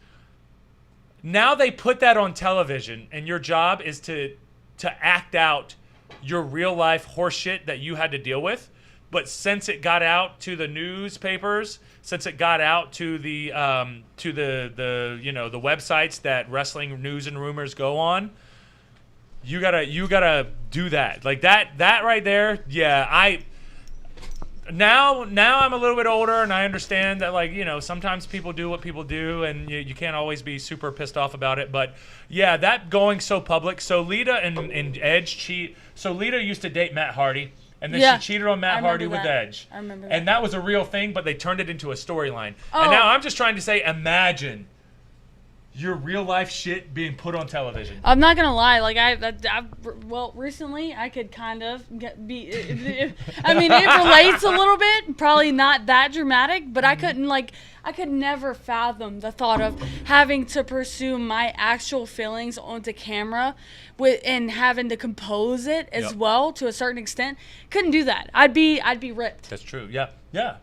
Now they put that on television, and your job is to act out your real life horseshit that you had to deal with. But since it got out to the newspapers, since it got out to the the websites that wrestling news and rumors go on, you gotta do that. Like that right there. Yeah, Now I'm a little bit older, and I understand that, sometimes people do what people do, and you can't always be super pissed off about it. But, yeah, that going so public. So Lita and Edge cheat. So Lita used to date Matt Hardy, and then she cheated on Matt Hardy with Edge. I remember that. And that was a real thing, but they turned it into a storyline. Oh. And now I'm just trying to say, imagine your real life shit being put on television. I'm not gonna lie, recently I could kind of I mean, it relates a little bit, probably not that dramatic, but I could never fathom the thought of having to pursue my actual feelings onto camera and having to compose it as well to a certain extent. Couldn't do that. I'd be ripped. That's true. Yeah,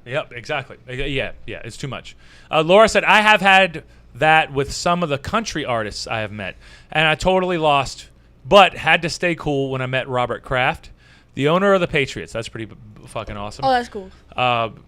exactly. Yeah, it's too much. Laura said, I have had that with some of the country artists I have met, and I totally lost, but had to stay cool when I met Robert Kraft, the owner of the Patriots. That's pretty fucking awesome. Oh, that's cool.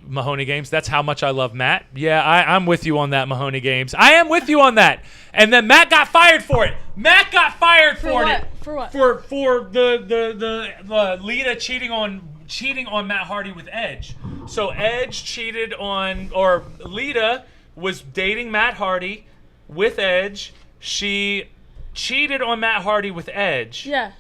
Mahoney Games, that's how much I love Matt. Yeah, I'm with you on that, Mahoney Games. I am with you on that. And then Matt got fired for it. Matt got fired for it. For what? For the Lita cheating on Matt Hardy with Edge. So Edge cheated on, or Lita was dating Matt Hardy with Edge. She cheated on Matt Hardy with Edge. Yeah.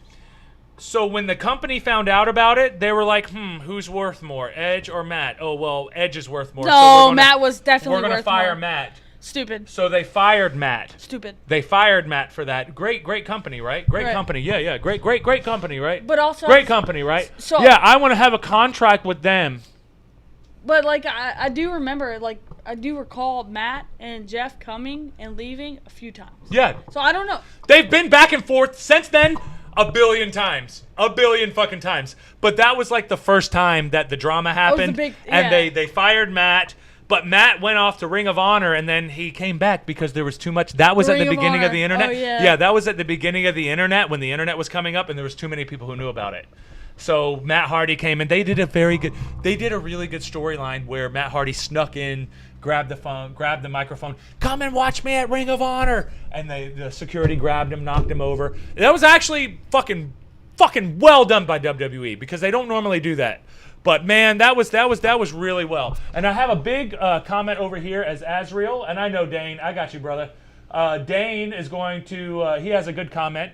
So when the company found out about it, they were like, who's worth more, Edge or Matt? Oh, well, Edge is worth more. No, Matt was definitely worth more. We're going to fire Matt. Stupid. So they fired Matt. Stupid. They fired Matt for that. Great company, right? Great company. Yeah. Great company, right? But also... Great company, right? So, yeah, I want to have a contract with them. But, I do remember, I do recall Matt and Jeff coming and leaving a few times. Yeah. So I don't know. They've been back and forth since then a billion times. A billion fucking times. But that was the first time that the drama happened. And they fired Matt. But Matt went off to Ring of Honor, and then he came back because there was too much. That was at the beginning of the internet. Oh, yeah. Yeah, that was at the beginning of the internet when the internet was coming up, and there was too many people who knew about it. So Matt Hardy came, and they did a really good storyline where Matt Hardy snuck in, grabbed the phone, grabbed the microphone, come and watch me at Ring of Honor, and the security grabbed him, knocked him over. That was actually fucking well done by WWE because they don't normally do that. But man, that was really well. And I have a big comment over here as Azriel, and I know Dane. I got you, brother. Dane is going to. He has a good comment.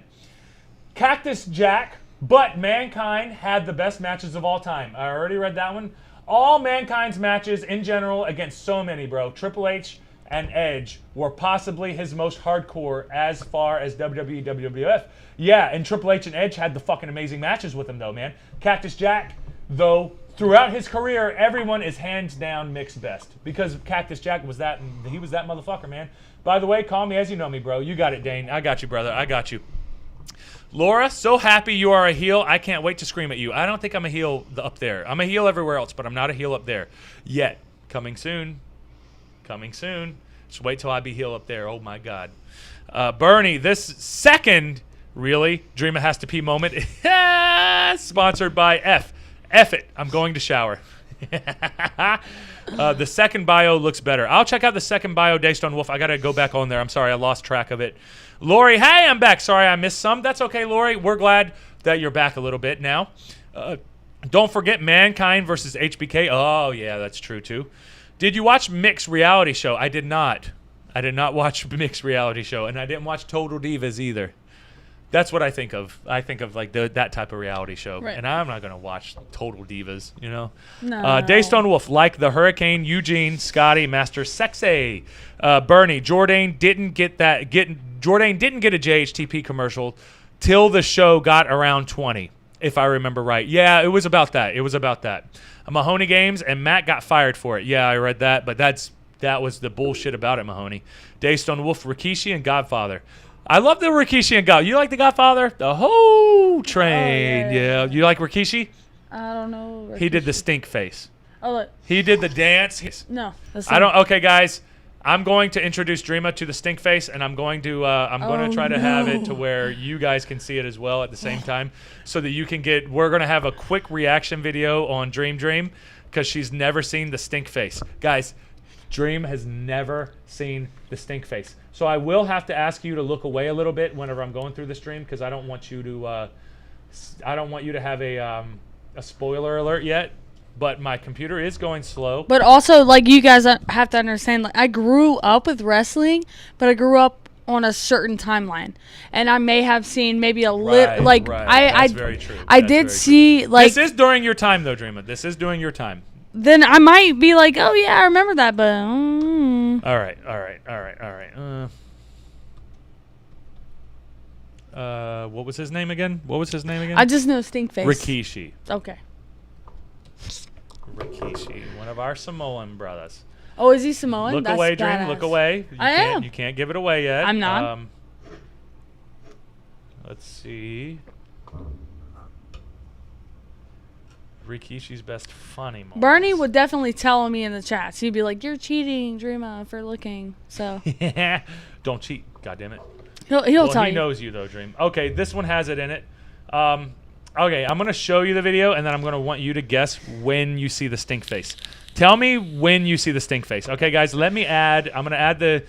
Cactus Jack, But Mankind had the best matches of all time. I already read that one. All Mankind's matches in general against so many, bro. Triple H and Edge were possibly his most hardcore as far as WWE, WWF. Yeah, and Triple H and Edge had the fucking amazing matches with him, though, man. Cactus Jack, though, throughout his career, everyone is hands down Mick's best. Because Cactus Jack was that, he was that motherfucker, man. By the way, call me as you know me, bro. You got it, Dane. I got you, brother. I got you. Laura, so happy you are a heel. I can't wait to scream at you. I don't think I'm a heel up there. I'm a heel everywhere else, but I'm not a heel up there yet. Coming soon. Coming soon. Just wait till I be heel up there. Oh, my God. Bernie, this second, really, Dreama Has to Pee moment, sponsored by F. F it. I'm going to shower. The second bio looks better. I'll check out the second bio, Daystone Wolf. I got to go back on there. I'm sorry. I lost track of it. Lori, hey, I'm back. Sorry I missed some. That's okay, Lori. We're glad that you're back a little bit now. Don't forget Mankind versus HBK. Oh, yeah, that's true, too. Did you watch Mick's reality show? I did not. I did not watch Mick's reality show, and I didn't watch Total Divas either. That's what I think of. I think of like that type of reality show. Right. And I'm not going to watch Total Divas, you know? No. Daystone Wolf, like the Hurricane, Eugene, Scotty, Master Sexy. Bernie, Jordane didn't get a JHTP commercial till the show got around 20, if I remember right. Yeah, it was about that. It was about that. Mahoney Games, and Matt got fired for it. Yeah, I read that, but that was the bullshit about it, Mahoney. Daystone Wolf, Rikishi, and Godfather. I love the Rikishi and God. You like the Godfather? The whole train. Oh, yeah. You like Rikishi? I don't know. He did the stink face. Oh, look. He did the dance. No. That's I don't. Okay, guys. I'm going to introduce Dreama to the stink face, and I'm going to try to have it to where you guys can see it as well at the same time, so that you can get. We're going to have a quick reaction video on Dream because she's never seen the stink face, guys. Dream has never seen the stink face. So I will have to ask you to look away a little bit whenever I'm going through the stream because I don't want you to have a spoiler alert yet. But my computer is going slow. But also, like, you guys have to understand, like, I grew up with wrestling, but I grew up on a certain timeline, and I may have seen maybe a little, like, right. That's very true. I did see, like, this is during your time though, Dreama. This is during your time. Then I might be like, oh yeah, I remember that, but All right. What was his name again? I just know Stinkface. Rikishi. Okay. Rikishi, one of our Samoan brothers. Oh, is he Samoan? Look That's away, Dream. badass. Look away. You can't give it away yet. I'm not. Let's see. Rikishi's best funny moments. Bernie would definitely tell me in the chats. He'd be like, "You're cheating, Dreama, for looking." So don't cheat, goddammit. He'll tell you. He knows you though, Dream. Okay, this one has it in it. Okay, I'm gonna show you the video, and then I'm gonna want you to guess when you see the stink face. Tell me when you see the stink face. Okay, guys, let me add. I'm gonna add the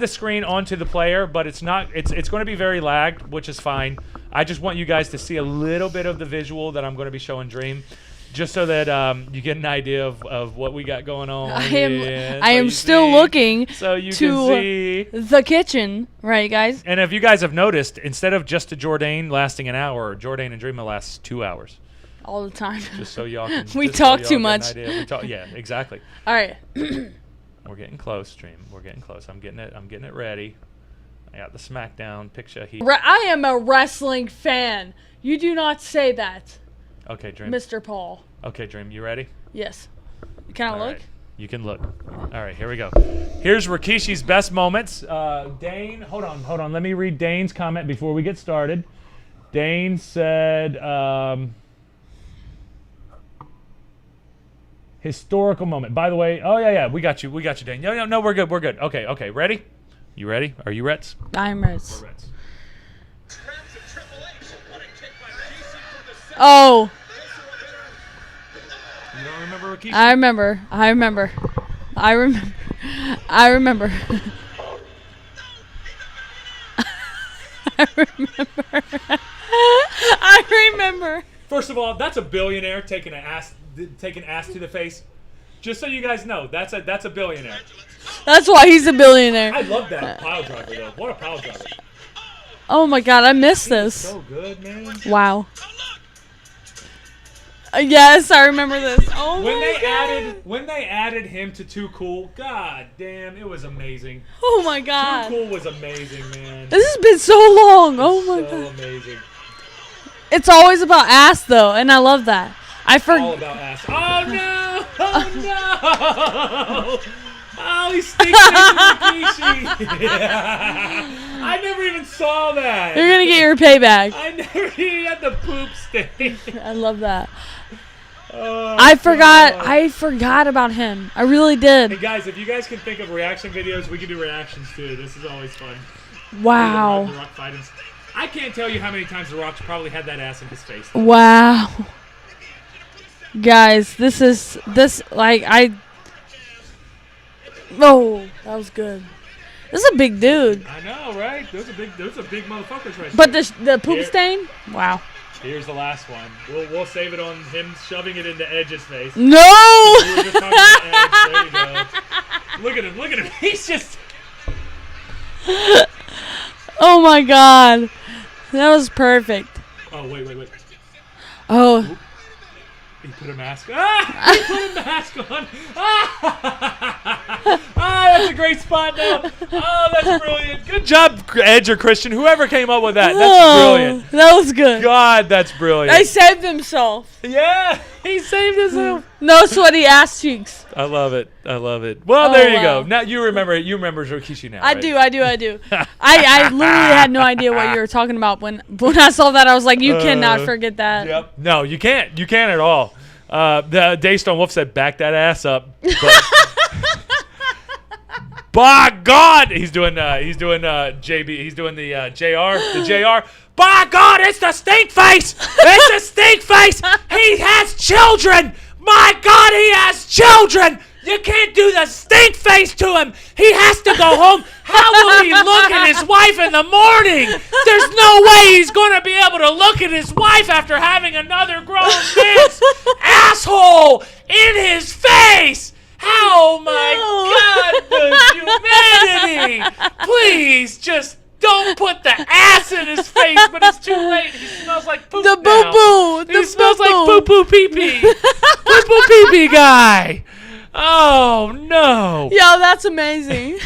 screen onto the player, but it's going to be very lagged, which is fine. I just want you guys to see a little bit of the visual that I'm going to be showing Dream, just so that you get an idea of what we got going on. I am still looking so you to can see the kitchen, right, guys? And if you guys have noticed, instead of just a Jordane lasting an hour, Jordane and Dreama lasts 2 hours. All the time. Just so y'all can. We talk too much. Yeah, exactly. All right. We're getting close, Dream. We're getting close. I'm getting it ready. I got the SmackDown picture here. I am a wrestling fan. You do not say that. Okay, Dream. Mr. Paul. Okay, Dream. You ready? Yes. Can I look? Right. You can look. All right, here we go. Here's Rikishi's best moments. Dane, hold on. Let me read Dane's comment before we get started. Dane said, historical moment. By the way, oh yeah, we got you, Dane. No, we're good. Okay, ready? You ready? Are you Reds? I'm Reds. We're Reds. Oh. You don't remember Rikishi? I remember. I remember. I remember. First of all, that's a billionaire taking ass to the face. Just so you guys know, that's a billionaire. That's why he's a billionaire. I love that pile driver though. What a pile driver. Oh my God, I missed this. So good, man. Wow. Yes, I remember this. Oh When my God. when they added him to Too Cool, god damn, it was amazing. Oh my Too God. Cool was amazing, man. This has been so long. Oh my So God. amazing. It's always about ass though, and I love that. I All forgot. about ass. Oh no! Oh no! Oh, he stinks into Rikishi. I never even saw that. You're gonna get your payback. I never even had the poop stain. I love that. Oh, I forgot. God. I forgot about him. I really Hey did. guys, if you guys can think of reaction videos, we can do reactions too. This is always fun. The Wow. Rock fighting. I can't tell you how many times The Rock's probably had that ass in his face. Wow. Guys, Oh, that was good. This is a big dude. I know, right? Those are big motherfuckers right But there. the poop Here. stain? Wow. Here's the last one. We'll save it on him shoving it into Edge's face. No! We were just talking about Edge. There you go. Look at him. Look at him. He's just... Oh my God. That was perfect. Oh, wait. Oh. He put a mask on. Ah! He put a mask on. Ah! That's a great spot now. Oh, that's brilliant. Good job, Edge or Christian. Whoever came up with that. That's brilliant. That was good. God, that's brilliant. He saved himself. Yeah, he saved himself. No sweaty ass cheeks. I love it. Well, Oh, there you wow. go. Now you remember it. You remember Rikishi now. I right? do. I literally had no idea what you were talking about when I saw that. I was like, you cannot forget that. Yep. No, you can't. You can't at all. The Daystone Wolf said, "Back that ass up." But, by God, he's doing JB. He's doing the JR. By God, it's the stink face. It's the stink face. He has children. My God, he has children. You can't do the stink face to him. He has to go home. How will he look at his wife in the morning? There's no way he's going to be able to look at his wife after having another grown man's asshole in his face. Oh my God, the humanity. Please just don't put the ass in his face, but it's too late. He smells like poop The now. boo-boo. He smells like poo-poo pee-pee. Poo-poo pee-pee guy. Oh, no. Yo, that's amazing.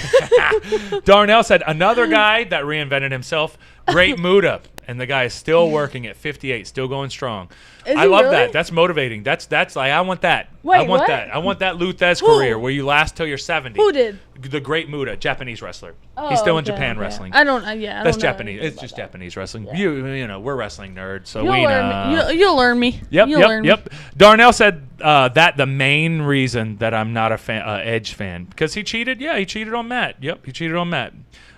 Darnell said, another guy that reinvented himself, Great Muda. And the guy is still working at 58, still going strong. Is I he love really? that. That's motivating. That's like, I want that. Wait, I want what? that. I want that Luthez Who? career where you last till you're 70. Who did? The Great Muda, Japanese wrestler. Oh, He's still in okay, Japan okay. wrestling. I don't know That's anything Japanese. It's about just that. Japanese wrestling. Yeah. You know, we're wrestling nerds, so You'll we learn know. me. You'll learn me. Yep, You'll learn me. yep. Darnell said that the main reason that I'm not a Edge fan because he cheated. Yeah, he cheated on Matt. Yep, he cheated on Matt.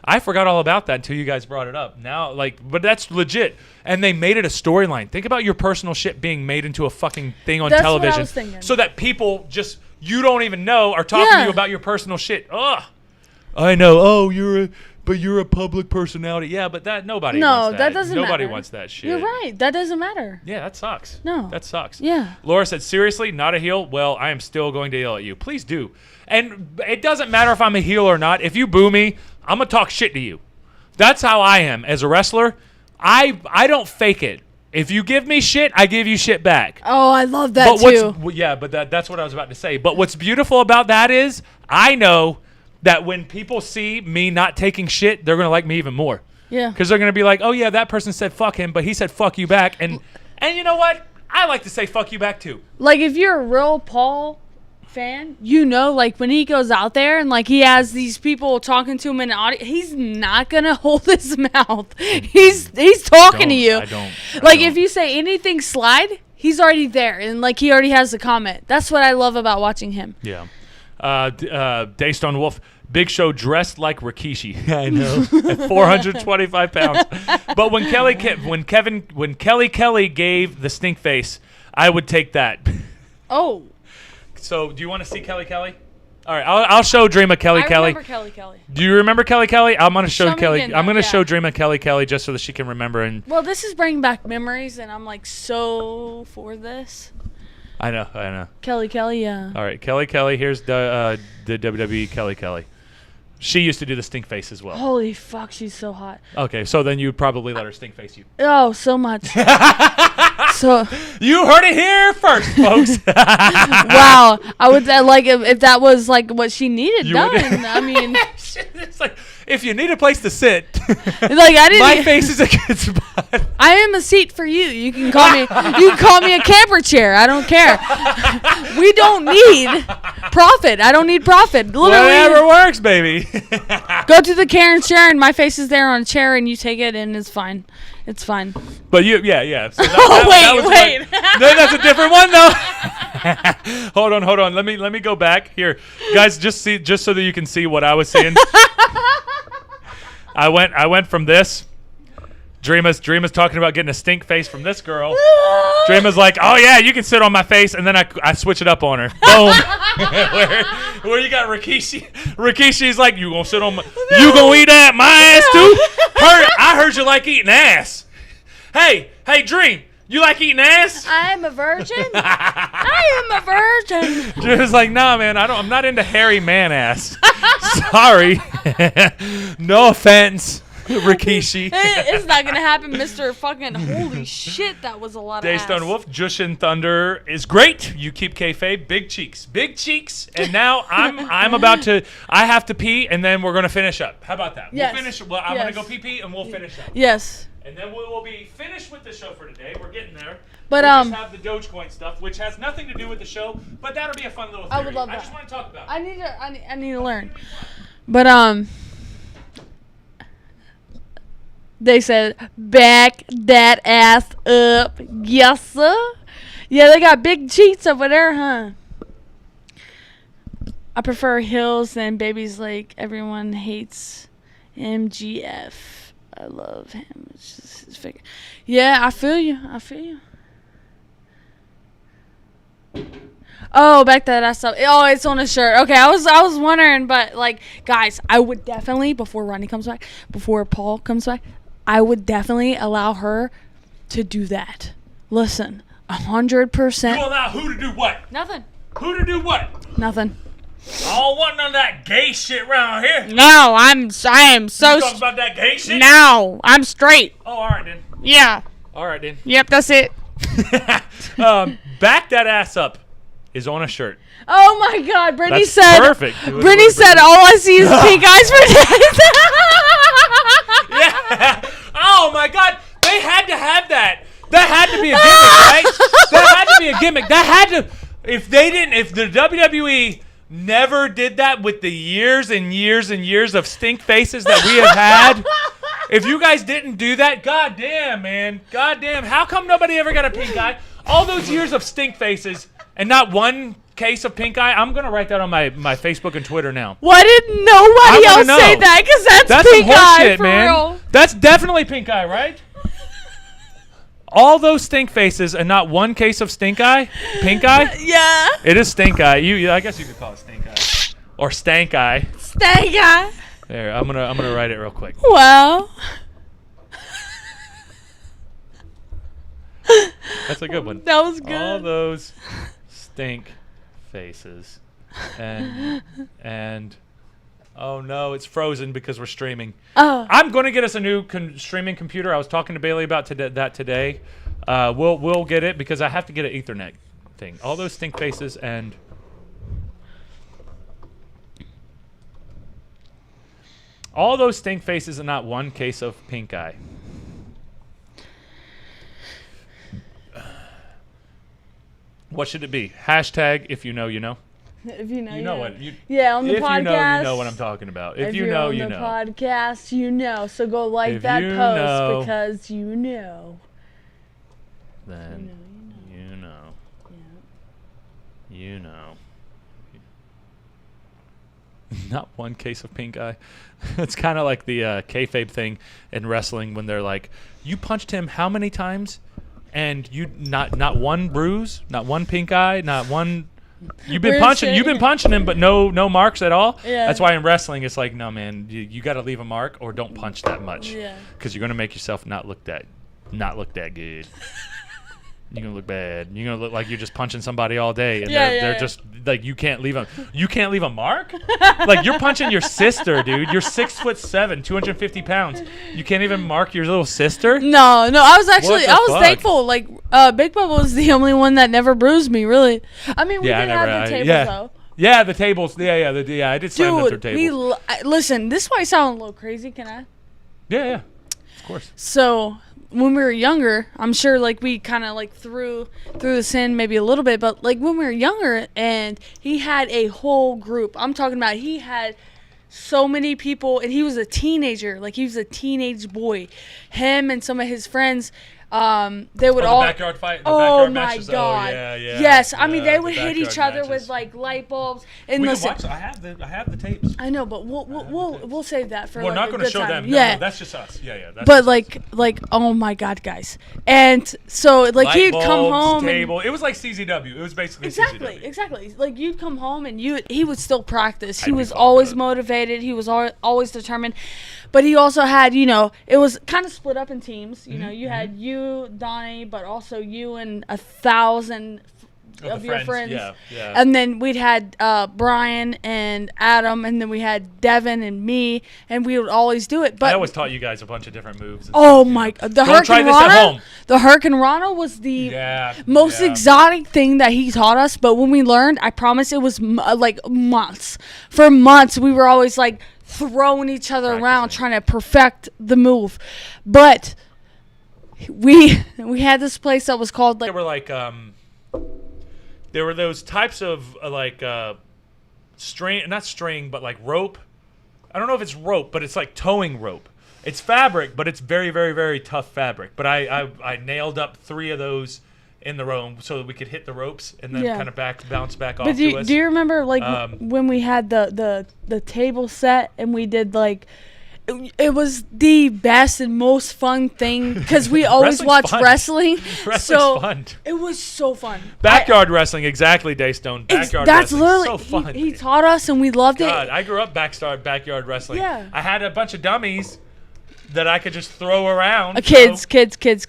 I forgot all about that until you guys brought it up. Now, but that's legit. And they made it a storyline. Think about your personal shit being made into a fucking thing on That's what I television, was thinking. so that people you don't even know are talking to Yeah. you about your personal shit. Ugh. I know. Oh, you're a public personality. Yeah, but nobody. No, wants that. that doesn't Nobody matter. wants that shit. You're right. That doesn't matter. Yeah, that sucks. No. That sucks. Yeah. Laura said, seriously, not a heel? Well, I am still going to yell at you. Please do. And it doesn't matter if I'm a heel or not. If you boo me, I'm going to talk shit to you. That's how I am as a wrestler. I don't fake it. If you give me shit, I give you shit back. Oh, I love that too. Yeah, but that's what I was about to say. But what's beautiful about that is I know that when people see me not taking shit, they're going to like me even more. Yeah. Because they're going to be like, oh, yeah, that person said fuck him, but he said fuck you back. And you know what? I like to say fuck you back, too. Like, if you're a real Paul fan, you know, like, when he goes out there and, like, he has these people talking to him in the audience, he's not going to hold his mouth. He's talking to you. I don't. If you say anything slide, he's already there. And, like, he already has the comment. That's what I love about watching him. Yeah. Daystone Wolf. Big Show dressed like Rikishi. I know, at 425 pounds. But when Kelly Kelly gave the stink face, I would take that. Oh. So, do you want to see Kelly Kelly? All right, I'll show Dreama Kelly I Kelly. remember Kelly Kelly. Do you remember Kelly Kelly? I'm gonna show me Kelly. again, I'm gonna yeah. show Dreama Kelly Kelly just so that she can remember. And Well, this is bringing back memories, and I'm, like, so for this. I know. Kelly Kelly, yeah. All right, Kelly Kelly. Here's the WWE Kelly Kelly. She used to do the stink face as well. Holy fuck, she's so hot. Okay, so then you'd probably let her stink face you. Oh, so much. So You heard it here first, folks. wow, I would like if that was like what she needed You would- done. I mean, It's like, if you need a place to sit, like I didn't. my face is a good spot. I am a seat for you. You can call me. You can call me a camper chair. I don't care. We don't need profit. I don't need profit. Literally, Whatever works, baby. go to the Karen chair, and my face is there on a chair, and you take it, and it's fine. It's fine. But yeah. So Oh, wait. No, that's a different one though. hold on. Let me go back here, guys. Just so that you can see what I was saying. I went from this. Dreama's talking about getting a stink face from this girl. Dreama's like, oh yeah, you can sit on my face, and then I switch it up on her. Boom. where you got Rikishi? Rikishi's like, you gonna sit on my? You gonna eat at my ass too? I heard you like eating ass. Hey, Dream, you like eating ass? I am a virgin. I am a virgin. Dreama's like, nah, man, I'm not into hairy man ass. Sorry. No offense. Rikishi. It's not gonna happen, Mr. Fucking holy shit, that was a lot of Daystone ass. Wolf, Jushin Thunder is great. You keep kayfabe, big cheeks, and now I'm about to. I have to pee, and then we're gonna finish up. How about that? Yes. We'll finish. Well, I'm Yes. gonna go pee, and we'll finish up. Yes. And then we will be finished with the show for today. We're getting there. But, we just have the Dogecoin stuff, which has nothing to do with the show, but that'll be a fun little theory. I would love that. I just want to talk about it. I need to learn. But they said back that ass up, yes sir. Yeah, they got big cheeks over there, huh? I prefer Hills and Baby's Lake. Everyone hates MGF. I love him. It's just his figure. Yeah, I feel you. Oh, back that ass up. Oh, it's on a shirt. Okay, I was wondering, but like, guys, I would definitely before Paul comes back, I would definitely allow her to do that. Listen, 100%. You allow who to do what? Nothing. Who to do what? Nothing. I don't want none of that gay shit around here. No, I am so. You talking about that gay shit? No, I'm straight. Oh, all right then. Yeah. All right then. Yep, that's it. Back that ass up is on a shirt. Oh my God, Brittany That's said. perfect. Brittany said, "All I see is pink eyes for days." Yeah. Oh my God, they had to have that. That had to be a gimmick, right? That had to be a gimmick. That had to. If the WWE never did that with the years and years and years of stink faces that we have had. If you guys didn't do that, goddamn, man. Goddamn. How come nobody ever got a pink eye? All those years of stink faces and not one case of pink eye. I'm going to write that on my Facebook and Twitter now. Why didn't nobody else know. say that? Because that's some pink eye horseshit, for man. real. That's definitely pink eye, right? All those stink faces and not one case of stink eye? Pink eye? Yeah. It is stink eye. I guess you could call it stink eye. Or stank eye. Stank eye. There, I'm gonna write it real quick. Wow. That's a good one. That was good. All those stink faces. And oh no, it's frozen because we're streaming. Oh. I'm going to get us a new streaming computer. I was talking to Bailey about that today. We'll get it because I have to get an Ethernet thing. All those stink faces and all those stink faces and not one case of pink eye. What should it be? Hashtag if you know, you know. If you know, You know what? Yeah, on the if podcast. you know what I'm talking about. If you you're know, on you the know. podcast, you know. So go like If that you post know, because you know. Then you know. You know. Not one case of pink eye. It's kind of like the kayfabe thing in wrestling when they're like, you punched him how many times? And you not one bruise, not one pink eye, not one. You've been punching him, but no marks at all. Yeah. That's why in wrestling it's like, no man, you got to leave a mark or don't punch that much. Yeah. Because you're gonna make yourself not look that good. you're gonna look bad. You're gonna look like you're just punching somebody all day, and Yeah, they're yeah. just like you can't leave a mark. Like you're punching your sister, dude. You're 6'7", 250 pounds. You can't even mark your little sister. No, I was What the fuck? thankful. Like, Big Bubba was the only one that never bruised me, really. I mean, we did have the tables, though. Yeah, the tables. Yeah. I did slam them through Dude, tables. listen, this might sound a little crazy, can I? Yeah, of course. So, when we were younger, I'm sure, like, we kind of, like, threw the sin maybe a little bit, but, like, when we were younger, and he had a whole group. I'm talking about he had so many people, and he was a teenager. Like, he was a teenage boy. Him and some of his friends, they would all... The backyard fight. The Oh backyard my matches. God! Oh, yeah. Yes, I mean Yeah, they the would hit each backyard other with matches. like light bulbs. And We can listen, watch. I have the tapes. I know, but we'll save that for. We're like not a going to good show time. them. No, Yeah, no, that's just us. Yeah. That's but just like oh my God, guys! And so like Light he'd come bulbs, home. table. It was like CZW. It was basically CZW. Exactly. Like you'd come home and he would still practice. He I'd be was fucking always up. motivated. He was always determined. But he also had, it was kind of split up in teams. You know, you had you, Donnie, but also you and 1,000 of your friends. Yeah. And then we'd had Brian and Adam, and then we had Devin and me, and we would always do it. But I always taught you guys a bunch of different moves. And oh stuff, my! you know. The Don't try this at home. The Hurricane Rana was the most yeah. exotic thing that he taught us. But when we learned, I promise it was like months. For months, we were always like throwing each other around, Practicing. trying to perfect the move. But we had this place that was called They like were like there were those types of string, not string, but like rope. I don't know if it's rope, but it's like towing rope. It's fabric, but it's very, very, very tough fabric. But I nailed up 3 of those in the row so that we could hit the ropes and then kind of bounce back off But to us. do you remember like when we had the table set and we did like it was the best and most fun thing because we always Wrestling's watched fun. wrestling. Wrestling's so fun. It was so fun. Backyard wrestling, exactly, Daystone. Backyard that's wrestling, literally so fun. he taught us and we loved God, it. I grew up backyard wrestling. Yeah. I had a bunch of dummies that I could just throw around. Kids. They're kids.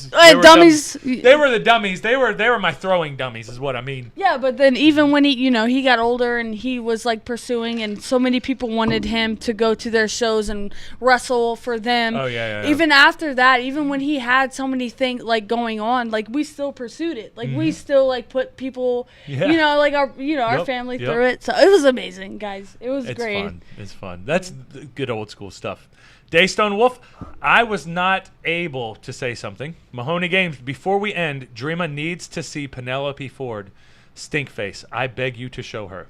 Dummies. They were the dummies. They were my throwing dummies, is what I mean. Yeah, but then even when he got older and he was like pursuing, and so many people wanted him to go to their shows and wrestle for them. Oh yeah. Even after that, even when he had so many things like going on, like we still pursued it. Like we still like put people, like our family through it. So it was amazing, guys. It was great. It's fun. That's the good old school stuff. Daystone Wolf, I was not able to say something. Mahoney Games, before we end, Dreama needs to see Penelope Ford Stinkface. I beg you to show her.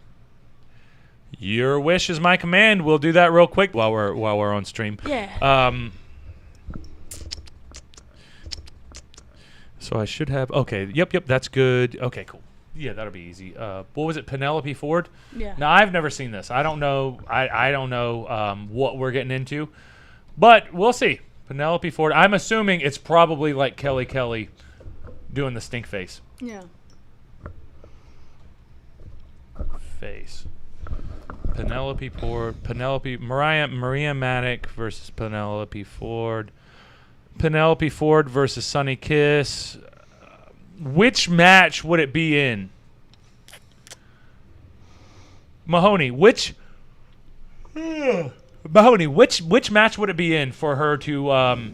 Your wish is my command. We'll do that real quick while we're on stream. Yeah. So I should have. Okay. Yep. That's good. Okay. Cool. Yeah, that'll be easy. What was it? Penelope Ford. Yeah. Now I've never seen this. I don't know. I don't know what we're getting into, but we'll see. Penelope Ford. I'm assuming it's probably like Kelly doing the stink face. Yeah. Face. Penelope Ford. Maria Manic versus Penelope Ford. Penelope Ford versus Sunny Kiss. Which match would it be in? Mahoney, which match would it be in for her to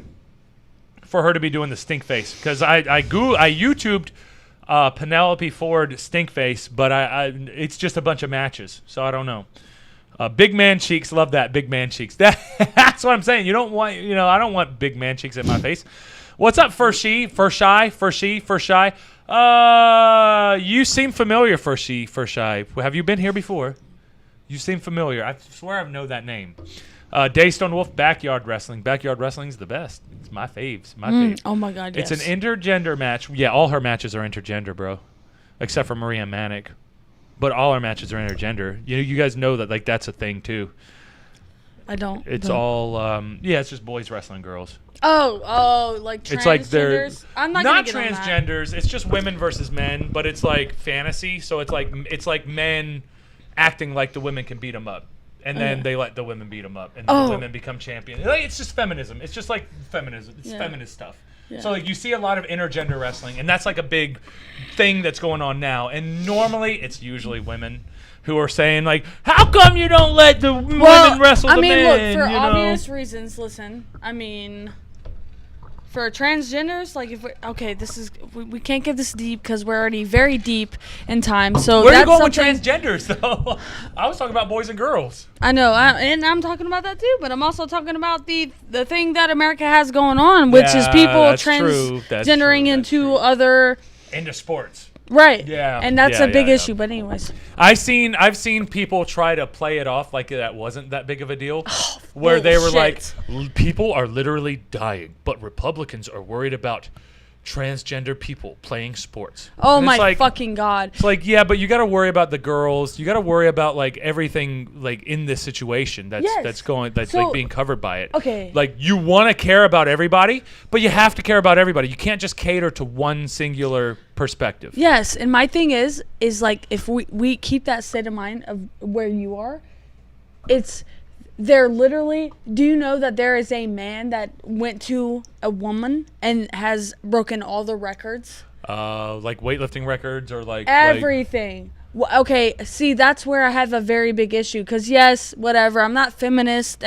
be doing the stink face? Because I YouTubed Penelope Ford stink face, but it's just a bunch of matches, so I don't know. Big man cheeks, love that big man cheeks. That's what I'm saying. I don't want big man cheeks in my face. What's up, First Shy? You seem familiar, First Shy. Have you been here before? You seem familiar. I swear I know that name. Daystone Wolf, Backyard Wrestling. Backyard Wrestling's the best. It's my faves. Oh my God, yes. It's an intergender match. Yeah, all her matches are intergender, bro. Except for Maria Manic. But all our matches are intergender. You guys know that like that's a thing too. I don't. It's all it's just boys wrestling girls. Oh, like transgenders. It's like they're I'm not transgenders. It's just women versus men, but it's like fantasy. So it's like men acting like the women can beat them up, and then they let the women beat them up, and the women become champion. Like, it's just feminism. It's just like feminism. It's feminist stuff. So like you see a lot of intergender wrestling, and that's like a big thing that's going on now. And normally it's usually women who are saying like, "How come you don't let the women wrestle the men?" Look, for obvious reasons. Listen, I mean, for transgenders, like we can't get this deep because we're already very deep in time. So where are you going with transgenders though? I was talking about boys and girls. I know, and I'm talking about that too, but I'm also talking about the thing that America has going on, which is people transgendering into sports. Right. Yeah. And that's a big issue. But anyways, I've seen people try to play it off like that wasn't that big of a deal, where they were like, people are literally dying, but Republicans are worried about transgender people playing sports. Oh my fucking God. It's like, yeah, but you got to worry about the girls. You got to worry about like everything like in this situation that's like being covered by it. Okay. Like you want to care about everybody, but you have to care about everybody. You can't just cater to one singular perspective. Yes, and my thing is like if we keep that state of mind of where you are, they're literally, do you know that there is a man that went to a woman and has broken all the records? Like weightlifting records or like everything. Okay, see, that's where I have a very big issue because yes, whatever, I'm not feminist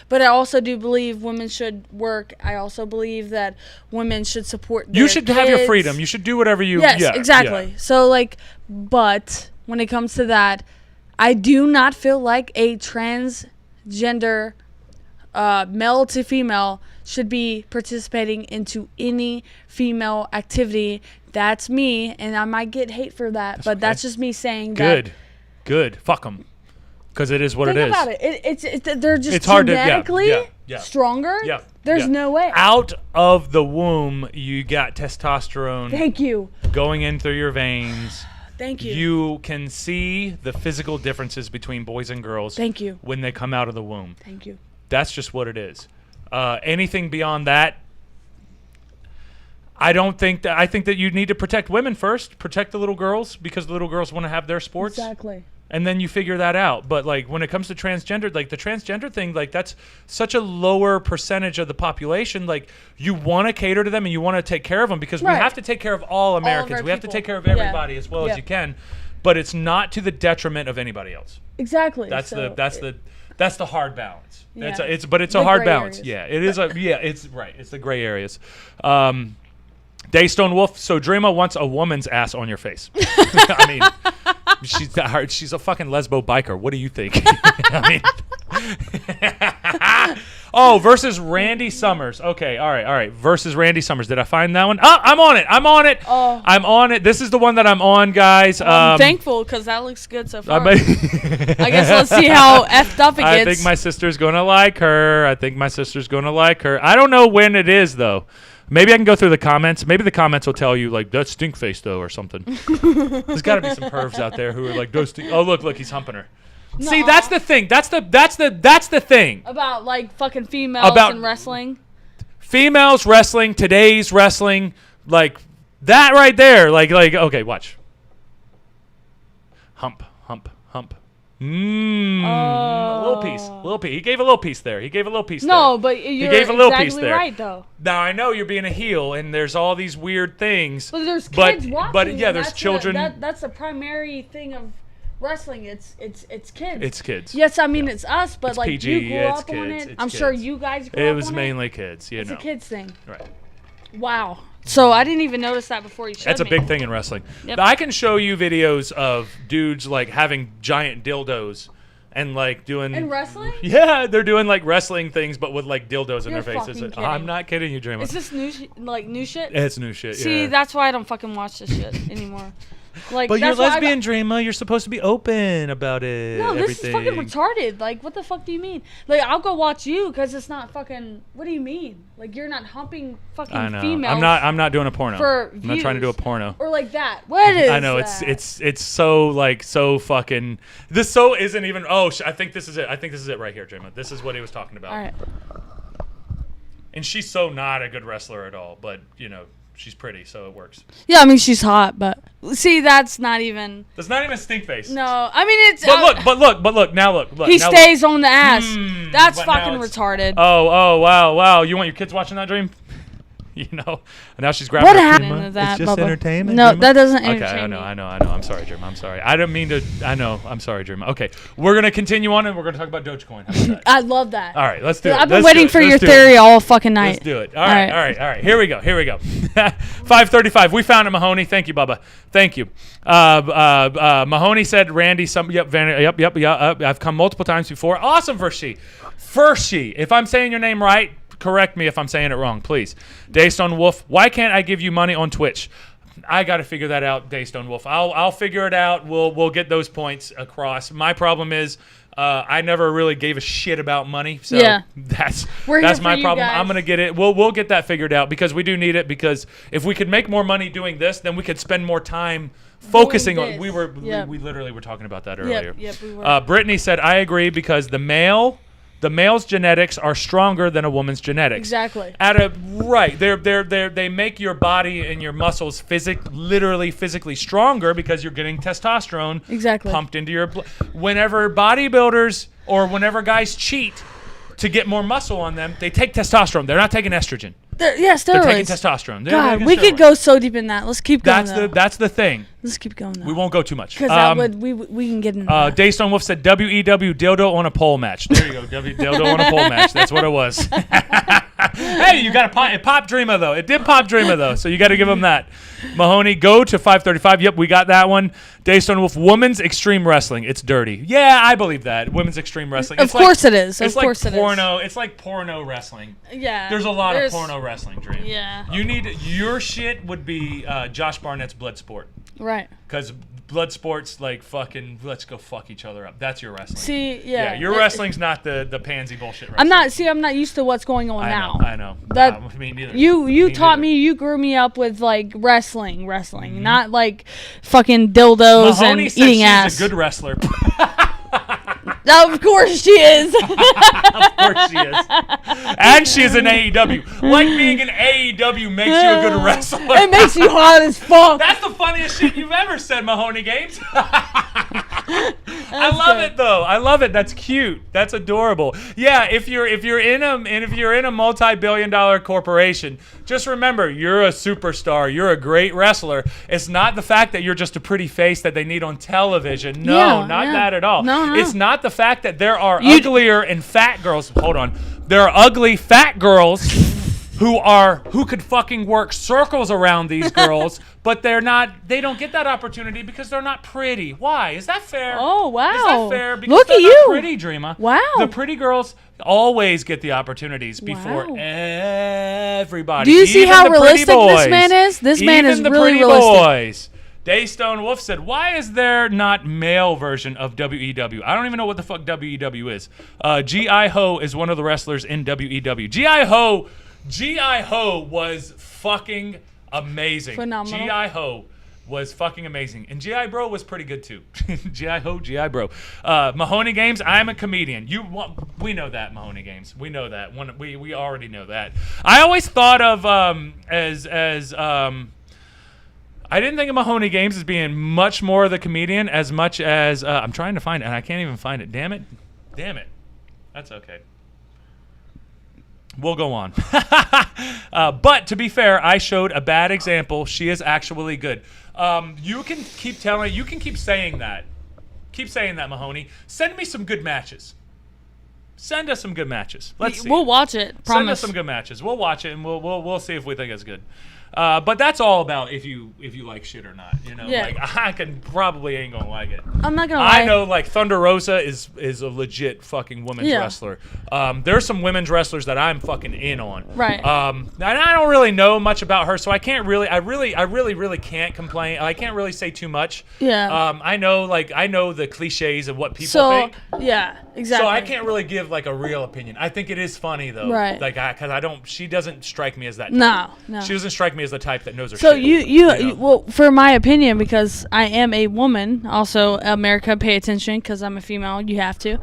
but I also do believe women should work. I also believe that women should support their You should kids. have your freedom. You should do whatever you Yes, exactly. Yeah. So like, but when it comes to that, I do not feel like a transgender male to female should be participating into any female activity. That's me, and I might get hate for that, but that's just me saying Good. Fuck them. Because it is what it is. Think about it. They're just genetically stronger. Yeah. There's no way. Out of the womb, you got testosterone. Thank you. Going in through your veins. Thank you. You can see the physical differences between boys and girls. Thank you. When they come out of the womb. Thank you. That's just what it is. Anything beyond that, I think that you need to protect women first. Protect the little girls because the little girls want to have their sports. Exactly. And then you figure that out. But like when it comes to transgender, like the transgender thing, like that's such a lower percentage of the population. Like you want to cater to them and you want to take care of them because we have to take care of all Americans. We have to take care of everybody as well as you can. But it's not to the detriment of anybody else. Exactly. That's the hard balance. Yeah. It's a hard balance. Areas. Yeah, it is it's right. It's the gray areas. Daystone Wolf. So Dreama wants a woman's ass on your face. I mean, she's a fucking lesbo biker. What do you think? I mean, versus Randy Summers. Okay, all right. Versus Randy Summers. Did I find that one? Oh, I'm on it. Oh. I'm on it. This is the one that I'm on, guys. I'm thankful because that looks good so far. I guess let's see how effed up it gets. I think my sister's gonna like her. I don't know when it is though. Maybe I can go through the comments. Maybe the comments will tell you like that's stink face though or something. There's got to be some pervs out there who are like, oh look, he's humping her. Nuh-uh. See, that's the thing. That's the thing about like fucking females and wrestling. Females wrestling, today's wrestling, like that right there. Like okay, watch. Hump. A little piece. He gave a little piece there. No, but you're exactly right, though. Now, I know you're being a heel, and there's all these weird things. But there's kids watching. But yeah, there's children. That's the primary thing of wrestling. It's kids. It's kids. Yes, I mean, it's us, but it's like PG, you grew up on it. I'm sure you guys grew up on it. It was mainly kids, It's a kids thing. Right. Wow. So I didn't even notice that before you showed me. That's a big thing in wrestling. Yep. I can show you videos of dudes like having giant dildos and like doing... In wrestling? Yeah, they're doing like wrestling things but with like dildos in their faces. I'm not kidding you, Dreama. Is this new shit? It's new shit, yeah. See, that's why I don't fucking watch this shit anymore. Like, but you're lesbian, Dreama. You're supposed to be open about it. No, this is fucking retarded. Like, what the fuck do you mean? Like, I'll go watch you because it's not fucking. What do you mean? Like, you're not humping fucking females. I'm not doing a porno. I'm not trying to do a porno. Or like that. What is? I know that? it's so like so fucking. This so isn't even. Oh, I think this is it. I think this is it right here, Dreama. This is what he was talking about. All right. And she's so not a good wrestler at all, but you know. She's pretty, so it works. Yeah, I mean she's hot, but see, that's not even. That's not even stink face. No, I mean it's. But look. Now look. He stays on the ass. That's fucking retarded. Oh, wow. You want your kids watching that, Dream? You know, and now she's grabbing. What her happened Dreama. to that, It's just Bubba? entertainment. No, Dreama. that doesn't Okay, entertain I me. know. I'm sorry, Dreama. I'm sorry. I didn't mean to. I know. I'm sorry, Dreama. Okay, we're gonna continue on, and we're gonna talk about Dogecoin. How about that? I love that. All right, let's do it. I've been Let's waiting do it. for your Let's do theory it. all fucking night. Let's do it. All right. Here we go. 5:35. We found it, Mahoney. Thank you, Bubba. Thank you. Mahoney said, Randy, yep. I've come multiple times before. Awesome, Fershi. If I'm saying your name right, correct me if I'm saying it wrong, please. Daystone Wolf, why can't I give you money on Twitch? I got to figure that out, Daystone Wolf. I'll figure it out. We'll get those points across. My problem is I never really gave a shit about money, so that's my problem. I'm gonna get it. We'll get that figured out because we do need it. Because if we could make more money doing this, then we could spend more time focusing on. We literally were talking about that earlier. Yep, we were. Brittany said, I agree because the male's genetics are stronger than a woman's genetics. Exactly. They make your body and your muscles physically stronger because you're getting testosterone pumped into your blood. Whenever bodybuilders or whenever guys cheat to get more muscle on them, they take testosterone. They're not taking estrogen. Steroids. They're taking testosterone. God, we could go so deep in that. Let's keep going. That's the thing. Let's keep going. Though. We won't go too much. Because we can get into that. Daystone Wolf said WEW dildo on a pole match. There you go, dildo on a pole match. That's what it was. Hey, you got it popped Dreama though. It did pop Dreama though, so you got to give him that. Mahoney, go to 5:35. Yep, we got that one. Daystone Wolf, women's extreme wrestling. It's dirty. Yeah, I believe that. Women's extreme wrestling. Of course it is. It's like porno. It's like porno wrestling. Yeah. There's a lot of porno wrestling, Dream. Yeah. Your shit would be Josh Barnett's Bloodsport. Right. Because Bloodsport's like fucking, let's go fuck each other up. That's your wrestling. See, yeah. Your wrestling's not the pansy bullshit wrestling. I'm not used to what's going on now. I know. Me neither. You taught me, you grew me up with like wrestling, not like fucking dildos Mahoney and said eating she's ass. a good wrestler. Of course she is. Of course she is. And she is an AEW. Like being an AEW makes you a good wrestler. It makes you hot as fuck. That's the funniest shit you've ever said, Mahoney Games. I love it though. I love it. That's cute. That's adorable. Yeah, if you're in a multi-billion-dollar corporation, just remember you're a superstar. You're a great wrestler. It's not the fact that you're just a pretty face that they need on television. No, not that at all. No. It's not the fact that there are uglier and fat girls. Hold on. There are ugly fat girls who could fucking work circles around these girls, but they don't get that opportunity because they're not pretty. Why? Is that fair? Oh, wow. Is that fair? Because Look they're at not you. pretty, Dreama. Wow. The pretty girls always get the opportunities before everybody. Do you see Even how the pretty realistic this boys. man is? This man is Even the really pretty realistic. boys. Daystone Wolf said, why is there not male version of WEW? I don't even know what the fuck WEW is. G.I. Ho is one of the wrestlers in WEW. G.I. Ho was fucking amazing. Phenomenal. G.I. Ho was fucking amazing. And G.I. Bro was pretty good too. G.I. Ho, G.I. Bro. Mahoney Games, I'm a comedian. We know that, Mahoney Games. We know that. We already know that. I always thought of I didn't think of Mahoney Games as being much more of the comedian as much as I'm trying to find it, and I can't even find it. Damn it. That's okay. We'll go on. But to be fair, I showed a bad example. She is actually good. You can keep saying that. Keep saying that, Mahoney. Send me some good matches. Send us some good matches. Let's see. We'll watch it. Promise. Send us some good matches. We'll watch it and we'll see if we think it's good. But that's all about if you like shit or not. You know, like I probably ain't gonna like it. I'm not gonna lie. I know like Thunder Rosa is a legit fucking women's wrestler. There's some women's wrestlers that I'm fucking in on. Right. And I don't really know much about her, so I can't really. I really can't complain. I can't really say too much. Yeah. I know the cliches of what people think. Yeah, exactly. So I can't really give like a real opinion. I think it is funny though. Right. Like because I don't. She doesn't strike me as that. No. She doesn't strike me as the type that knows her so shit. You well, for my opinion, because I am a woman, also America, pay attention, because I'm a female. You have to.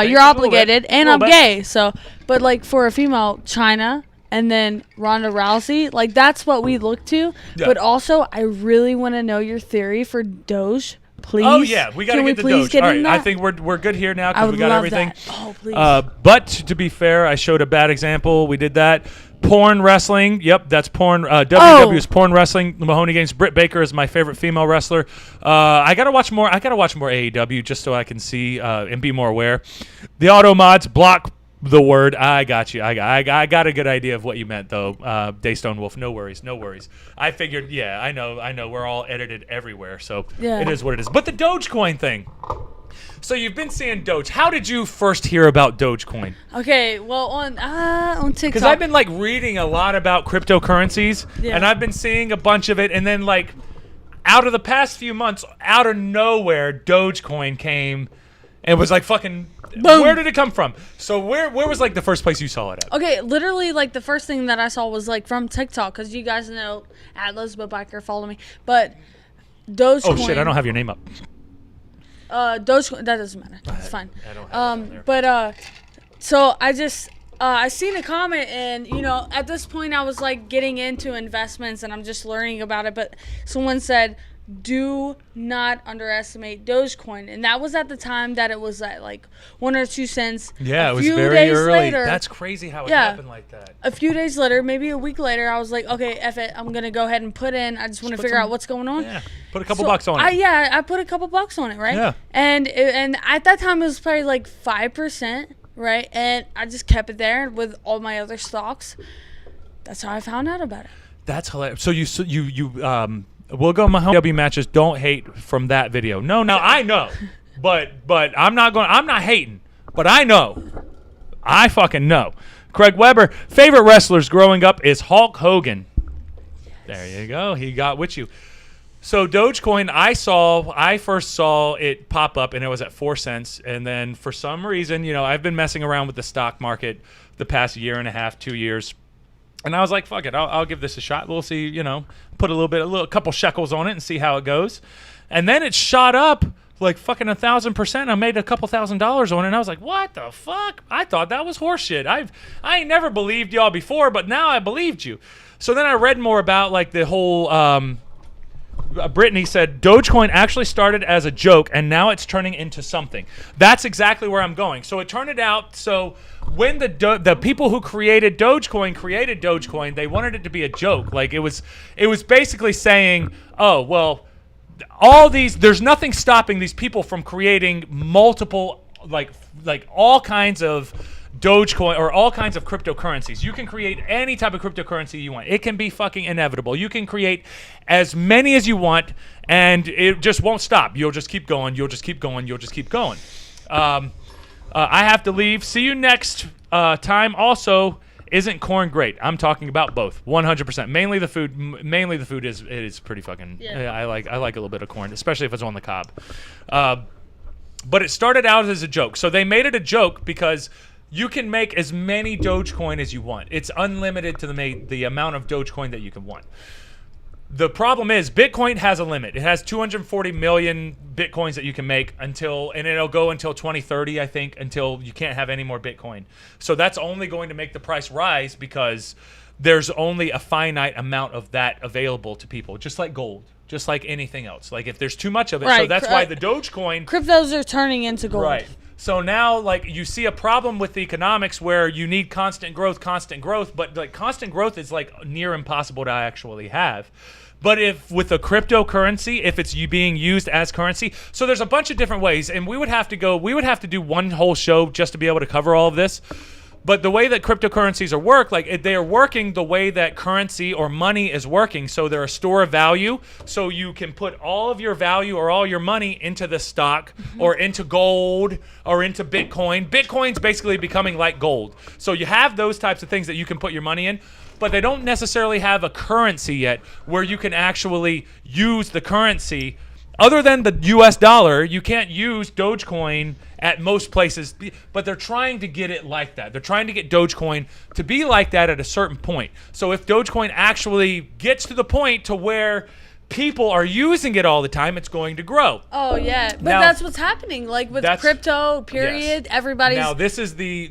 You're obligated, and I'm gay. So, but like for a female, China, and then Ronda Rousey, like that's what we look to. Yeah. But also, I really want to know your theory for Doge please? Oh yeah, we gotta Can get the please Doge. get All in right, I that? think we're good here now I because would we got love everything. that. Oh, please. But to be fair, I showed a bad example. We did that. Porn wrestling. Yep, that's porn. WWE is porn wrestling. Mahoney Games. Britt Baker is my favorite female wrestler. I gotta watch more. I gotta watch more AEW just so I can see and be more aware. The auto mods block the word. I got you. I got a good idea of what you meant though. Daystone Wolf. No worries. No worries. I figured. Yeah, I know. We're all edited everywhere, so Yeah. it is what it is. But the Dogecoin thing. So you've been seeing Doge. How did you first hear about Dogecoin? Okay, well on TikTok. Because I've been like reading a lot about cryptocurrencies, Yeah. and I've been seeing a bunch of it, and then like out of the past few months, out of nowhere, Dogecoin came and was like fucking. Boom. Where did it come from? So where was like the first place you saw it at? Okay, literally, like the first thing that I saw was like from TikTok, because you guys know at Elizabeth Biker, follow me. But Dogecoin. Oh shit! I don't have your name up. Dogecoin. That doesn't matter. It's fine. I don't have it on there. But so I just I seen a comment, and at this point I was like getting into investments, and I'm just learning about it. But someone said, do not underestimate Dogecoin, and that was at the time that it was at like 1 or 2 cents. Yeah, A it was few very days early. later- That's crazy how it Yeah. happened like that. A few days later, maybe a week later, I was like, okay, F it, I'm gonna go ahead and put in. I just want to put figure some- out what's going on. Yeah, put a couple So bucks on it. I put a couple bucks on it, right? Yeah. And at that time it was probably like 5%, right? And I just kept it there with all my other stocks. That's how I found out about it. That's hilarious. So you we'll go Mahoney W matches. Don't hate from that video. No, I know, but I'm not hating. But I know, I fucking know. Craig Weber, favorite wrestlers growing up is Hulk Hogan. There you go. He got with you. So Dogecoin, I first saw it pop up, and it was at 4 cents. And then for some reason, I've been messing around with the stock market the past year and a half, 2 years. And I was like, fuck it, I'll give this a shot. We'll see, put a couple shekels on it and see how it goes. And then it shot up like fucking 1,000%. I made a couple $1,000s on it, and I was like, what the fuck? I thought that was horseshit. I ain't never believed y'all before, but now I believed you. So then I read more about like the whole Brittany said Dogecoin actually started as a joke and now it's turning into something. That's exactly where I'm going. So it turned out, so when the people who created Dogecoin, they wanted it to be a joke. Like it was basically saying, oh, well, there's nothing stopping these people from creating multiple, like all kinds of Dogecoin or all kinds of cryptocurrencies. You can create any type of cryptocurrency you want. It can be fucking inevitable. You can create as many as you want, and it just won't stop. You'll just keep going. You'll just keep going. You'll just keep going. I have to leave. See you next time. Also, isn't corn great? I'm talking about both, 100%. Mainly the food. Mainly the food is pretty fucking. Yeah. I like a little bit of corn, especially if it's on the cob. But it started out as a joke. So they made it a joke because you can make as many Dogecoin as you want. It's unlimited to the amount of Dogecoin that you can want. The problem is Bitcoin has a limit. It has 240 million Bitcoins that you can make and it'll go until 2030, I think, until you can't have any more Bitcoin. So that's only going to make the price rise because there's only a finite amount of that available to people, just like gold, just like anything else. Like if there's too much of it, so Right. that's why the Dogecoin. Cryptos are turning into gold. Right. So now, like, you see a problem with the economics where you need constant growth, but like constant growth is like near impossible to actually have. But if with a cryptocurrency, if it's being used as currency, so there's a bunch of different ways, and we would have to do one whole show just to be able to cover all of this. But the way that cryptocurrencies are they are working the way that currency or money is working. So they're a store of value. So you can put all of your value or all your money into the stock or into gold or into Bitcoin. Bitcoin's basically becoming like gold. So you have those types of things that you can put your money in, but they don't necessarily have a currency yet where you can actually use the currency. Other than the US dollar, you can't use Dogecoin at most places, but they're trying to get it like that. They're trying to get Dogecoin to be like that at a certain point. So if Dogecoin actually gets to the point to where people are using it all the time, it's going to grow. Oh yeah, but Now- that's what's happening. Like with crypto, period. Yes. Everybody's. Now this is the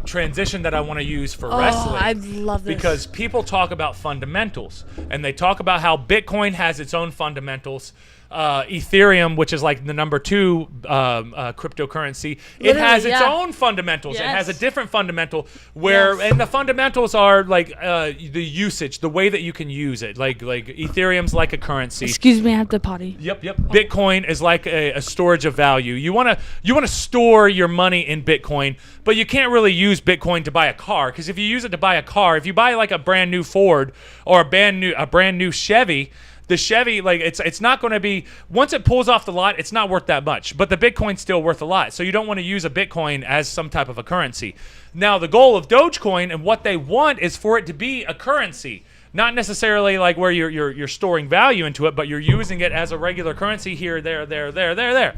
transition that I want to use for oh, wrestling. I love this Because people talk about fundamentals, and they talk about how Bitcoin has its own fundamentals. Ethereum, which is like the number 2 cryptocurrency, it has its own fundamentals. It has a different fundamental and the fundamentals are like the usage, the way that you can use it. Like Ethereum's like a currency. Excuse me, I have to potty. Yep. Bitcoin is like a storage of value. You wanna store your money in Bitcoin, but you can't really use Bitcoin to buy a car, because if you use it to buy a car, if you buy like a brand new Ford or a brand new Chevy, the Chevy, like it's not going to be, once it pulls off the lot, it's not worth that much. But the Bitcoin's still worth a lot. So you don't want to use a Bitcoin as some type of a currency. Now, the goal of Dogecoin and what they want is for it to be a currency. Not necessarily like where you're storing value into it, but you're using it as a regular currency here, there.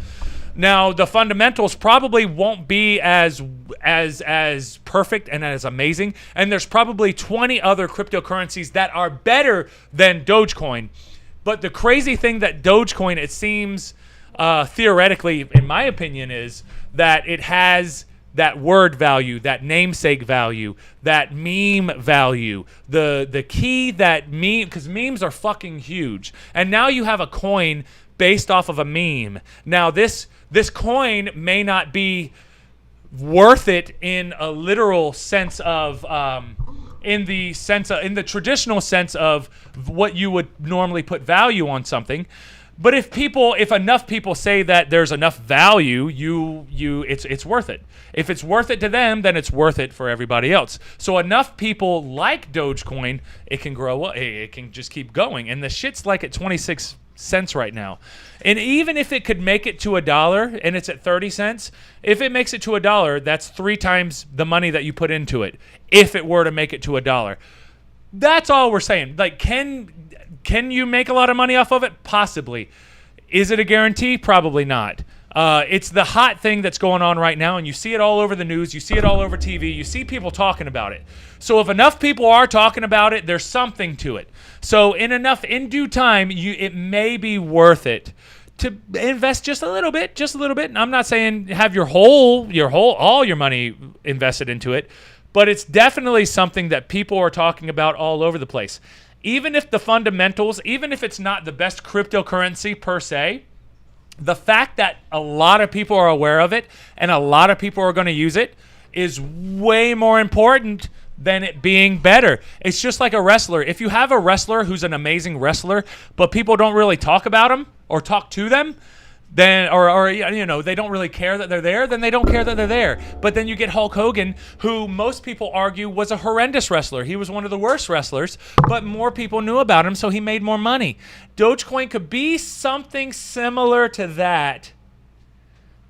Now, the fundamentals probably won't be as perfect and as amazing. And there's probably 20 other cryptocurrencies that are better than Dogecoin. But the crazy thing that Dogecoin, it seems, theoretically, in my opinion, is that it has that word value, that namesake value, that meme value, the key that meme, because memes are fucking huge. And now you have a coin based off of a meme. Now this coin may not be worth it in a literal sense of in the traditional sense of what you would normally put value on something. But if enough people say that there's enough value, it's worth it. If it's worth it to them, then it's worth it for everybody else. So enough people like Dogecoin, it can grow. It can just keep going. And the shit's like at 26 cents right now. And even if it could make it to $1 and it's at 30 cents, if it makes it to $1, that's 3 times the money that you put into it. If it were to make it to $1, that's all we're saying. Like, can you make a lot of money off of it? Possibly. Is it a guarantee? Probably not. It's the hot thing that's going on right now, and you see it all over the news. You see it all over TV. You see people talking about it. So if enough people are talking about it, there's something to it. So in due time, it may be worth it to invest just a little bit. And I'm not saying have all your money invested into it, but it's definitely something that people are talking about all over the place. Even if the fundamentals, even if it's not the best cryptocurrency per se, the fact that a lot of people are aware of it and a lot of people are going to use it is way more important than it being better. It's just like a wrestler. If you have a wrestler who's an amazing wrestler, but people don't really talk about him or talk to them, then or they don't really care that they're there, then they don't care that they're there. But then you get Hulk Hogan, who most people argue was a horrendous wrestler. He was one of the worst wrestlers, but more people knew about him, so he made more money. Dogecoin could be something similar to that,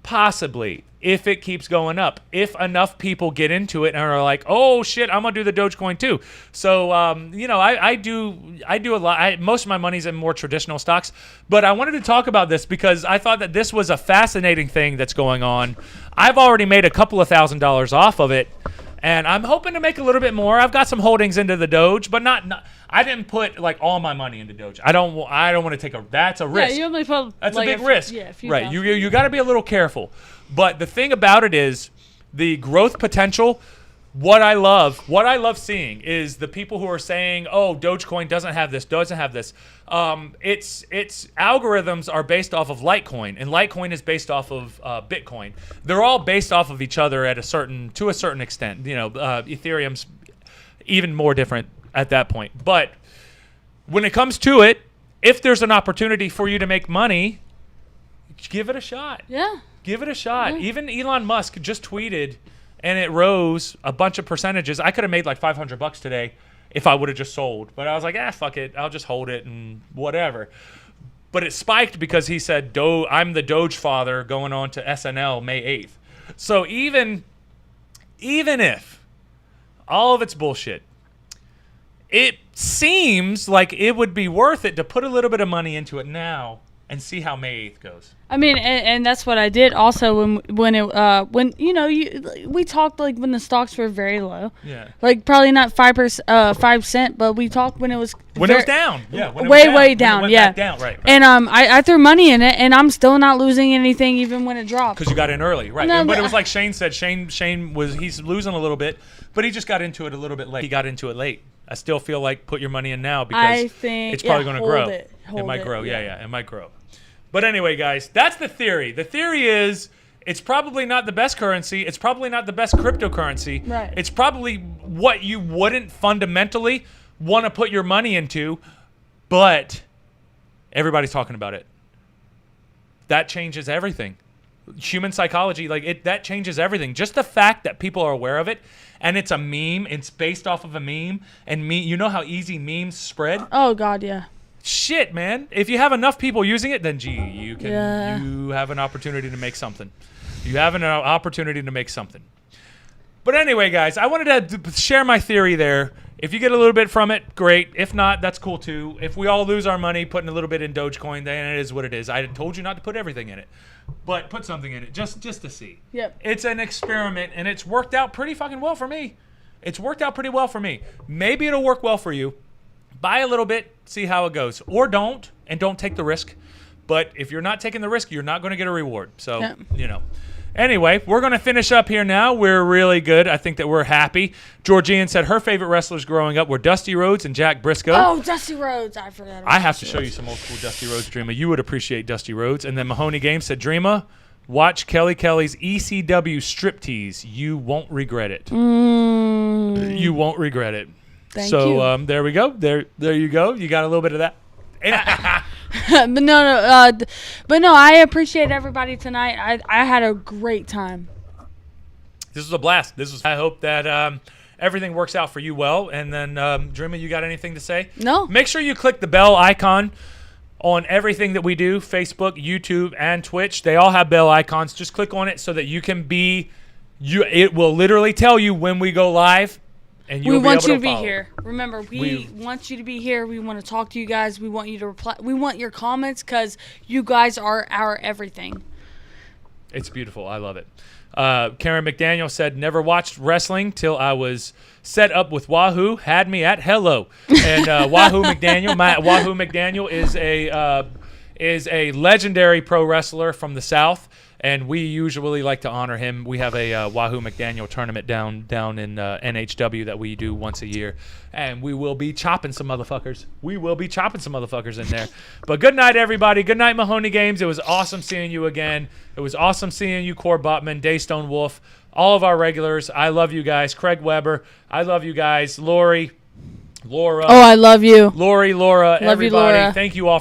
possibly, if it keeps going up. If enough people get into it and are like, oh shit, I'm gonna do the Dogecoin too. So I do a lot. Most of my money's in more traditional stocks, but I wanted to talk about this because I thought that this was a fascinating thing that's going on. I've already made a couple of $1,000s off of it, and I'm hoping to make a little bit more. I've got some holdings into the Doge, but not I didn't put like all my money into Doge. I don't want to take that's a risk. Yeah, you only put that's like a big risk. Yeah, right. You got to be a little careful. But the thing about it is the growth potential. What I love seeing is the people who are saying, "Oh, Dogecoin doesn't have this." Its algorithms are based off of Litecoin, and Litecoin is based off of Bitcoin. They're all based off of each other to a certain extent. Ethereum's even more different at that point. But when it comes to it, if there's an opportunity for you to make money, give it a shot. Yeah. Give it a shot. Yeah. Even Elon Musk just tweeted, and it rose a bunch of percentages. I could have made like $500 today if I would have just sold. But I was like, fuck it. I'll just hold it and whatever. But it spiked because he said, I'm the Doge father going on to SNL May 8th. So even if all of it's bullshit, it seems like it would be worth it to put a little bit of money into it now and see how May 8th goes. I mean, and that's what I did also when we talked like when the stocks were very low. Yeah. Like probably not 5 cent, but we talked when it was it was down. Yeah. Way down. Yeah. Down. Right. And I threw money in it, and I'm still not losing anything even when it dropped. Because you got in early, right? No, but it was like Shane said. He's losing a little bit, but he just got into it a little bit late. He got into it late. I still feel like put your money in now because it's probably going to grow. It might grow. Yeah, it might grow. But anyway, guys, that's the theory. The theory is it's probably not the best currency. It's probably not the best cryptocurrency. Right. It's probably what you wouldn't fundamentally want to put your money into, but everybody's talking about it. That changes everything. Human psychology, that changes everything. Just the fact that people are aware of it, and it's a meme, it's based off of a meme, and you know how easy memes spread? Oh, God, yeah. Shit, man. If you have enough people using it, then you have an opportunity to make something. You have an opportunity to make something. But anyway, guys, I wanted to share my theory there. If you get a little bit from it, great. If not, that's cool too. If we all lose our money putting a little bit in Dogecoin, then it is what it is. I told you not to put everything in it, but put something in it just to see. Yep. It's an experiment, and it's worked out pretty fucking well for me. It's worked out pretty well for me. Maybe it'll work well for you. Buy a little bit, see how it goes. Or don't, and don't take the risk. But if you're not taking the risk, you're not going to get a reward. So, Anyway, we're going to finish up here now. We're really good. I think that we're happy. Jordane said her favorite wrestlers growing up were Dusty Rhodes and Jack Briscoe. Oh, Dusty Rhodes. I forgot about I have to show you some old school Dusty Rhodes, Dreama. You would appreciate Dusty Rhodes. And then Mahoney Games said, Dreama, watch Kelly Kelly's ECW striptease. You won't regret it. You won't regret it. Thank you. There we go. There you go. You got a little bit of that. but no, I appreciate everybody tonight. I had a great time. This was a blast. I hope that everything works out for you well. And then, Dreama, you got anything to say? No. Make sure you click the bell icon on everything that we do, Facebook, YouTube, and Twitch. They all have bell icons. Just click on it so that you can be. It will literally tell you when we go live. And we want you to be follow. here. Remember, we want you to be here. We want to talk to you guys. We want you to reply. We want your comments because you guys are our everything. It's beautiful. I love it. Karen McDaniel said, never watched wrestling till I was set up with Wahoo. Had me at hello. And Wahoo McDaniel is a legendary pro wrestler from the South. And we usually like to honor him. We have a Wahoo McDaniel tournament down in NHW that we do once a year. And we will be chopping some motherfuckers. In there. But good night, everybody. Good night, Mahoney Games. It was awesome seeing you again. It was awesome seeing you, Core Botman, Daystone Wolf, all of our regulars. I love you guys. Craig Weber. I love you guys. Lori, Laura. Oh, I love you. Lori, Laura, Love everybody. you, Laura. Thank you all for